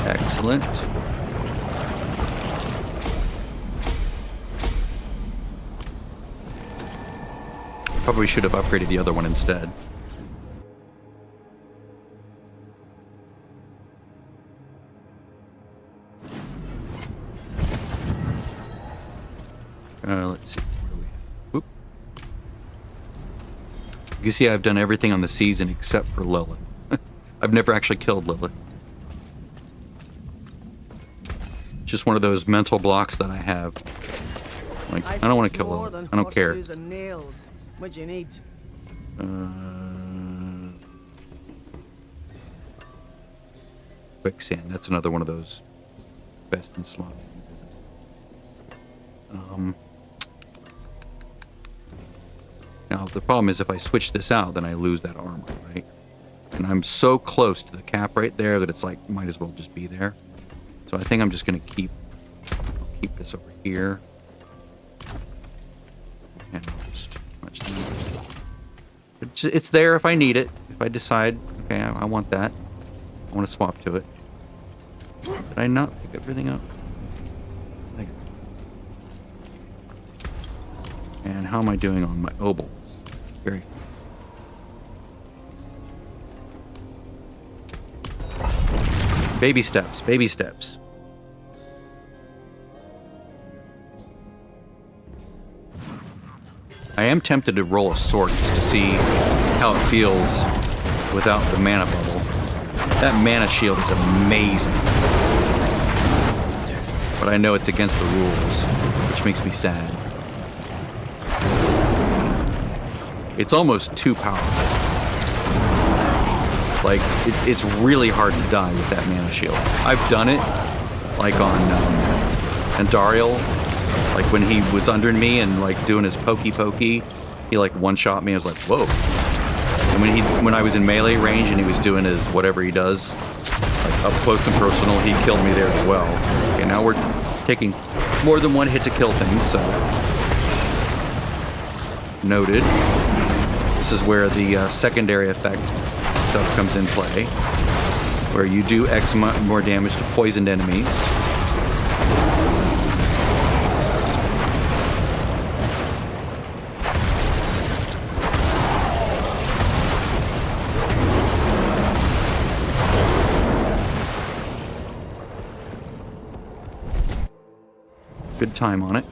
Excellent. Probably should have upgraded the other one instead. Let's see. Where do we? Oop. You see, I've done everything on the season except for Lilith. I've never actually killed Lilith. Just one of those mental blocks that I have. Like, I don't want to kill Lilith. I don't care. Nails. What do you need? Quicksand. That's another one of those best in slot. Now the problem is if I switch this out, then I lose that armor, right? And I'm so close to the cap right there that it's like might as well just be there. So I think I'm just gonna keep this over here. And I'll just it's there if I need it. If I decide, okay, I want that. I want to swap to it. Did I not pick everything up? And how am I doing on my obols? Very. Baby steps, baby steps. I am tempted to roll a sword just to see how it feels without the mana bubble. That mana shield is amazing. But I know it's against the rules, which makes me sad. It's almost too powerful. Like, it's really hard to die with that mana shield. I've done it, like on Andariel, like when he was under me and like doing his pokey, he like one-shot me. I was like, whoa. And when I was in melee range and he was doing his whatever he does, like up close and personal, he killed me there as well. Okay, now we're taking more than one hit to kill things, so noted. This is where the secondary effect stuff comes in play, where you do X more damage to poisoned enemies. Good time on it.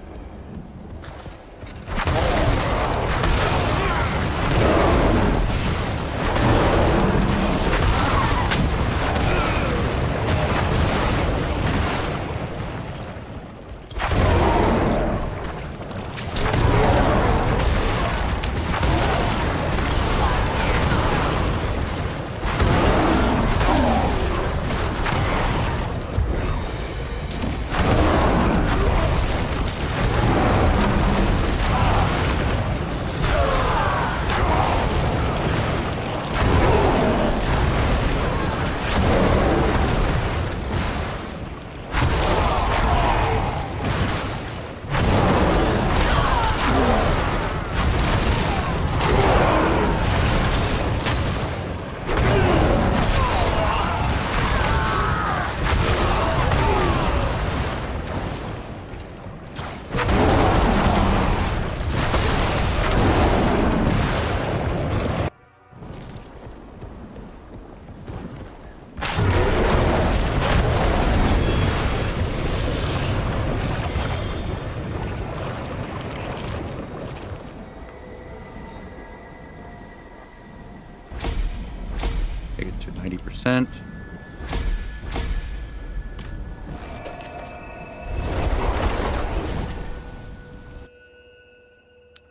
Take it to 90%.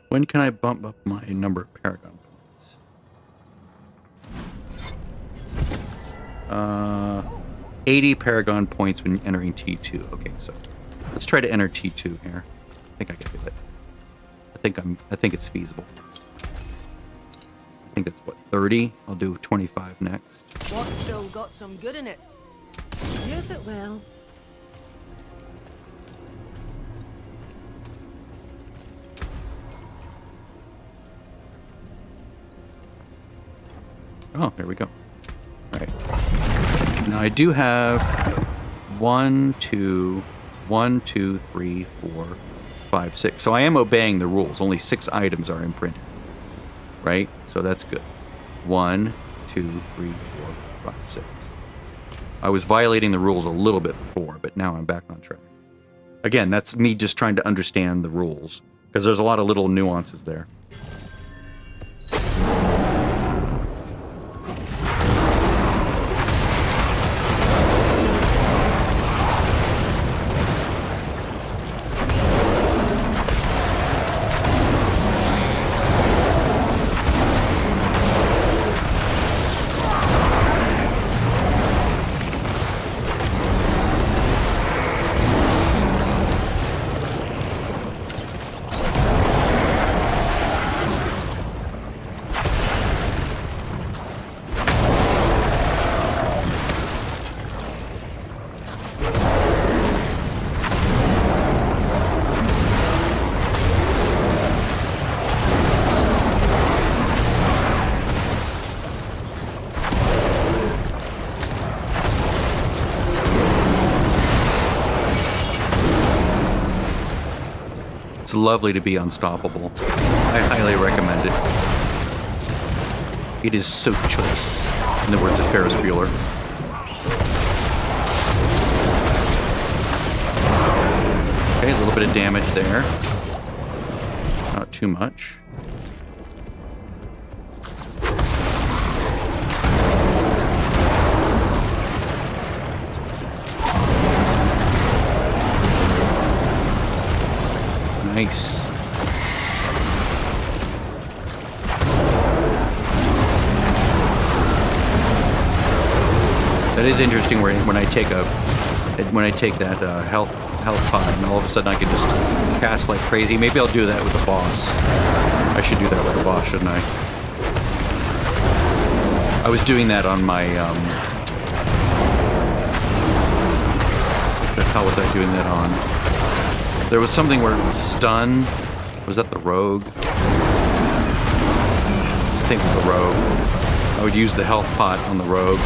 When can I bump up my number of Paragon points? 80 Paragon points when entering T2. Okay, so let's try to enter T2 here. I think I can do it. I think it's feasible. I think that's what, 30? I'll do 25 next. What's still got some good in it? Use it well. Oh, there we go. All right. Now I do have 1, 2, 3, 4, 5, 6. So I am obeying the rules. Only 6 items are imprinted. Right? So that's good. 1, 2, 3, 4, 5, 6. I was violating the rules a little bit before, but now I'm back on track. Again, that's me just trying to understand the rules, because there's a lot of little nuances there. It's lovely to be unstoppable. I highly recommend it. It is so choice, in the words of Ferris Bueller. Okay, a little bit of damage there. Not too much. Nice. That is interesting. When I take that health pod, and all of a sudden I can just cast like crazy. Maybe I'll do that with the boss. I should do that with the boss, shouldn't I? I was doing that on my, what the hell was I doing that on? There was something where it would stun. Was that the rogue? I think it was the rogue. I would use the health pot on the rogue.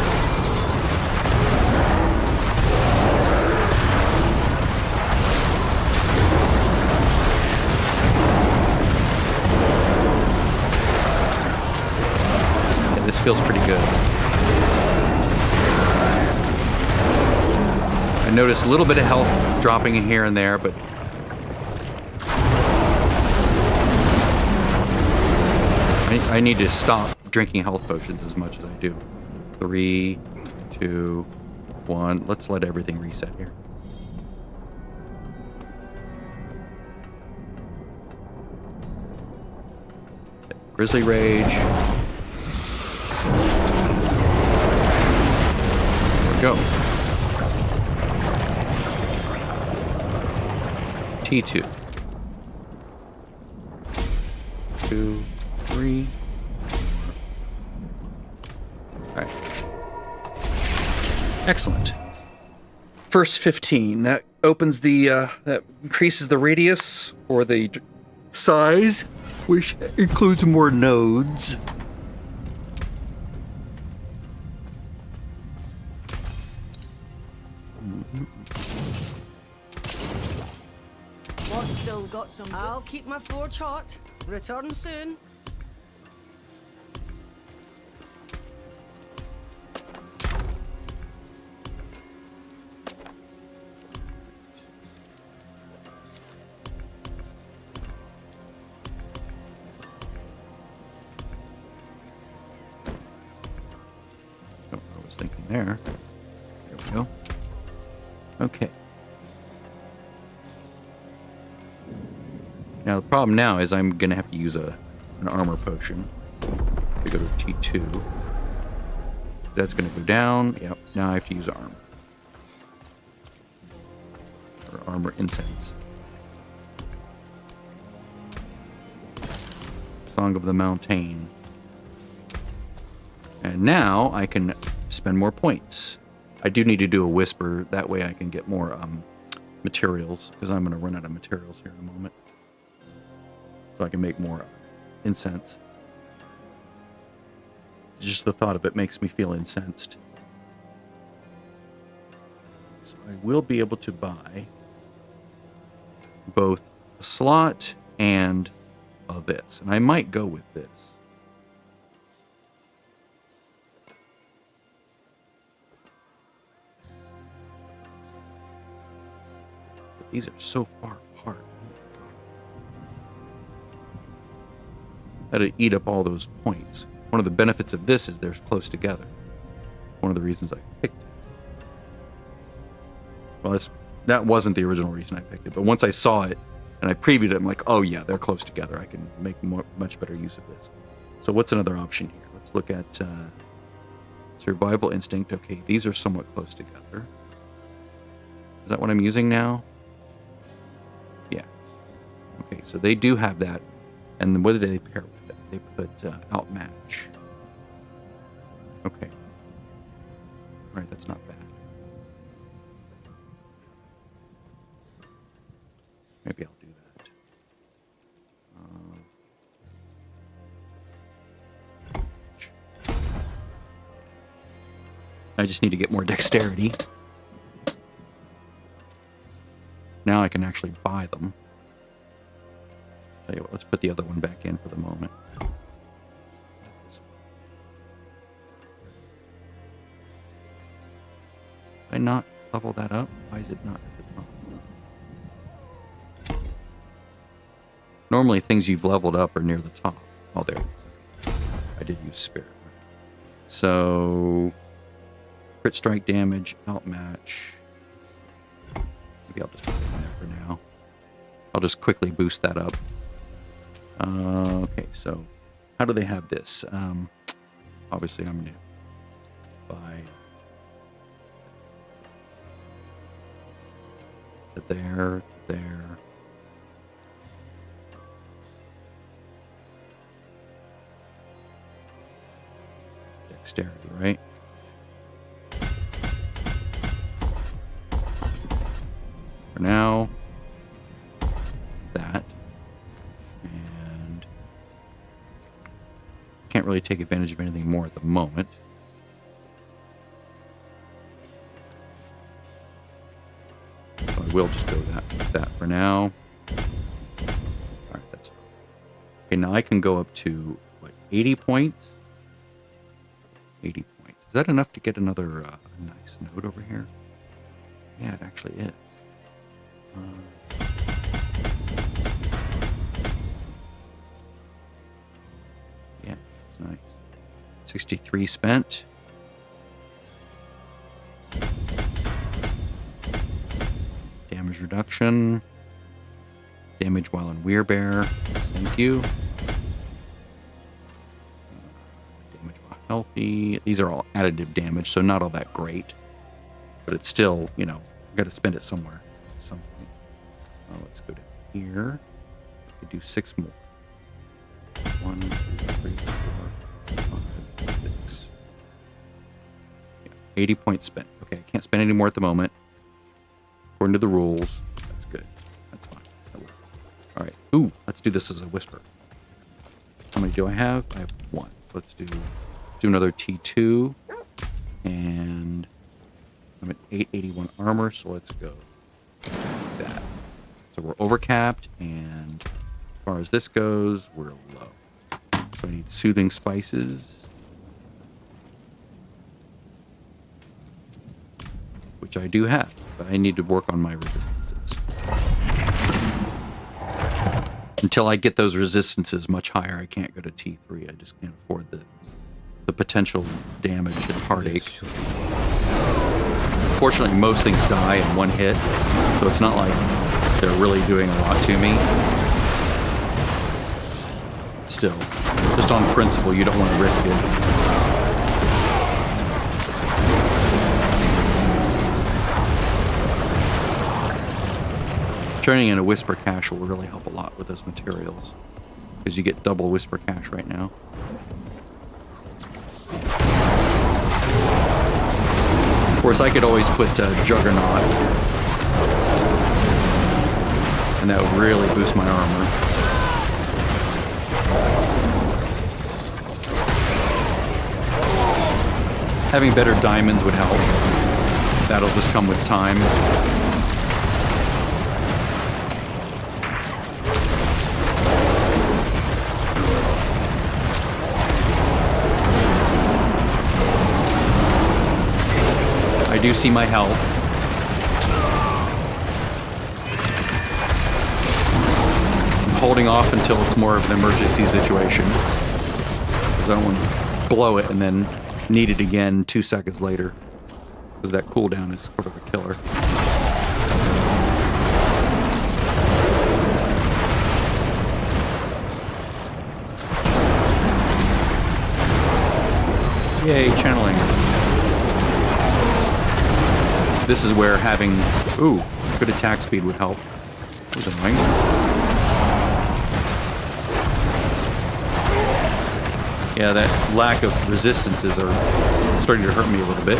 Yeah, this feels pretty good. I noticed a little bit of health dropping in here and there, but I need to stop drinking health potions as much as I do. 3, 2, 1. Let's let everything reset here. Grizzly Rage. There we go. T2. 2, 3. All right. Excellent. First 15. That opens the, that increases the radius or the size, which includes more nodes. What's still got some... I'll keep my forge hot. Return soon. Oh, I was thinking there. There we go. Okay. Now the problem now is I'm gonna have to use an armor potion to go to T2. That's gonna go down. Yep. Now I have to use armor. Or armor incense. Song of the Mountain. And now I can spend more points. I do need to do a whisper. That way I can get more materials, because I'm gonna run out of materials here in a moment. So I can make more incense. Just the thought of it makes me feel incensed. So I will be able to buy both a slot and this. And I might go with this. But these are so far apart. That'd eat up all those points. One of the benefits of this is they're close together. One of the reasons I picked it. Well, that wasn't the original reason I picked it, but once I saw it and I previewed it, I'm like, oh yeah, they're close together. I can make much better use of this. So what's another option here? Let's look at Survival Instinct. Okay, these are somewhat close together. Is that what I'm using now? Yeah. Okay, so they do have that. And what did they pair with it? They put Outmatch. Okay. All right, that's not bad. Maybe I'll do that. I just need to get more dexterity. Now I can actually buy them. Tell you what, let's put the other one back in for the moment. Did I not level that up? Why is it not at the top? Normally things you've leveled up are near the top. Oh, there. I did use Spirit. So, crit strike damage, outmatch. Maybe I'll just put it in there for now. I'll just quickly boost that up. Okay, so how do they have this? Obviously, I'm going to buy there. dexterity, right? For now, that. And can't really take advantage of anything more at the moment. So I will just go with that for now. Alright, that's fine. Okay, now I can go up to, what, 80 points? 80 points. Is that enough to get another nice node over here? Yeah, it actually is. Yeah, it's nice. 63 spent. Damage reduction. Damage while in Weirbear. Thank you. Damage while healthy. These are all additive damage, so not all that great. But it's still, you know, I've got to spend it somewhere at some point. Let's go down here. We do 6 more. 1, 2, 3, 4, 5, 6. Yeah, 80 points spent. Okay, I can't spend any more at the moment. According to the rules. That's good. That's fine. That works. Alright. Ooh, let's do this as a whisper. How many do I have? I have 1. Let's do another T2. And I'm at 881 armor, so let's go like that. So we're overcapped, and as far as this goes, we're low. So I need soothing spices, which I do have, but I need to work on my resistances. Until I get those resistances much higher, I can't go to T3. I just can't afford the potential damage and heartache. Fortunately, most things die in one hit, so it's not like they're really doing a lot to me. Still, just on principle, you don't want to risk it. Turning in a Whisper Cache will really help a lot with those materials, because you get double Whisper Cache right now. Of course, I could always put Juggernaut, and that would really boost my armor. Having better diamonds would help. That'll just come with time. I do see my health. I'm holding off until it's more of an emergency situation, because I don't want to blow it and then need it again 2 seconds later, because that cooldown is sort of a killer. Yay, channeling. This is where having, good attack speed would help. That was annoying. Yeah, that lack of resistances are starting to hurt me a little bit.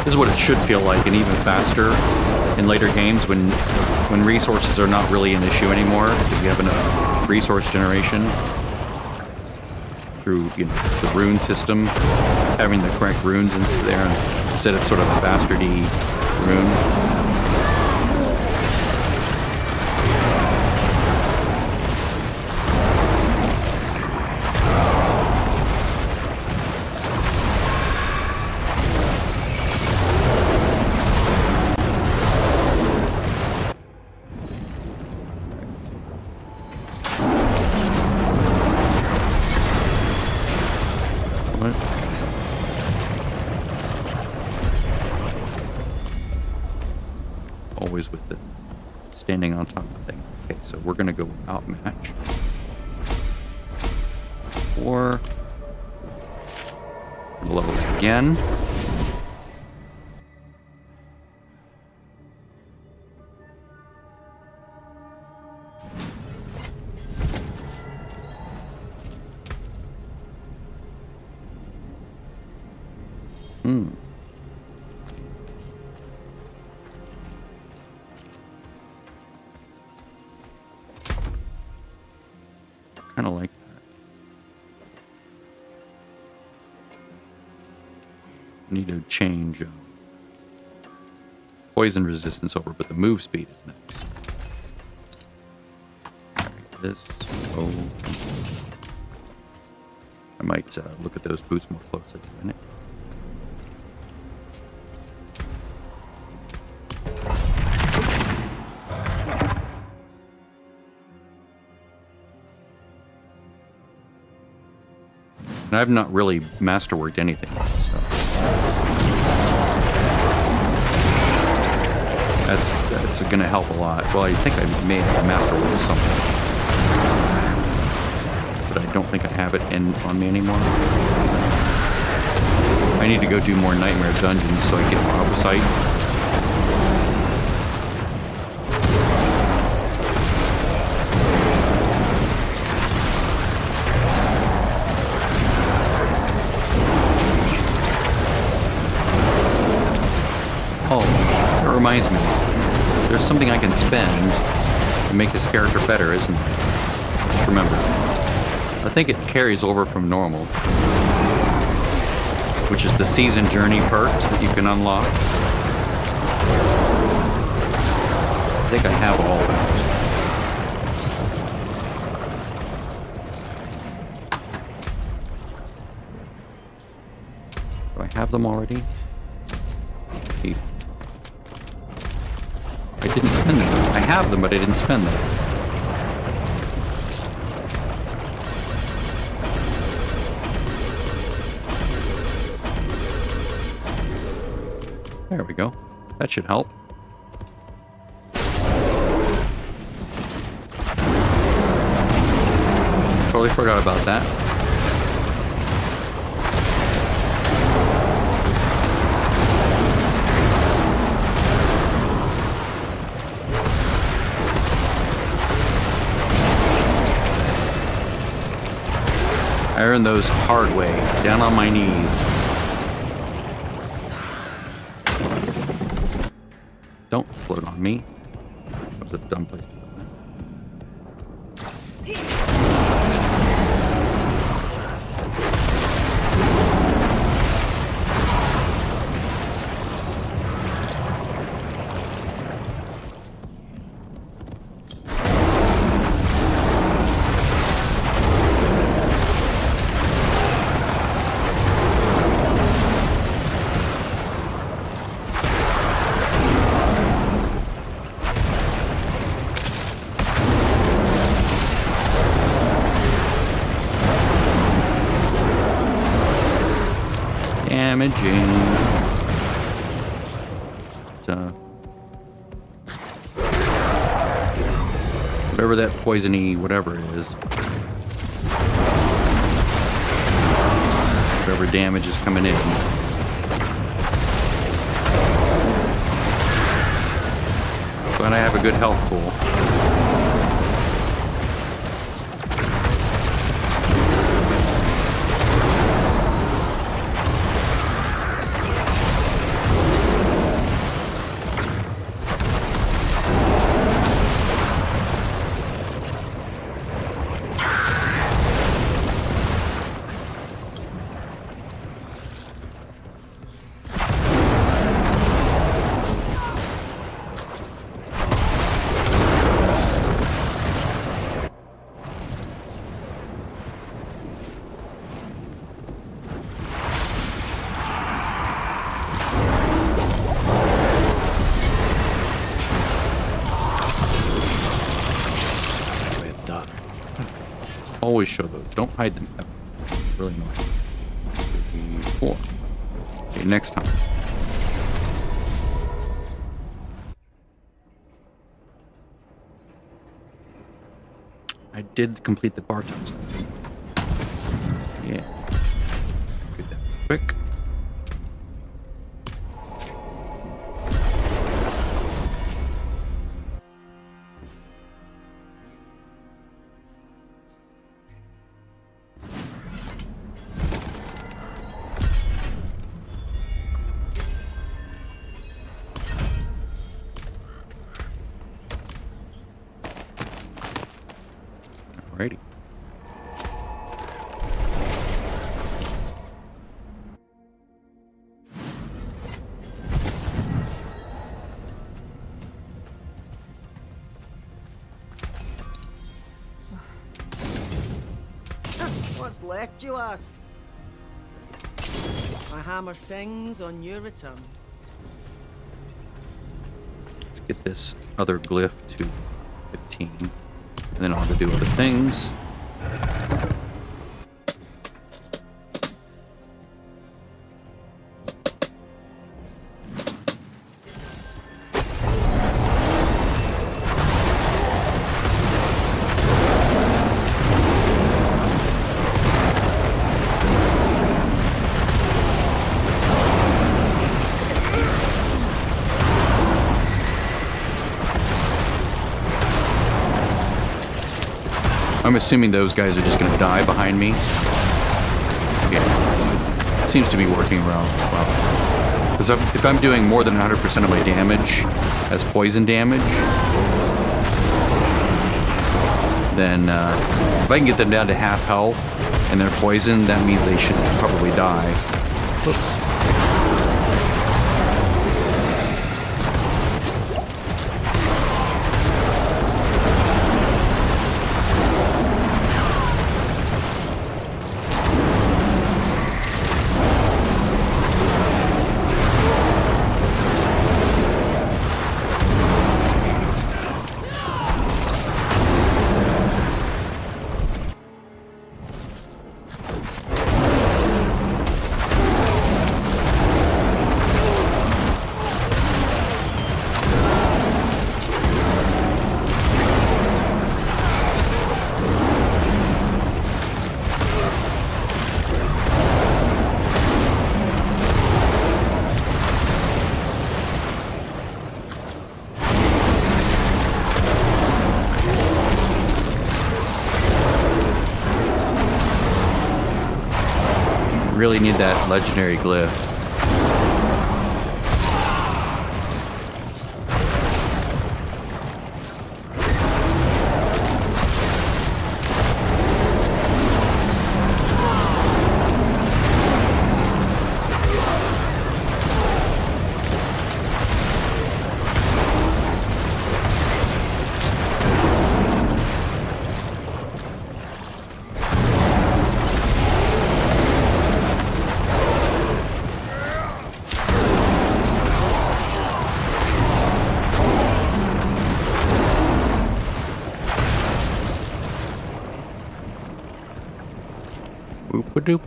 This is what it should feel like, and even faster in later games when resources are not really an issue anymore, because you have enough resource generation through the rune system, having the correct runes instead of sort of a bastardy rune. Always with the standing on top of things. Okay, so we're gonna go outmatch. Or lower again. Kind of like that. Need to change poison resistance over, but the move speed is nice. This. Oh. I might look at those boots more closely in a minute. And I've not really masterworked anything, so that's going to help a lot. Well, I think I may have masterworked something, but I don't think I have it on me anymore. I need to go do more nightmare dungeons so I get mob sight. Reminds me, there's something I can spend to make this character better, isn't it? Just remember. I think it carries over from normal, which is the season journey perks that you can unlock. I think I have all those. Do I have them already? I didn't spend them. I have them, but I didn't spend them. There we go. That should help. Totally forgot about that. I earned those hard way, down on my knees. Don't float on me. That was a dumb place to go. Damaging. Whatever that poisony whatever it is. Whatever damage is coming in. But I have a good health pool. Always show those. Don't hide them. Really annoying. 4. Okay, next time. I did complete the bar test. Yeah. Get that quick. What's left, you ask? My hammer sings on your return. Let's get this other glyph to 15. And then I'll have to do other things. I'm assuming those guys are just going to die behind me. Yeah. Seems to be working well. Because if I'm doing more than 100% of my damage as poison damage, then if I can get them down to half health and they're poisoned, that means they should probably die. Whoops. Really need that legendary glyph. The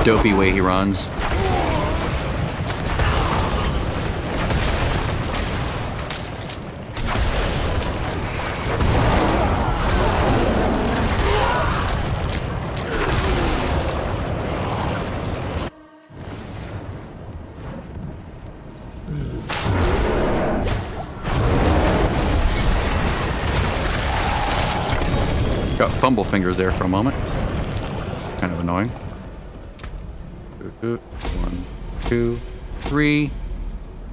dopey way he runs. Got fumble fingers there for a moment. Kind of annoying. 1, 2, 3.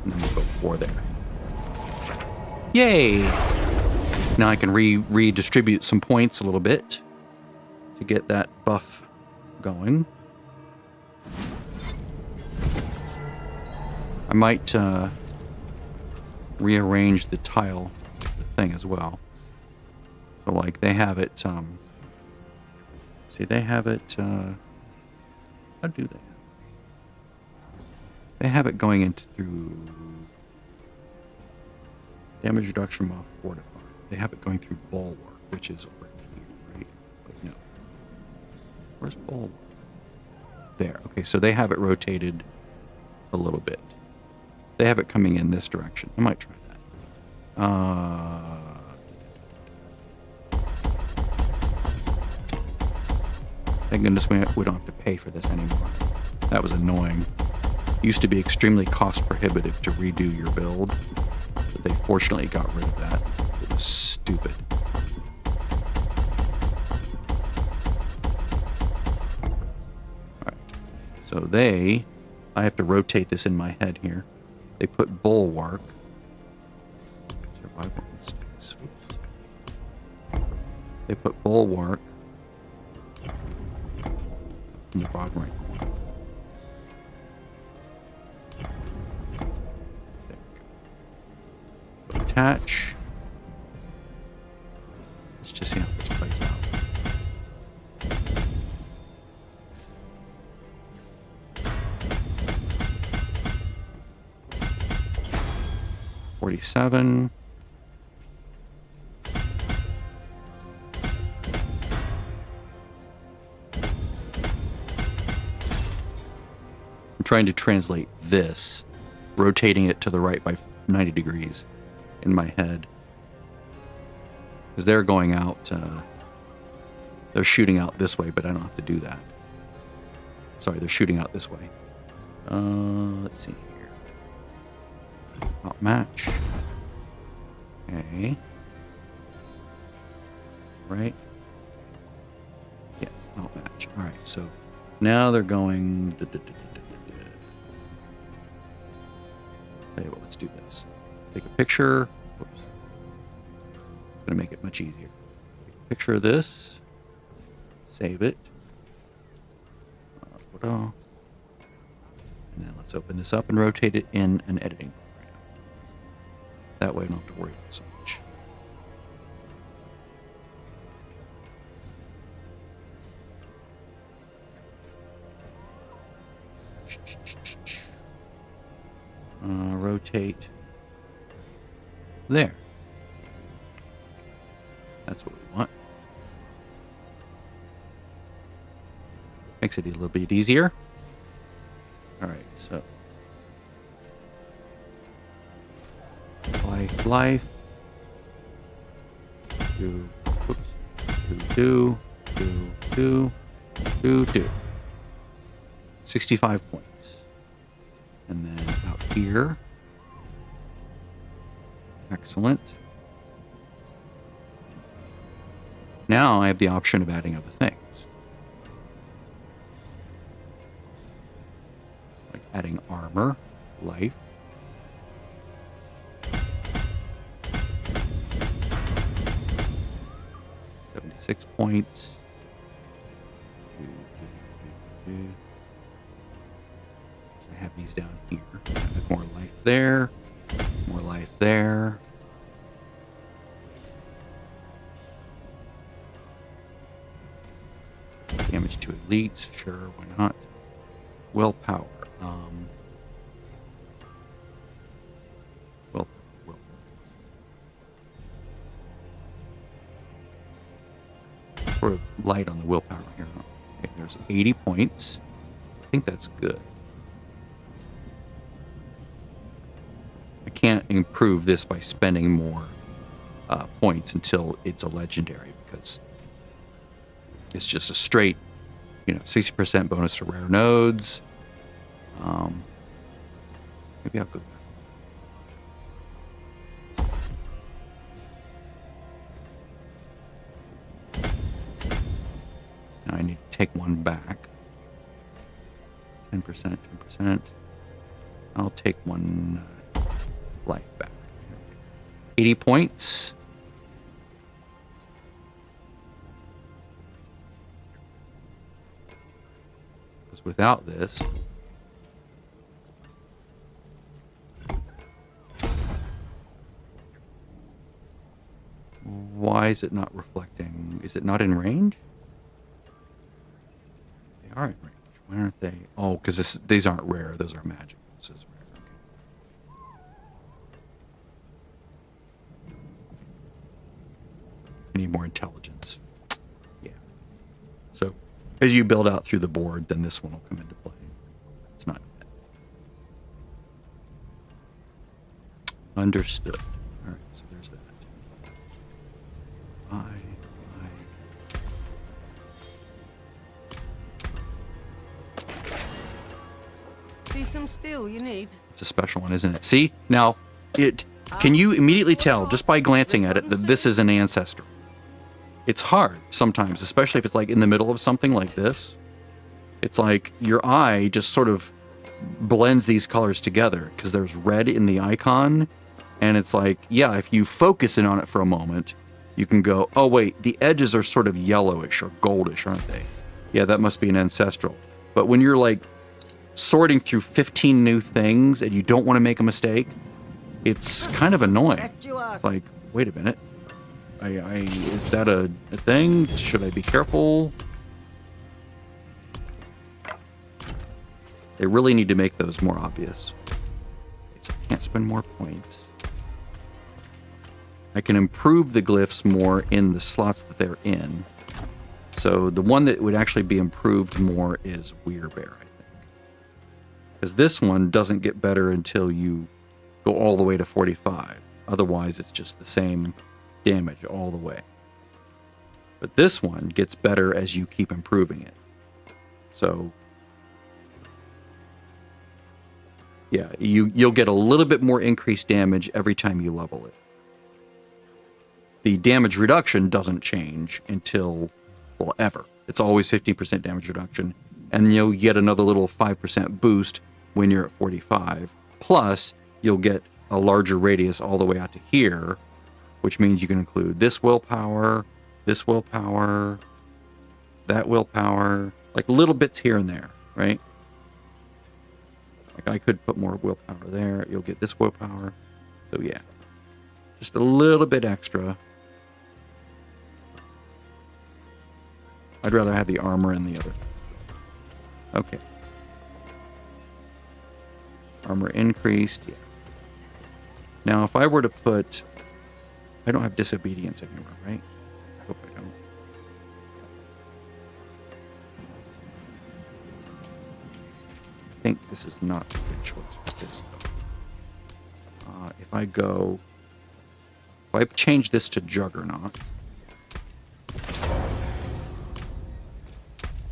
And then we'll go 4 there. Yay! Now I can redistribute some points a little bit to get that buff going. I might rearrange the tile thing as well. So like they have it, see they have it, how do they? They have it going into through damage reduction while fortified. They have it going through bulwark, which is over here, right? Wait, no. Where's bulwark? There. Okay, so they have it rotated a little bit. They have it coming in this direction. I might try that. Thank goodness we don't have to pay for this anymore. That was annoying. It used to be extremely cost prohibitive to redo your build, but they fortunately got rid of that. It was stupid. Alright. So I have to rotate this in my head here. They put bulwark. Survival instincts. Oops. They put bulwark in the bottom right corner. There we go. So attach. 47. I'm trying to translate this, rotating it to the right by 90 degrees in my head. Because they're going out, they're shooting out this way, but I don't have to do that. Sorry, they're shooting out this way. Let's see here. Outmatch. Okay. Right? Yes, outmatch. All right, so now they're going... Tell you what, let's do this. Take a picture. Whoops. Gonna make it much easier. Take a picture of this. Save it. And then let's open this up and rotate it in an editing program. That way I don't have to worry about so much. Rotate there. That's what we want. Makes it a little bit easier. All right, so life. Do. 65 points. And then out here. Excellent. Now I have the option of adding other things. Like adding armor, life. $76 points. I have these down here. More life there. More life there. Damage to elites, sure, why not? Willpower. Will. Sort of light on the willpower here. Okay, there's 80 points. I think that's good. I can't improve this by spending more points until it's a legendary, because it's just a straight, 60% bonus to rare nodes. Maybe I'll go back. Now I need to take one back. 10%, 10%. I'll take one life back. 80 points. Because without this, why is it not reflecting? Is it not in range? They are in range. Why aren't they? Oh, because these aren't rare. Those are magic. This is rare. Okay. I need more intelligence. Yeah. So as you build out through the board, then this one will come into play. It's not yet. Understood. All right, so there's that. See some steel you need? It's a special one, isn't it? See? Now, can you immediately tell, just by glancing at it, that this is an ancestral? It's hard sometimes, especially if it's like in the middle of something like this. It's like your eye just sort of blends these colors together because there's red in the icon. And it's like, yeah, if you focus in on it for a moment, you can go, oh, wait, the edges are sort of yellowish or goldish, aren't they? Yeah, that must be an ancestral. But when you're like sorting through 15 new things and you don't want to make a mistake, it's kind of annoying. Like, wait a minute. Is that a thing? Should I be careful? They really need to make those more obvious. So I can't spend more points. I can improve the glyphs more in the slots that they're in. So the one that would actually be improved more is Weirbear, I think. Because this one doesn't get better until you go all the way to 45. Otherwise, it's just the same damage all the way. But this one gets better as you keep improving it. So, yeah, you'll get a little bit more increased damage every time you level it. The damage reduction doesn't change until, well, ever. It's always 15% damage reduction. And you'll get another little 5% boost when you're at 45. Plus, you'll get a larger radius all the way out to here, which means you can include this willpower, that willpower, like little bits here and there, right? Like I could put more willpower there. You'll get this willpower. So yeah, just a little bit extra. I'd rather have the armor and the other. Okay. Armor increased, yeah. Now, if I were to put... I don't have disobedience anywhere, right? I hope I don't. I think this is not a good choice for this, though. If I go... If I change this to Juggernaut,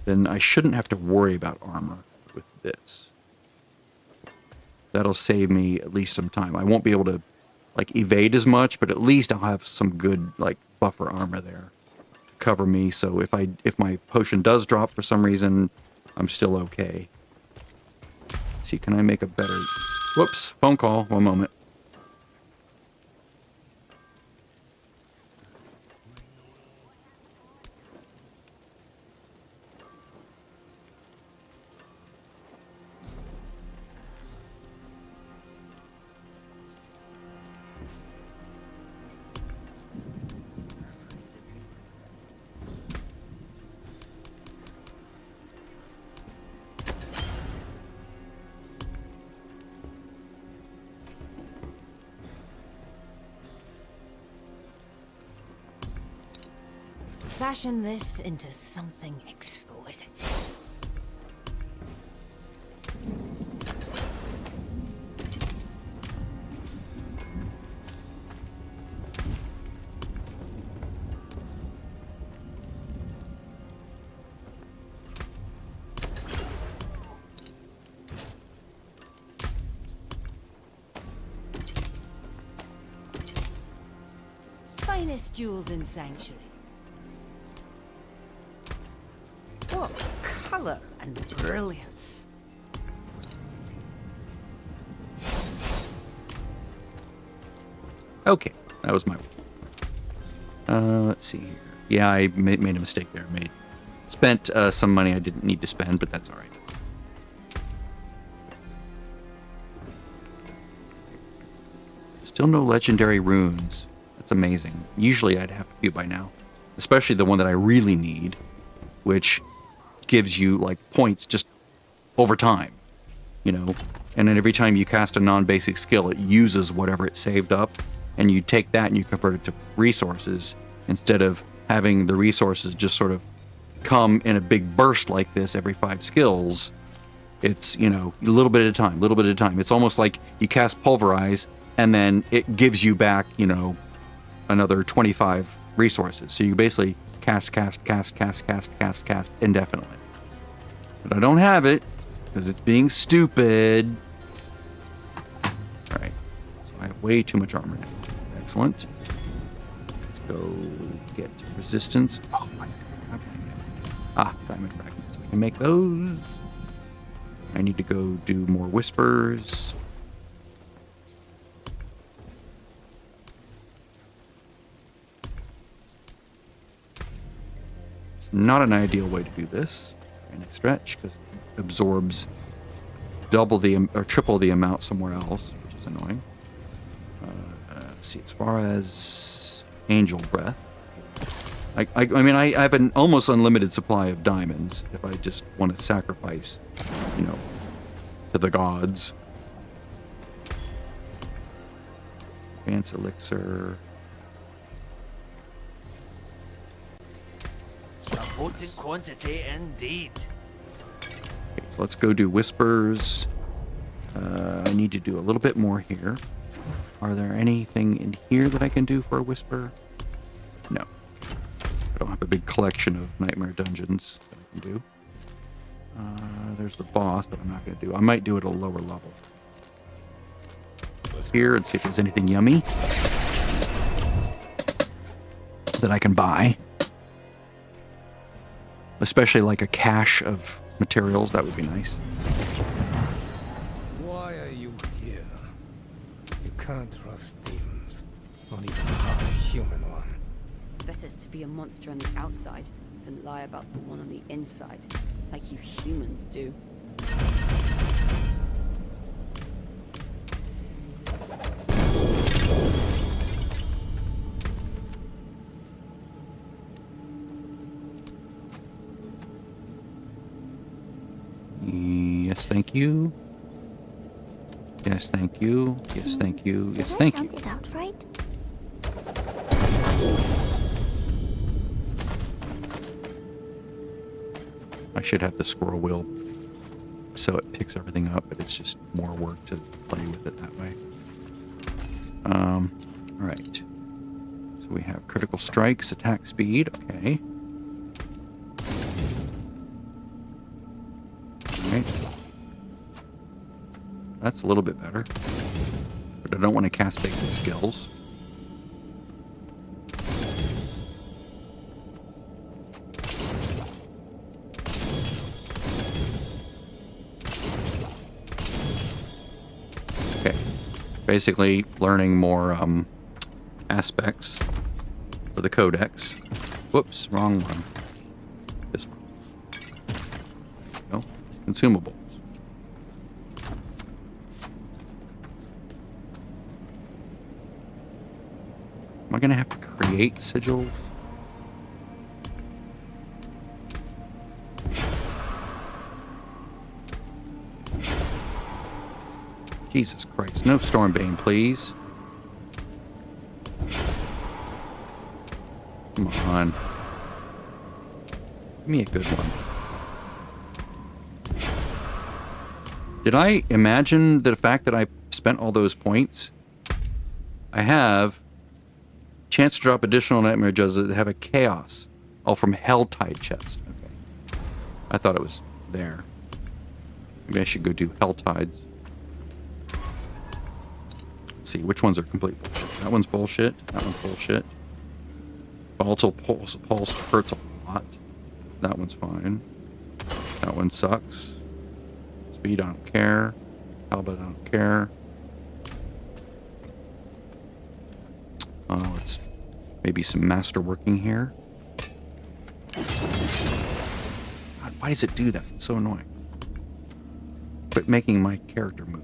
then I shouldn't have to worry about armor with this. That'll save me at least some time. I won't be able to like evade as much, but at least I'll have some good like buffer armor there to cover me. So if my potion does drop for some reason, I'm still okay. Let's see, can I make a better... Whoops, phone call. One moment. Fashion this into something exquisite. Finest jewels in Sanctuary. What color and brilliance. Okay, that was my... let's see here. Yeah, I made a mistake there. Spent some money I didn't need to spend, but that's all right. Still no legendary runes. That's amazing. Usually I'd have a few by now, especially the one that I really need, which gives you like points just over time, you know, and then every time you cast a non-basic skill, it uses whatever it saved up, and you take that and you convert it to resources instead of having the resources just sort of come in a big burst like this every 5 skills. It's, you know, a little bit at a time. It's almost like you cast Pulverize and then it gives you back, you know, another 25 resources. So you basically cast indefinitely. But I don't have it because it's being stupid. All right, so I have way too much armor now. Excellent. Let's go get resistance. Oh my God. Diamond fragments. I can make those. I need to go do more whispers. Not an ideal way to do this. Next stretch, because it absorbs double the or triple the amount somewhere else, which is annoying. Let's see, as far as Angel Breath, I mean, I have an almost unlimited supply of diamonds if I just want to sacrifice, you know, to the gods. Advanced Elixir. potent quantity indeed. Okay, so let's go do whispers. I need to do a little bit more here. Are there anything in here that I can do for a whisper? No. I don't have a big collection of nightmare dungeons that I can do. There's the boss that I'm not going to do. I might do it at a lower level. Here and see if there's anything yummy that I can buy. Especially like a cache of materials. That would be nice. Why are you here? You can't trust demons, not even a human one. Better to be a monster on the outside than lie about the one on the inside, like you humans do. Yes, thank you. Yes, thank you. Yes, thank you. Yes, thank you. It out right? I should have the scroll wheel so it picks everything up, but it's just more work to play with it that way. All right. So we have critical strikes, attack speed. Okay. All right. That's a little bit better, but I don't want to cast basic skills. Basically learning more aspects for the codex. Whoops, wrong one. This one. No, consumables. Am I gonna have to create sigils? Jesus Christ. No Stormbane, please. Come on. Give me a good one. Did I imagine the fact that I spent all those points? I have chance to drop additional nightmare judges that have a chaos. Oh, from Helltide chest. Okay. I thought it was there. Maybe I should go do Helltides. See which ones are complete bullshit. That one's bullshit. That one's bullshit. Volatile pulse hurts a lot. That one's fine. That one sucks. Speed, I don't care. Halberd, I don't care. Let's maybe some masterworking here. God, why does it do that? It's so annoying. Quit making my character move.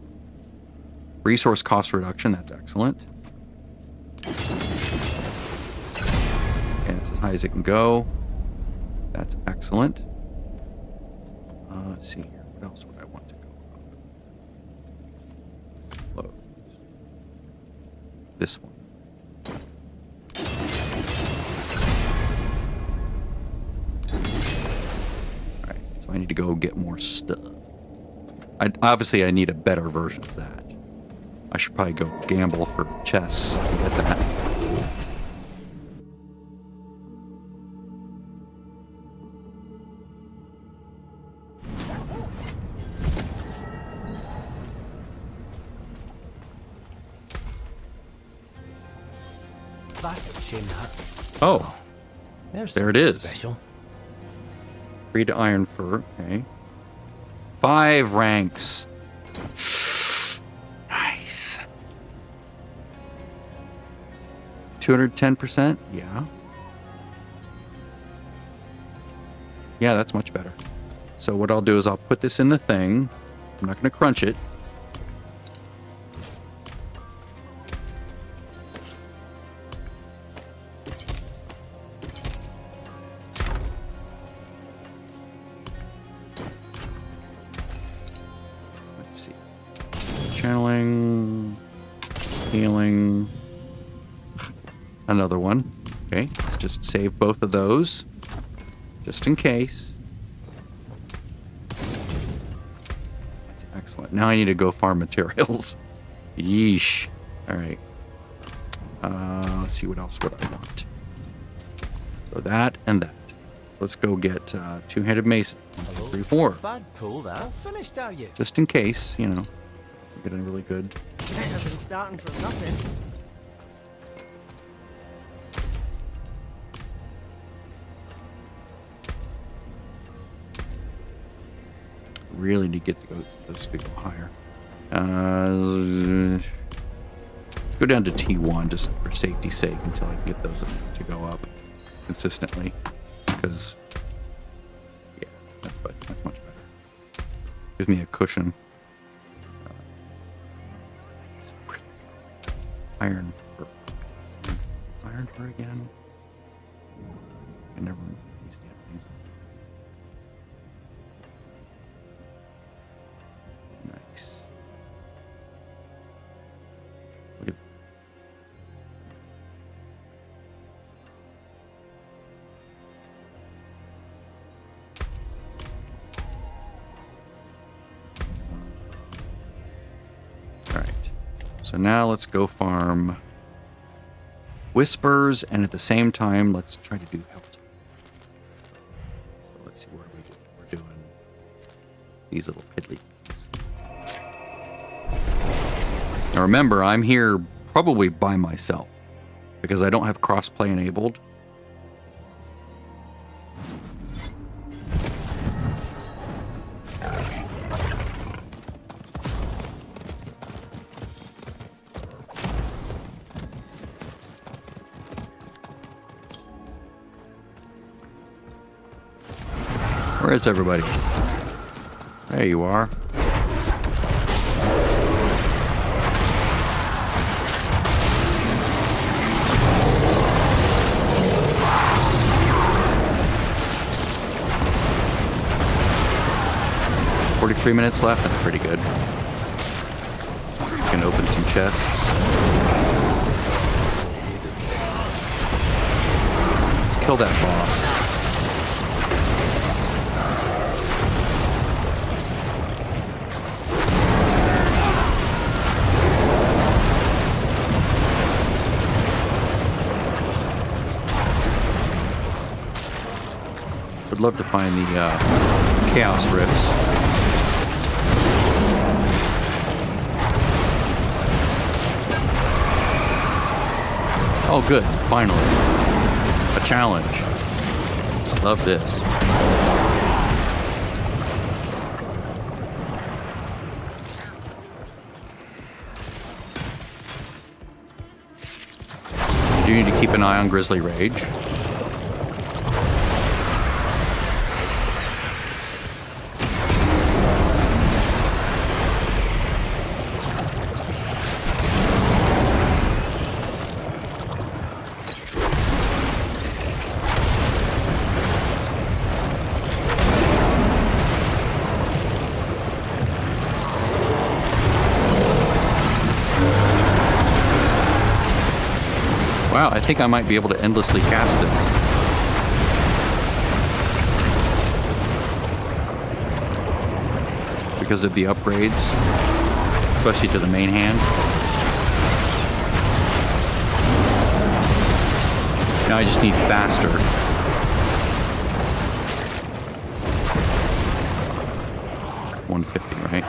Resource cost reduction, that's excellent. And it's as high as it can go. That's excellent. Let's see here. What else would I want to go up? Close. This one. Alright, so I need to go get more stuff. Obviously, I need a better version of that. I should probably go gamble for chests so I can get that. That's a shame that. Oh, there it is. Special. Free to Iron Fur. Okay. 5 ranks. Nice. 210%? Yeah. Yeah, that's much better. So what I'll do is I'll put this in the thing. I'm not going to crunch it. Let's see. Channeling. Healing. Another one. Okay, let's just save both of those. Just in case. That's excellent. Now I need to go farm materials. Yeesh. All right. Let's see what else would I want. So that and that. Let's go get two-handed mason. 1, 2, 3, 4. Bad pull, that. Finished, are you? Just in case, you know. Get a really good. Better than starting from nothing. Really need to get those to go higher. Let's go down to T1 just for safety's sake until I can get those to go up consistently. Because, yeah, that's much better. Gives me a cushion. Iron fur. Iron fur again. I never these damn things. Nice. Look at. All right. So now let's go farm whispers, and at the same time, let's try to do health. So let's see what we do. We're doing these little piddly things. Now remember, I'm here probably by myself because I don't have crossplay enabled. Where is everybody? There you are. $43 left. That's pretty good. We can open some chests. Let's kill that boss. Would love to find the Chaos Rifts. Oh, good. Finally. A challenge. Love this. You need to keep an eye on Grizzly Rage. Wow, I think I might be able to endlessly cast this. Because of the upgrades, especially to the main hand. Now I just need faster. $150, right?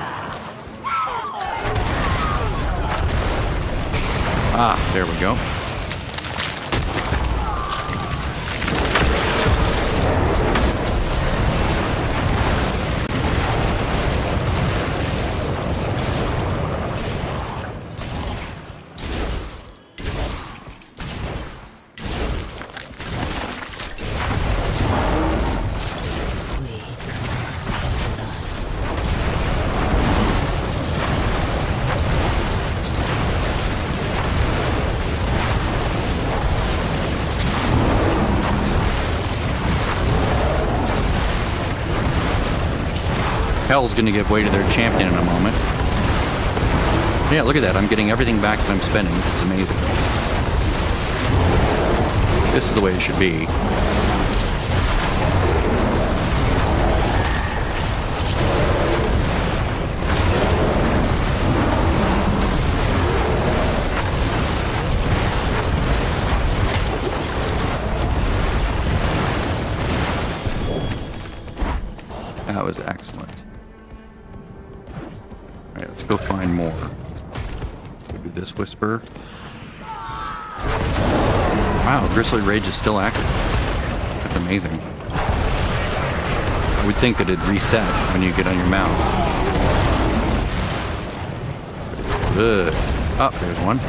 Ah, there we go. Hell's gonna give way to their champion in a moment. Yeah, look at that. I'm getting everything back that I'm spending. This is amazing. This is the way it should be. That was excellent. Alright, let's go find more. We'll do this whisper. Wow, Grizzly Rage is still active. That's amazing. I would think that it'd reset when you get on your mount. Ugh. Oh, there's one.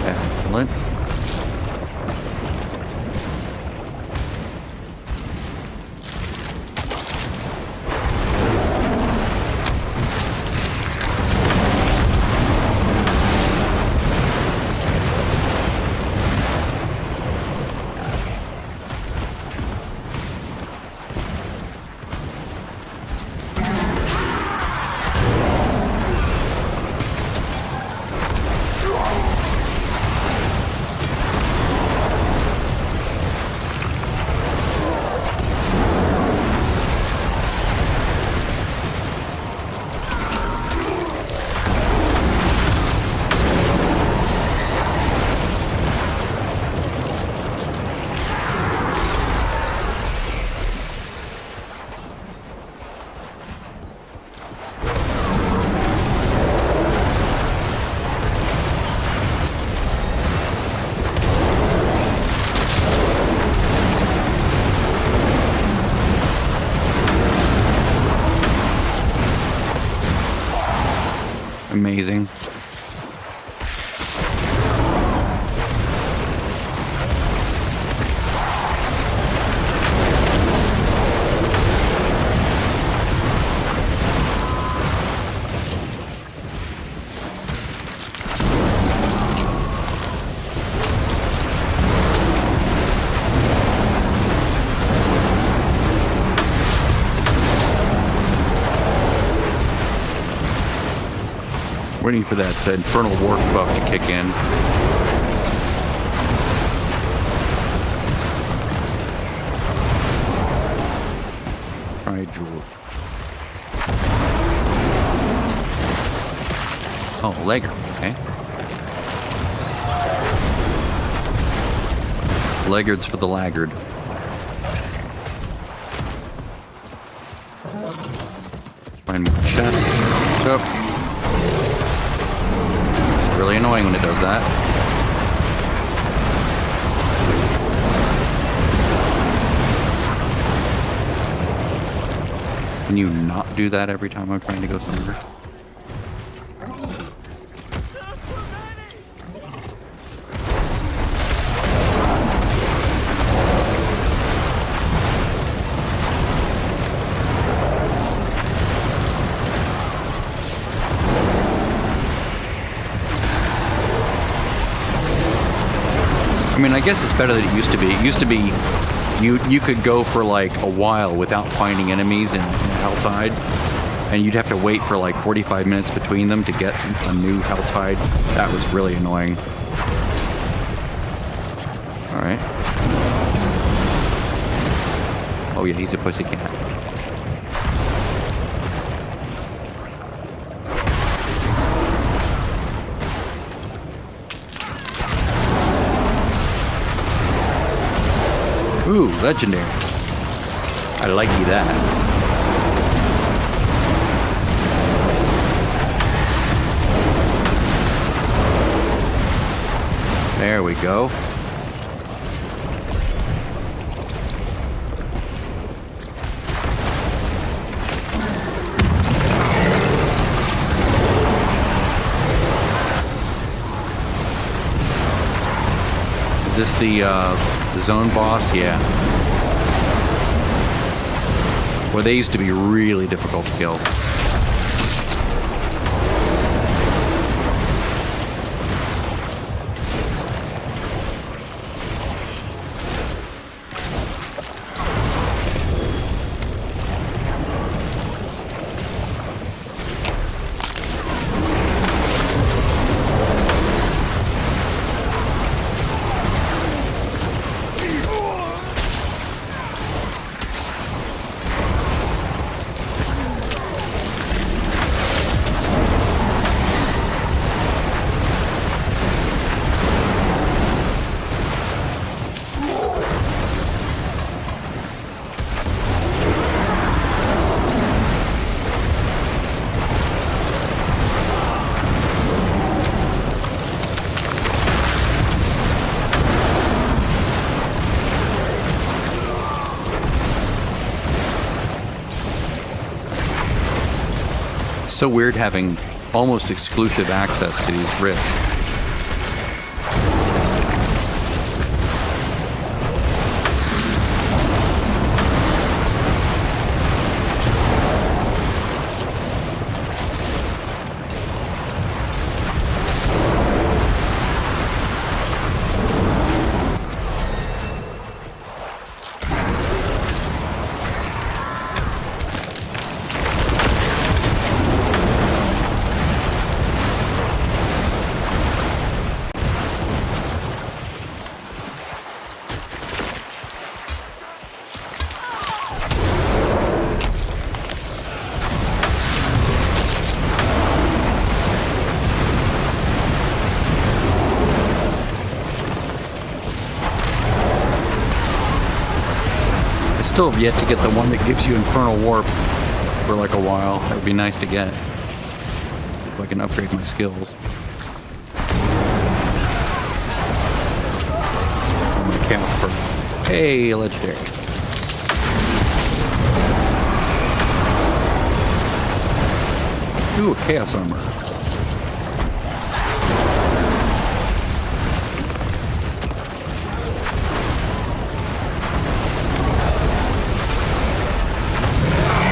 Excellent. Amazing. Waiting for that infernal warp buff to kick in. Try Jewel. Oh, Laggard, okay. Laggard's for the laggard. Find more chests. Up. Really annoying when it does that. Can you not do that every time I'm trying to go somewhere? I mean, I guess it's better than it used to be. It used to be you could go for like a while without finding enemies in Helltide, and you'd have to wait for like 45 minutes between them to get a new Helltide. That was really annoying. All right. Oh yeah, he's a pussycat. Ooh, legendary. I like you that. There we go. Is this the zone boss? Yeah. Well, they used to be really difficult to kill. so weird having almost exclusive access to these rifts. Still have yet to get the one that gives you Infernal Warp for like a while. That would be nice to get. If I can upgrade my skills. Oh, my Chaos Pearl. Hey, legendary. Ooh, Chaos Armor.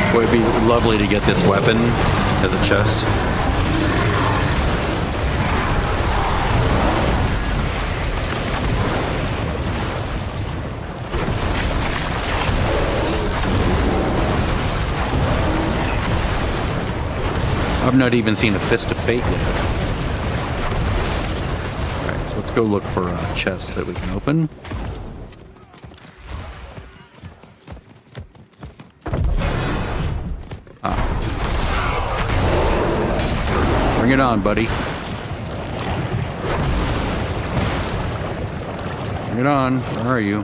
It would be lovely to get this weapon as a chest. I've not even seen a Fist of Fate yet. Alright, so let's go look for a chest that we can open. Bring it on, buddy. Bring it on. Where are you?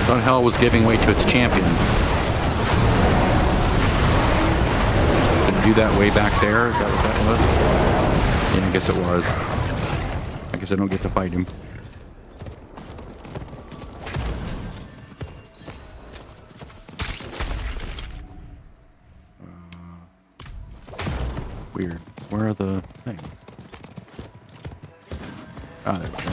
Thought hell was giving way to its champion. Did it do that way back there? Is that what that was? Yeah, I guess it was. I guess I don't get to fight him. Weird. Where are the things? Ah, there we go.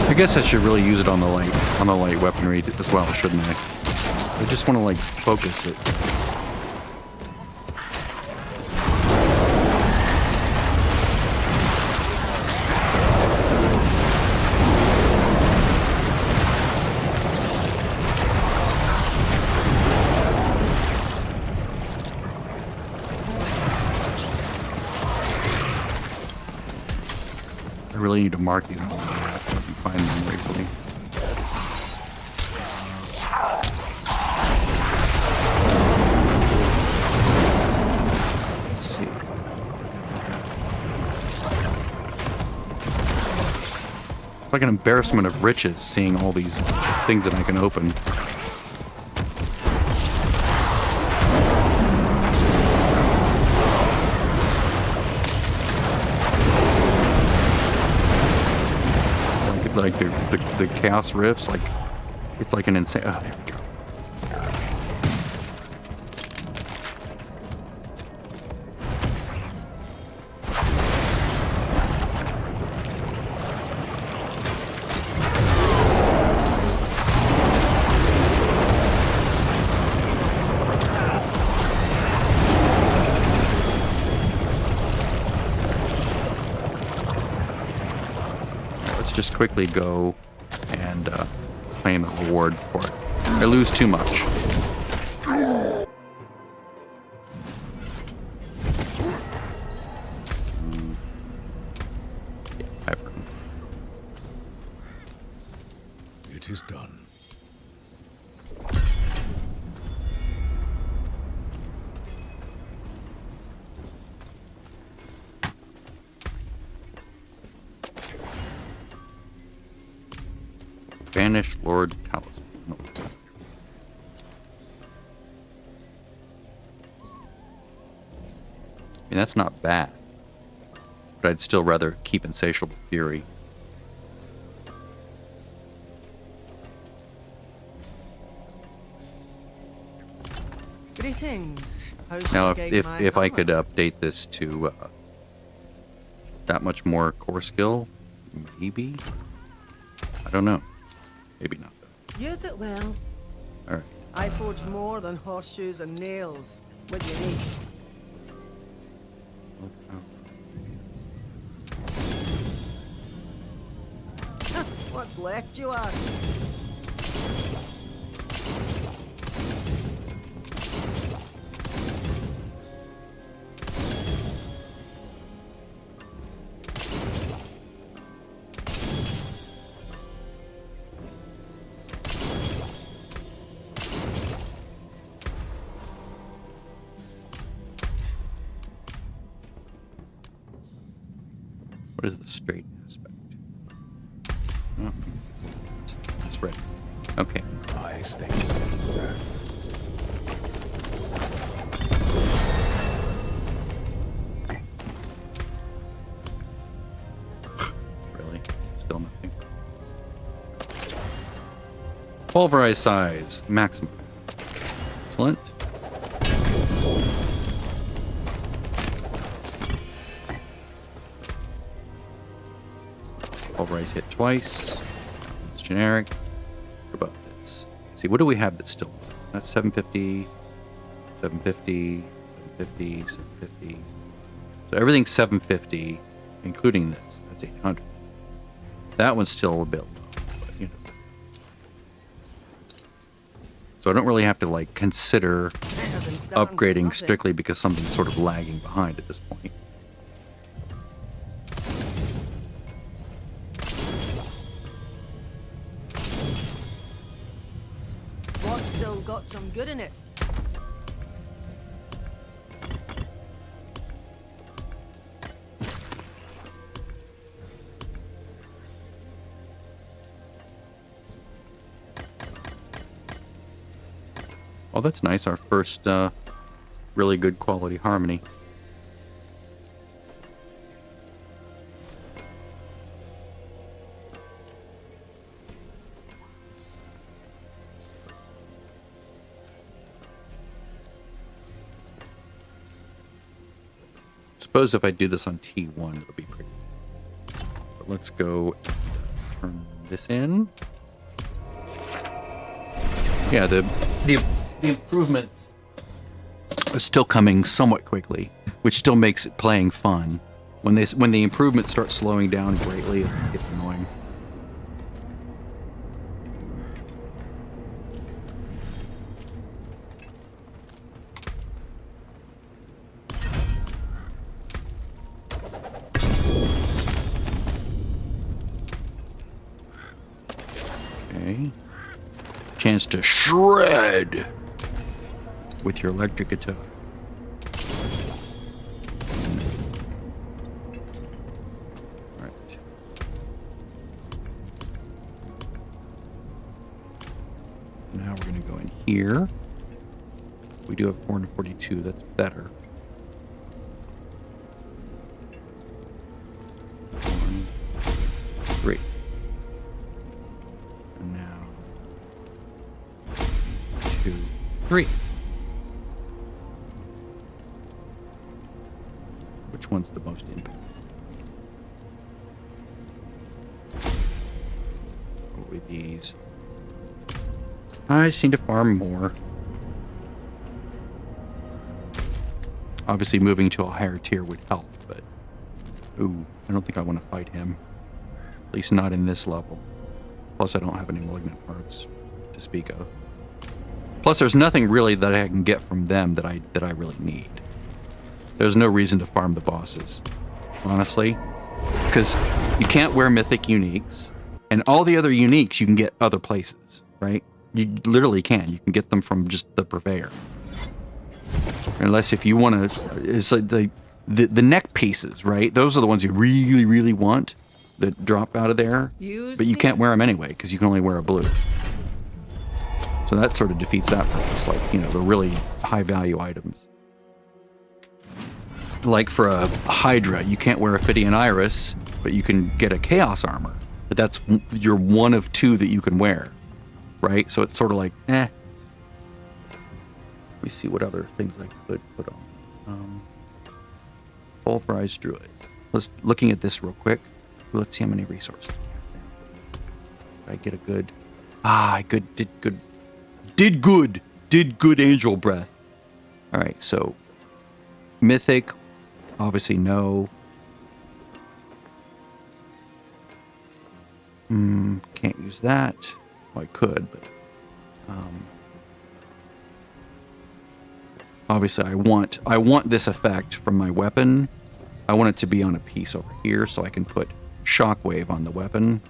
I guess I should really use it on the light weaponry as well, shouldn't I? I just want to like focus it. I really need to mark these. Find them briefly. Let's see. It's like an embarrassment of riches seeing all these things that I can open. Like the chaos rifts, like it's like an insane. Oh, there we go. Just quickly go and claim a reward for it. I lose too much. Banish Lord Talisman. No. I mean, that's not bad. But I'd still rather keep Insatiable Fury. Greetings. How's Now, the if gig, I my could update this to that much more core skill, maybe? I don't know. Maybe not, though. Use it well. All right. I forge more than horseshoes and nails. What do you need? What's left, you ask? What is the straight aspect? Oh, it's red. Okay. I expect Really? Still nothing. Pulverize size, maximum. Excellent. Pulverize hit twice. It's generic. What about this? See, what do we have that's still? That's 750, 750, 750, 750. So everything's 750, including this. That's 800. That one's still a bit low, but, you know. So I don't really have to like consider Better than starting from upgrading nothing. strictly because something's sort of lagging behind at this point. What's still got some good in it? Oh, that's nice. Our first really good quality harmony. Suppose if I do this on T1, it'll be pretty. But let's go turn this in. Yeah, the improvements are still coming somewhat quickly, which still makes it playing fun. When the improvements start slowing down greatly, it gets annoying. Okay. Chance to shred with your electric guitar. All right. Now we're going to go in here. We do have 442. That's better. 1, 3. And now 2, 3. Which one's the most impact? Go with these. I just need to farm more. Obviously, moving to a higher tier would help, but ooh, I don't think I want to fight him. At least not in this level. Plus, I don't have any malignant parts to speak of. Plus, there's nothing really that I can get from them that I really need. There's no reason to farm the bosses, honestly, because you can't wear mythic uniques, and all the other uniques you can get other places, right? You literally can. You can get them from just the purveyor. Unless if you want to, it's like the neck pieces, right? Those are the ones you really, really want. that drop out of there, You but you see- can't wear them anyway because you can only wear a blue. So that sort of defeats that purpose, like, you know, the really high value items. Like for a Hydra, you can't wear Ophidian Iris, but you can get a Chaos Armor. But that's you're one of 2 that you can wear, right? So it's sort of like, eh. Let me see what other things I could put on. Pulverized Druid. Looking at this real quick. Let's see how many resources we have there. I get a good. Did good angel breath. All right, so mythic, obviously no. Can't use that. Well, I could, but obviously I want this effect from my weapon. I want it to be on a piece over here, so I can put Shockwave on the weapon.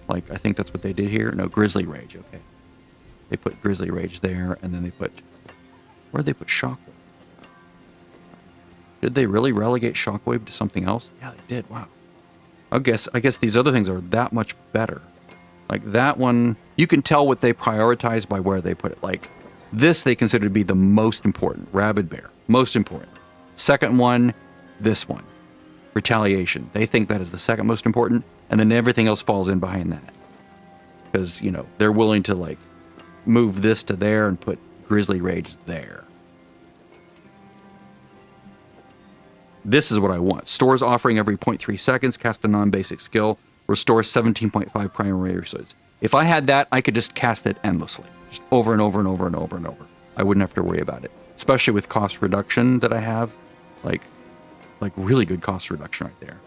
Like, I think that's what they did here. No, Grizzly Rage, okay. They put Grizzly Rage there, and then they put... Where'd they put Shockwave? Did they really relegate Shockwave to something else? Yeah, they did, wow. I guess these other things are that much better. Like, that one, you can tell what they prioritize by where they put it. Like, this they consider to be the most important. Rabid Bear, most important. Second one, this one. Retaliation. They think that is the second most important, and then everything else falls in behind that. Because, you know, they're willing to, like, move this to there and put Grizzly Rage there. This is what I want. Stores offering every 0.3 seconds, cast a non-basic skill, restores 17.5 primary resources. If I had that, I could just cast it endlessly. Just over and over and over and over and over. I wouldn't have to worry about it. Especially with cost reduction that I have. Like really good cost reduction right there.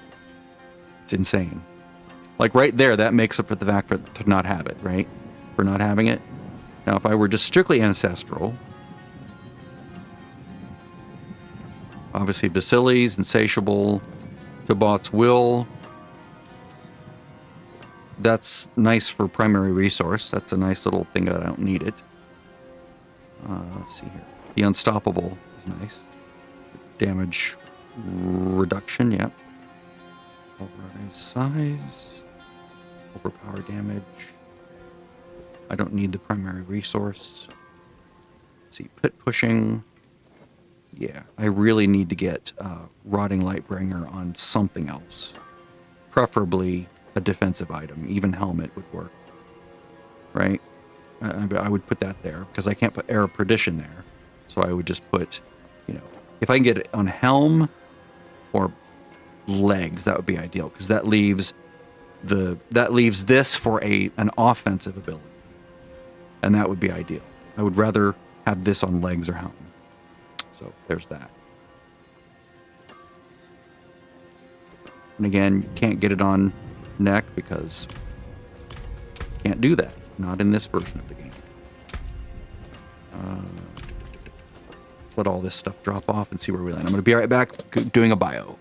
It's insane. Like right there, that makes up for the fact to not have it, right? For not having it. Now, if I were just strictly ancestral, obviously Vasilis, Insatiable, Tobat's Will. That's nice for primary resource. That's a nice little thing that I don't need it. Let's see here. The Unstoppable is nice. Damage reduction, yep. Override size. Overpower damage. I don't need the primary resource. Let's see, pit pushing. Yeah, I really need to get Rotting Lightbringer on something else. Preferably a defensive item. Even helmet would work. Right? I would put that there, because I can't put Air of Perdition there. So I would just put, you know, if I can get it on helm or legs, that would be ideal, because that leaves this for an offensive ability. And that would be ideal. I would rather have this on legs or helm. So there's that. And again, you can't get it on neck because you can't do that. Not in this version of the game. Let's let all this stuff drop off and see where we land. I'm going to be right back doing a bio.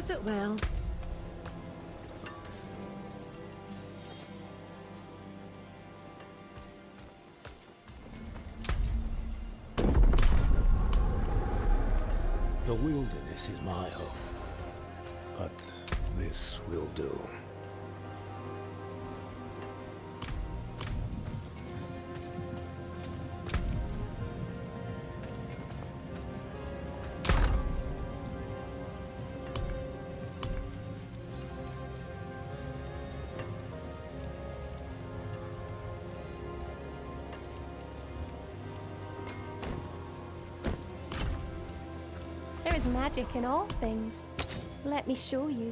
Use it well. The wilderness is my home, but this will do. There is magic in all things. Let me show you.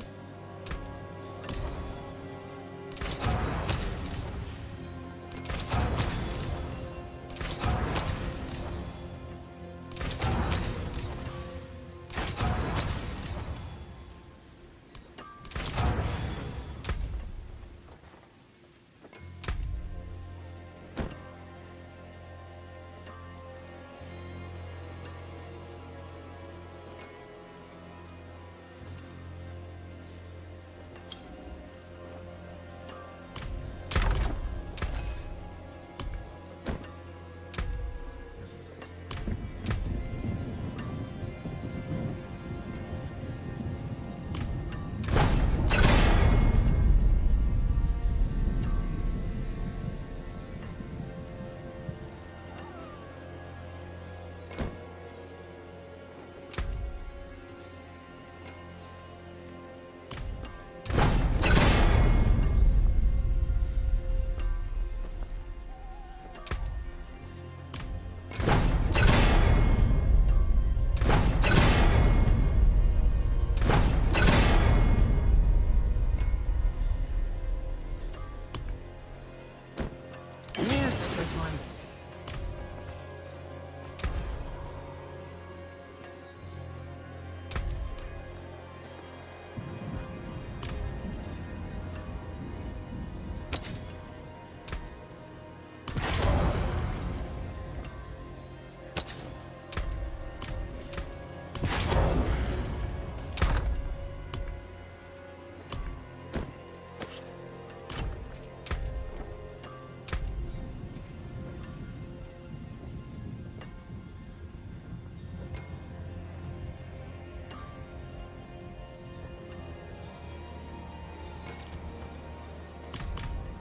Here's a good one.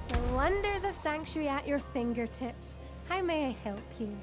The wonders of Sanctuary at your fingertips. How may I help you?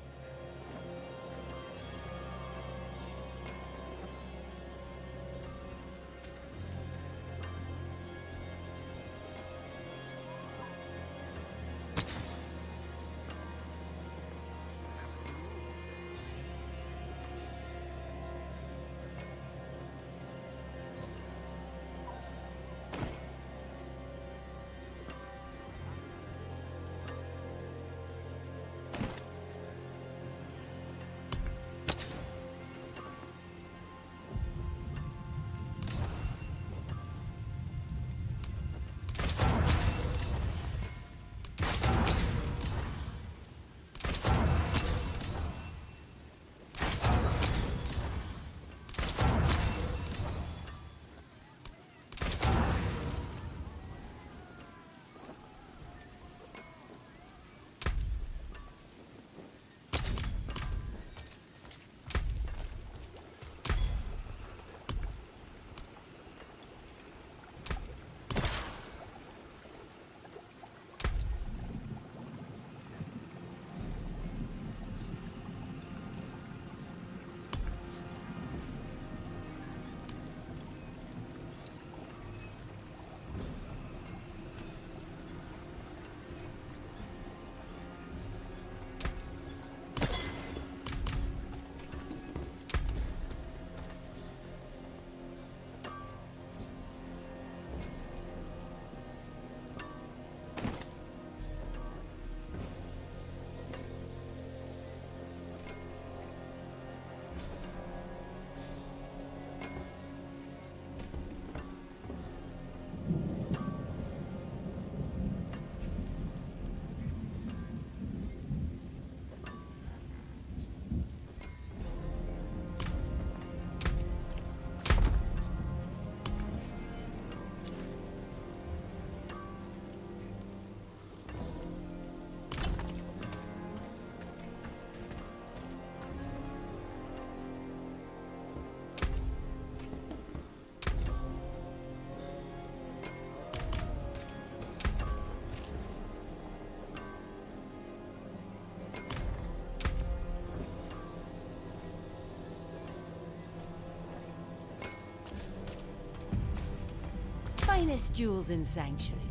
finest jewels in Sanctuary.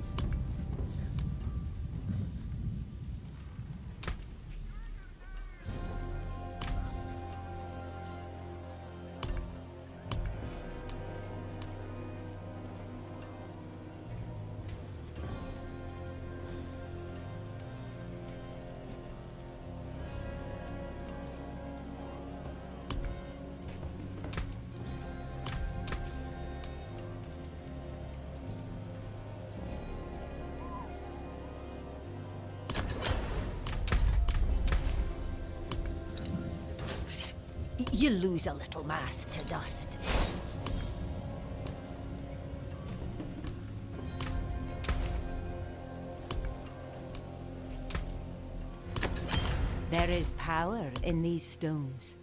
You lose a little mass to dust. There is power in these stones.